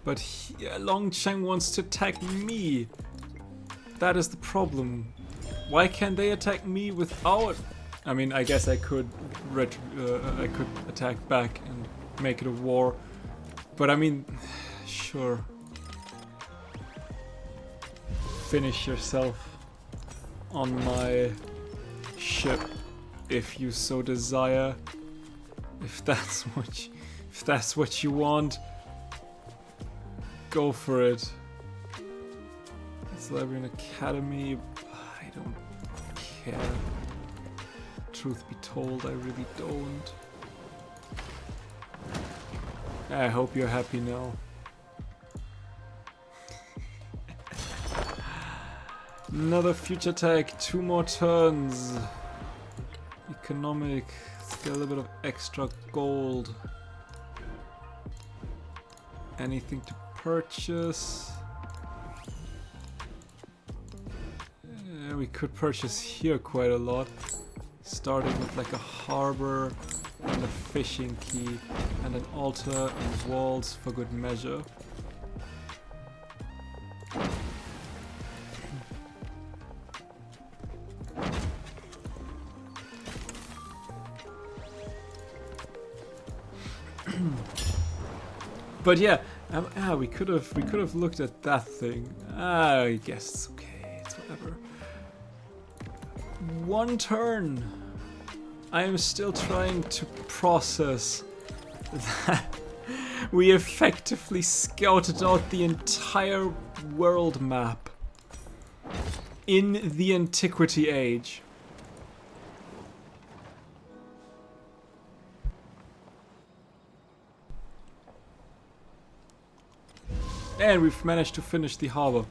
But Longcheng wants to attack me. That is the problem. Why can't they attack me without... I mean, I guess I could attack back and make it a war. But I mean, sure. Finish yourself on my ship if you so desire. If that's what you want, go for it. It's Librarian Academy. I don't care. Truth be told, I really don't. I hope you're happy now. Another future attack, 2 more turns. Economic, let's get a little bit of extra gold. Anything to purchase? We could purchase here quite a lot. Starting with like a harbor and a fishing key and an altar and walls for good measure. But yeah, we could have looked at that thing. I guess it's okay. It's whatever. 1 turn. I am still trying to process that we effectively scouted out the entire world map in the Antiquity Age. And we've managed to finish the harbor.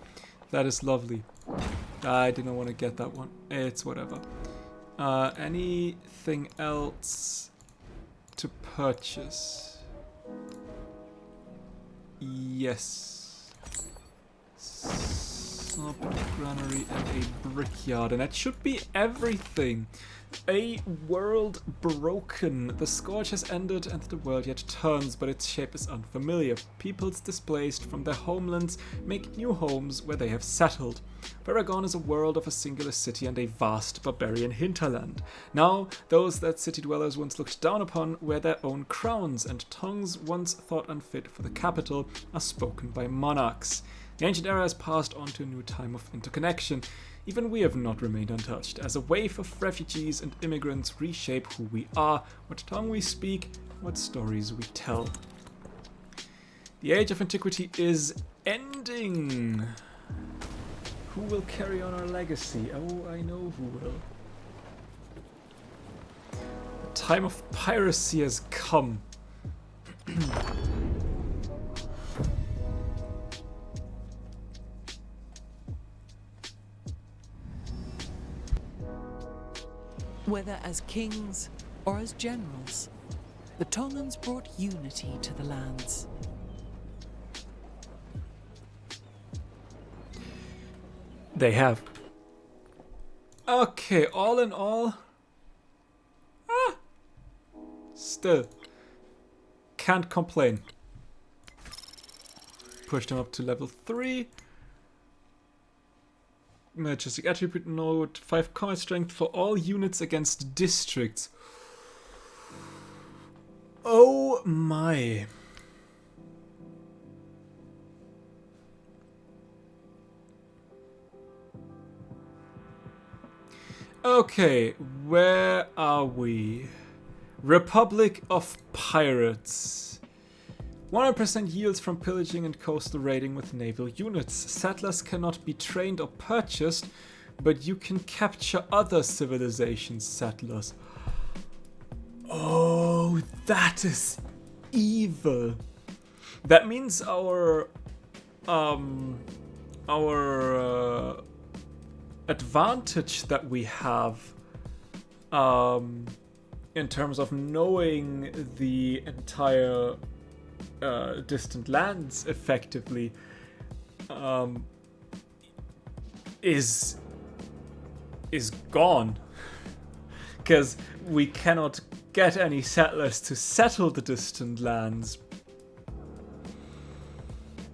That is lovely. I didn't want to get that one. It's whatever. Anything else to purchase? Yes. Sub granary and a brickyard, and that should be everything. A world broken. The scourge has ended and the world yet turns, but its shape is unfamiliar. Peoples displaced from their homelands make new homes where they have settled. Paragon is a world of a singular city and a vast barbarian hinterland. Now, those that city dwellers once looked down upon wear their own crowns, and tongues once thought unfit for the capital are spoken by monarchs. The ancient era has passed on to a new time of interconnection. Even we have not remained untouched, as a wave of refugees and immigrants reshape who we are, what tongue we speak, what stories we tell. The age of antiquity is ending. Who will carry on our legacy? Oh, I know who will. The time of piracy has come. Whether as kings or as generals, the Tongans brought unity to the lands. They have. Okay, all in all, still can't complain. Pushed him up to level 3. Majestic attribute node, 5 combat strength for all units against districts. Oh my. Okay, where are we? Republic of Pirates. 100% yields from pillaging and coastal raiding with naval units. Settlers cannot be trained or purchased, but you can capture other civilizations' settlers. Oh, that is evil. That means our advantage that we have in terms of knowing the entire distant lands effectively is gone. because we cannot get any settlers to settle the distant lands.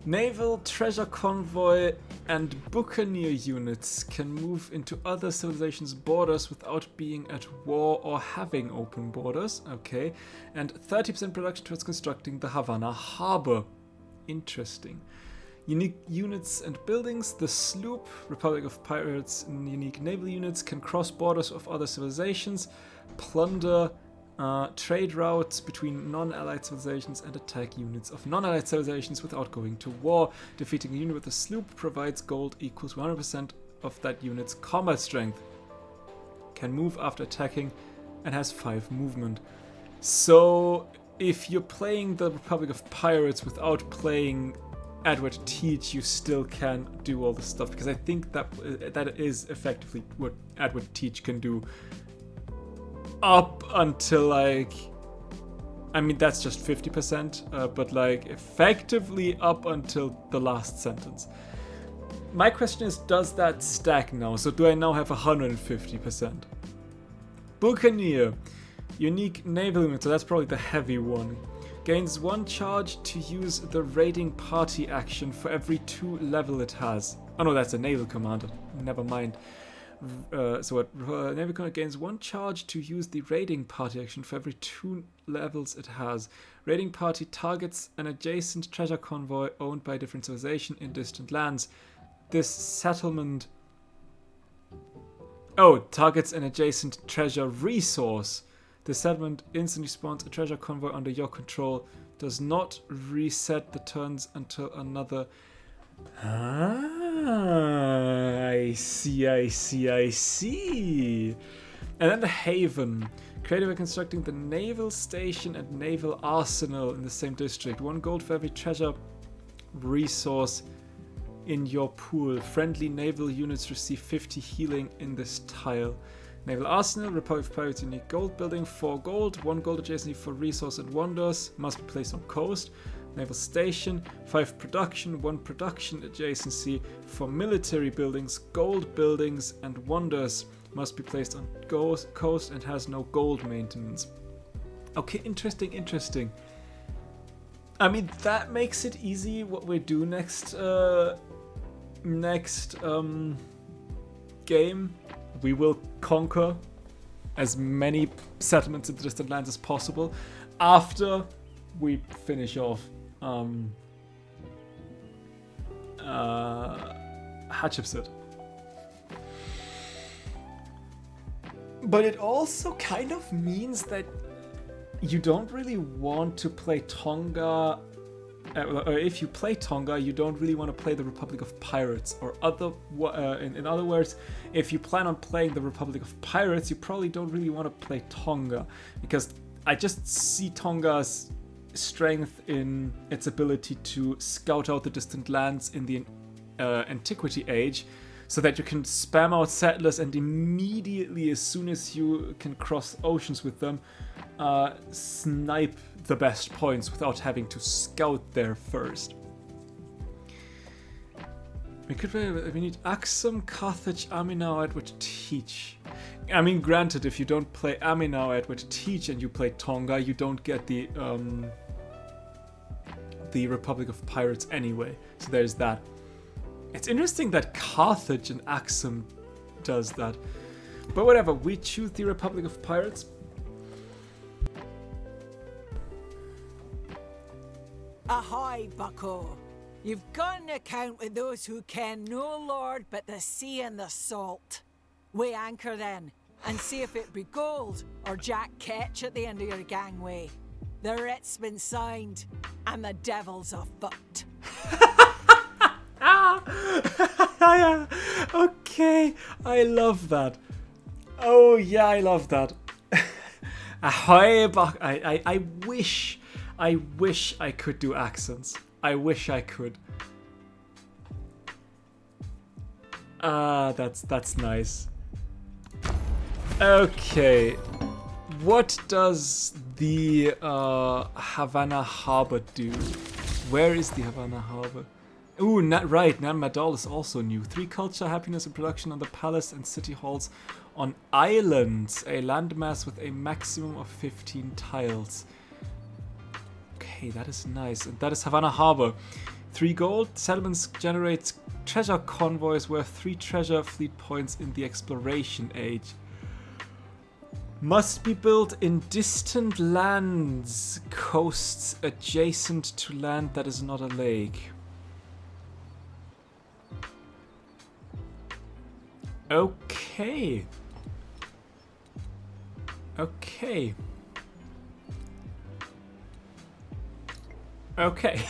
Naval, treasure convoy, and buccaneer units can move into other civilizations' borders without being at war or having open borders. Okay. And 30% production towards constructing the Havana harbor. Interesting. Unique units and buildings. The sloop, Republic of Pirates, and unique naval units can cross borders of other civilizations, plunder trade routes between non-allied civilizations, and attack units of non-allied civilizations without going to war. Defeating a unit with a sloop provides gold equals 100% of that unit's combat strength. Can move after attacking and has 5 movement. So if you're playing the Republic of Pirates without playing Edward Teach, you still can do all this stuff, because I think that is effectively what Edward Teach can do up until, like, I mean, that's just 50%, but like effectively up until the last sentence. My question is, does that stack now? So do I now have 150%? Buccaneer, unique naval unit, so that's probably the heavy one. Gains 1 charge to use the raiding party action for every 2 level it has. Oh no, that's a naval commander. Never mind. Naval commander gains 1 charge to use the raiding party action for every 2 levels it has. Raiding party targets an adjacent treasure convoy owned by a different civilization in distant lands. This settlement... Oh, targets an adjacent treasure resource. The settlement instantly spawns a treasure convoy under your control. Does not reset the turns until another... I see. And then the Haven. Created by constructing the naval station and naval arsenal in the same district. 1 gold for every treasure resource in your pool. Friendly naval units receive 50 healing in this tile. Naval Arsenal, Republic of Pirates unique gold building, 4 gold, 1 gold adjacency for resource and wonders, must be placed on coast. Naval Station, 5 production, 1 production adjacency for military buildings, gold buildings and wonders, must be placed on coast and has no gold maintenance. Okay, interesting. I mean, that makes it easy what we do next game. We will conquer as many settlements in the distant lands as possible after we finish off Hatshepsut. But it also kind of means that you don't really want to play Tonga, or if you play Tonga, you don't really want to play the Republic of Pirates, or in other words, if you plan on playing the Republic of Pirates, you probably don't really want to play Tonga, because I just see Tonga's strength in its ability to scout out the distant lands in the Antiquity Age, so that you can spam out settlers and immediately, as soon as you can cross oceans with them, snipe the best points without having to scout there first. We need Axum, Carthage, Aminau, Edward Teach. I mean, granted, if you don't play Aminau, Edward Teach, and you play Tonga, you don't get the Republic of Pirates anyway. So there's that. It's interesting that Carthage and Axum does that. But whatever, we choose the Republic of Pirates. Ahoy, bucko! You've got an account with those who ken no lord but the sea and the salt. Weigh anchor then, and see if it be gold or Jack Ketch at the end of your gangway. The writ's been signed, and the devil's afoot. Okay, I love that. Oh yeah, I love that. Ahoy, buck! I wish I could do accents. I wish I could. That's nice. Okay, what does the Havana Harbor do? Where is the Havana Harbor? Ooh, right, Nan Madal is also new. 3 culture, happiness and production on the palace and city halls on islands, a landmass with a maximum of 15 tiles. Okay, that is nice. And that is Havana Harbor. 3 gold. Settlements generate treasure convoys worth 3 treasure fleet points in the exploration age. Must be built in distant lands, coasts adjacent to land that is not a lake. Okay. Okay. Okay.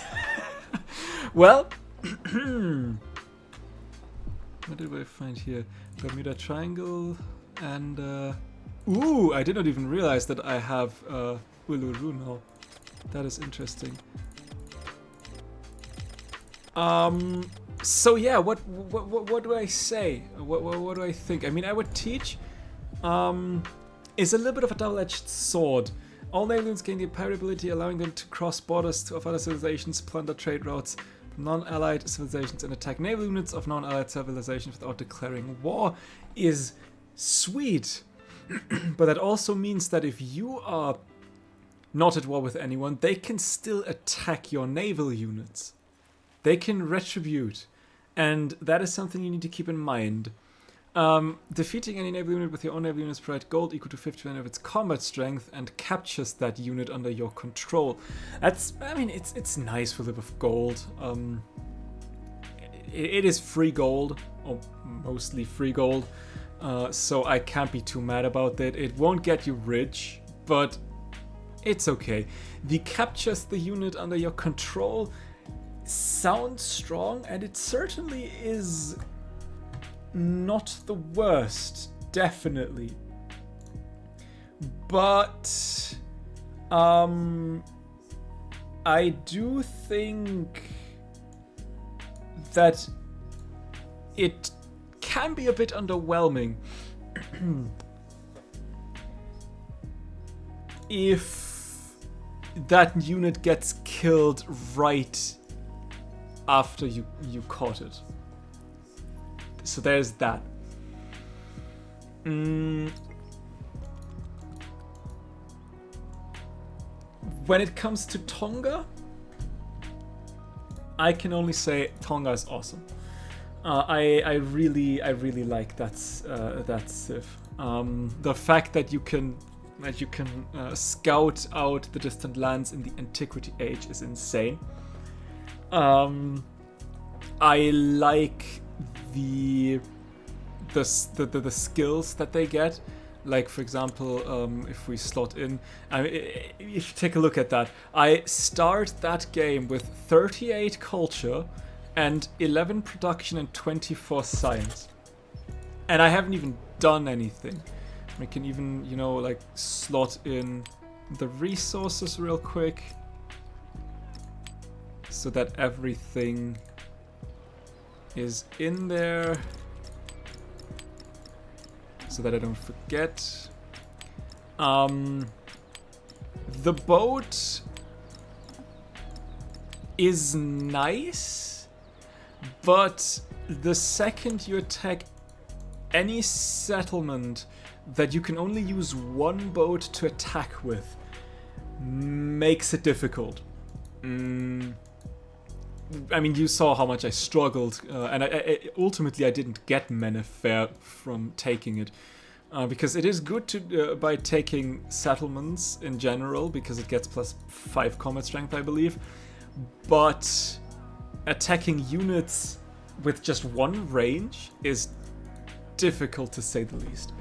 Well, what did I find here? Bermuda Triangle and ooh, I did not even realize that I have Uluru now. That is interesting. So yeah, what do I say? What do I think? I mean, I would teach is a little bit of a double-edged sword. All naval units gain the pirate ability, allowing them to cross borders of other civilizations, plunder trade routes from non-allied civilizations, and attack naval units of non-allied civilizations without declaring war. Is sweet. But that also means that if you are not at war with anyone, they can still attack your naval units. They can retribute. And that is something you need to keep in mind. Defeating any naval unit with your own naval units provides gold equal to 50% of its combat strength and captures that unit under your control. That's, I mean, it's nice for a bit of gold. It is free gold, or mostly free gold. So I can't be too mad about it. It won't get you rich, but it's okay. The captures the unit under your control sounds strong, and it certainly is not the worst, definitely. But I do think that it can be a bit underwhelming if that unit gets killed right after you caught it. So there's that. When it comes to Tonga, I can only say Tonga is awesome. I really like that civ. The fact that you can scout out the distant lands in the Antiquity Age is insane. I like the skills that they get. Like, for example, if we slot in, if you take a look at that, I start that game with 38 culture and 11 production and 24 science. And I haven't even done anything. We can even, like, slot in the resources real quick so that everything is in there, so that I don't forget. The boat is nice, but the second you attack any settlement that you can only use one boat to attack with makes it difficult. I mean, you saw how much I struggled, and I ultimately I didn't get Mennefair from taking it, because it is good to by taking settlements in general, because it gets +5 combat strength, I believe, but attacking units with just one range is difficult, to say the least.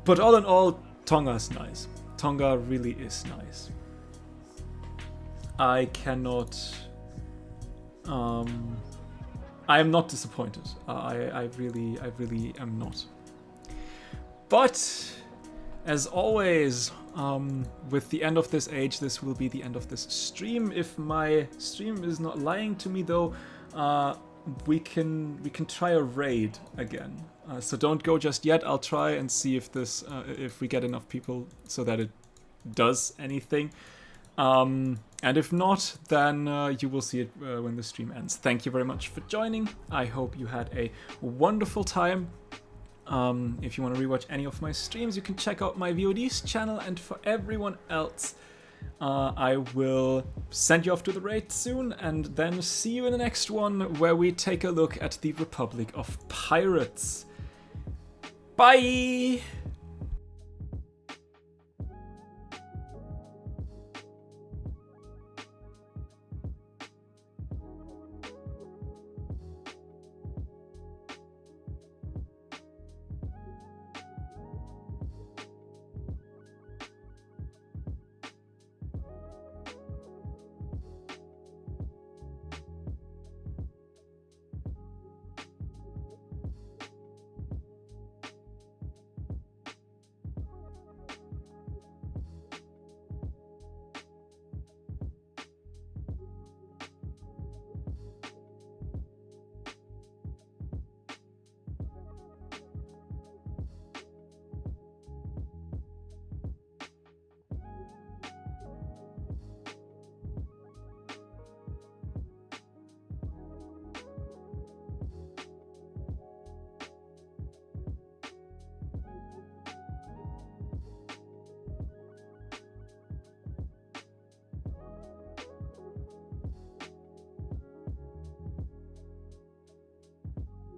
But all in all, Tonga's nice. Tonga really is nice. I cannot... I am not disappointed. I really am not. But, as always, with the end of this age, this will be the end of this stream. If my stream is not lying to me, though, we can try a raid again. So don't go just yet. I'll try and see if this if we get enough people so that it does anything. And if not, then you will see it when the stream ends. Thank you very much for joining. I hope you had a wonderful time. If you want to rewatch any of my streams, you can check out my VODs channel. And for everyone else, I will send you off to the raid soon, and then see you in the next one, where we take a look at the Republic of Pirates. Bye!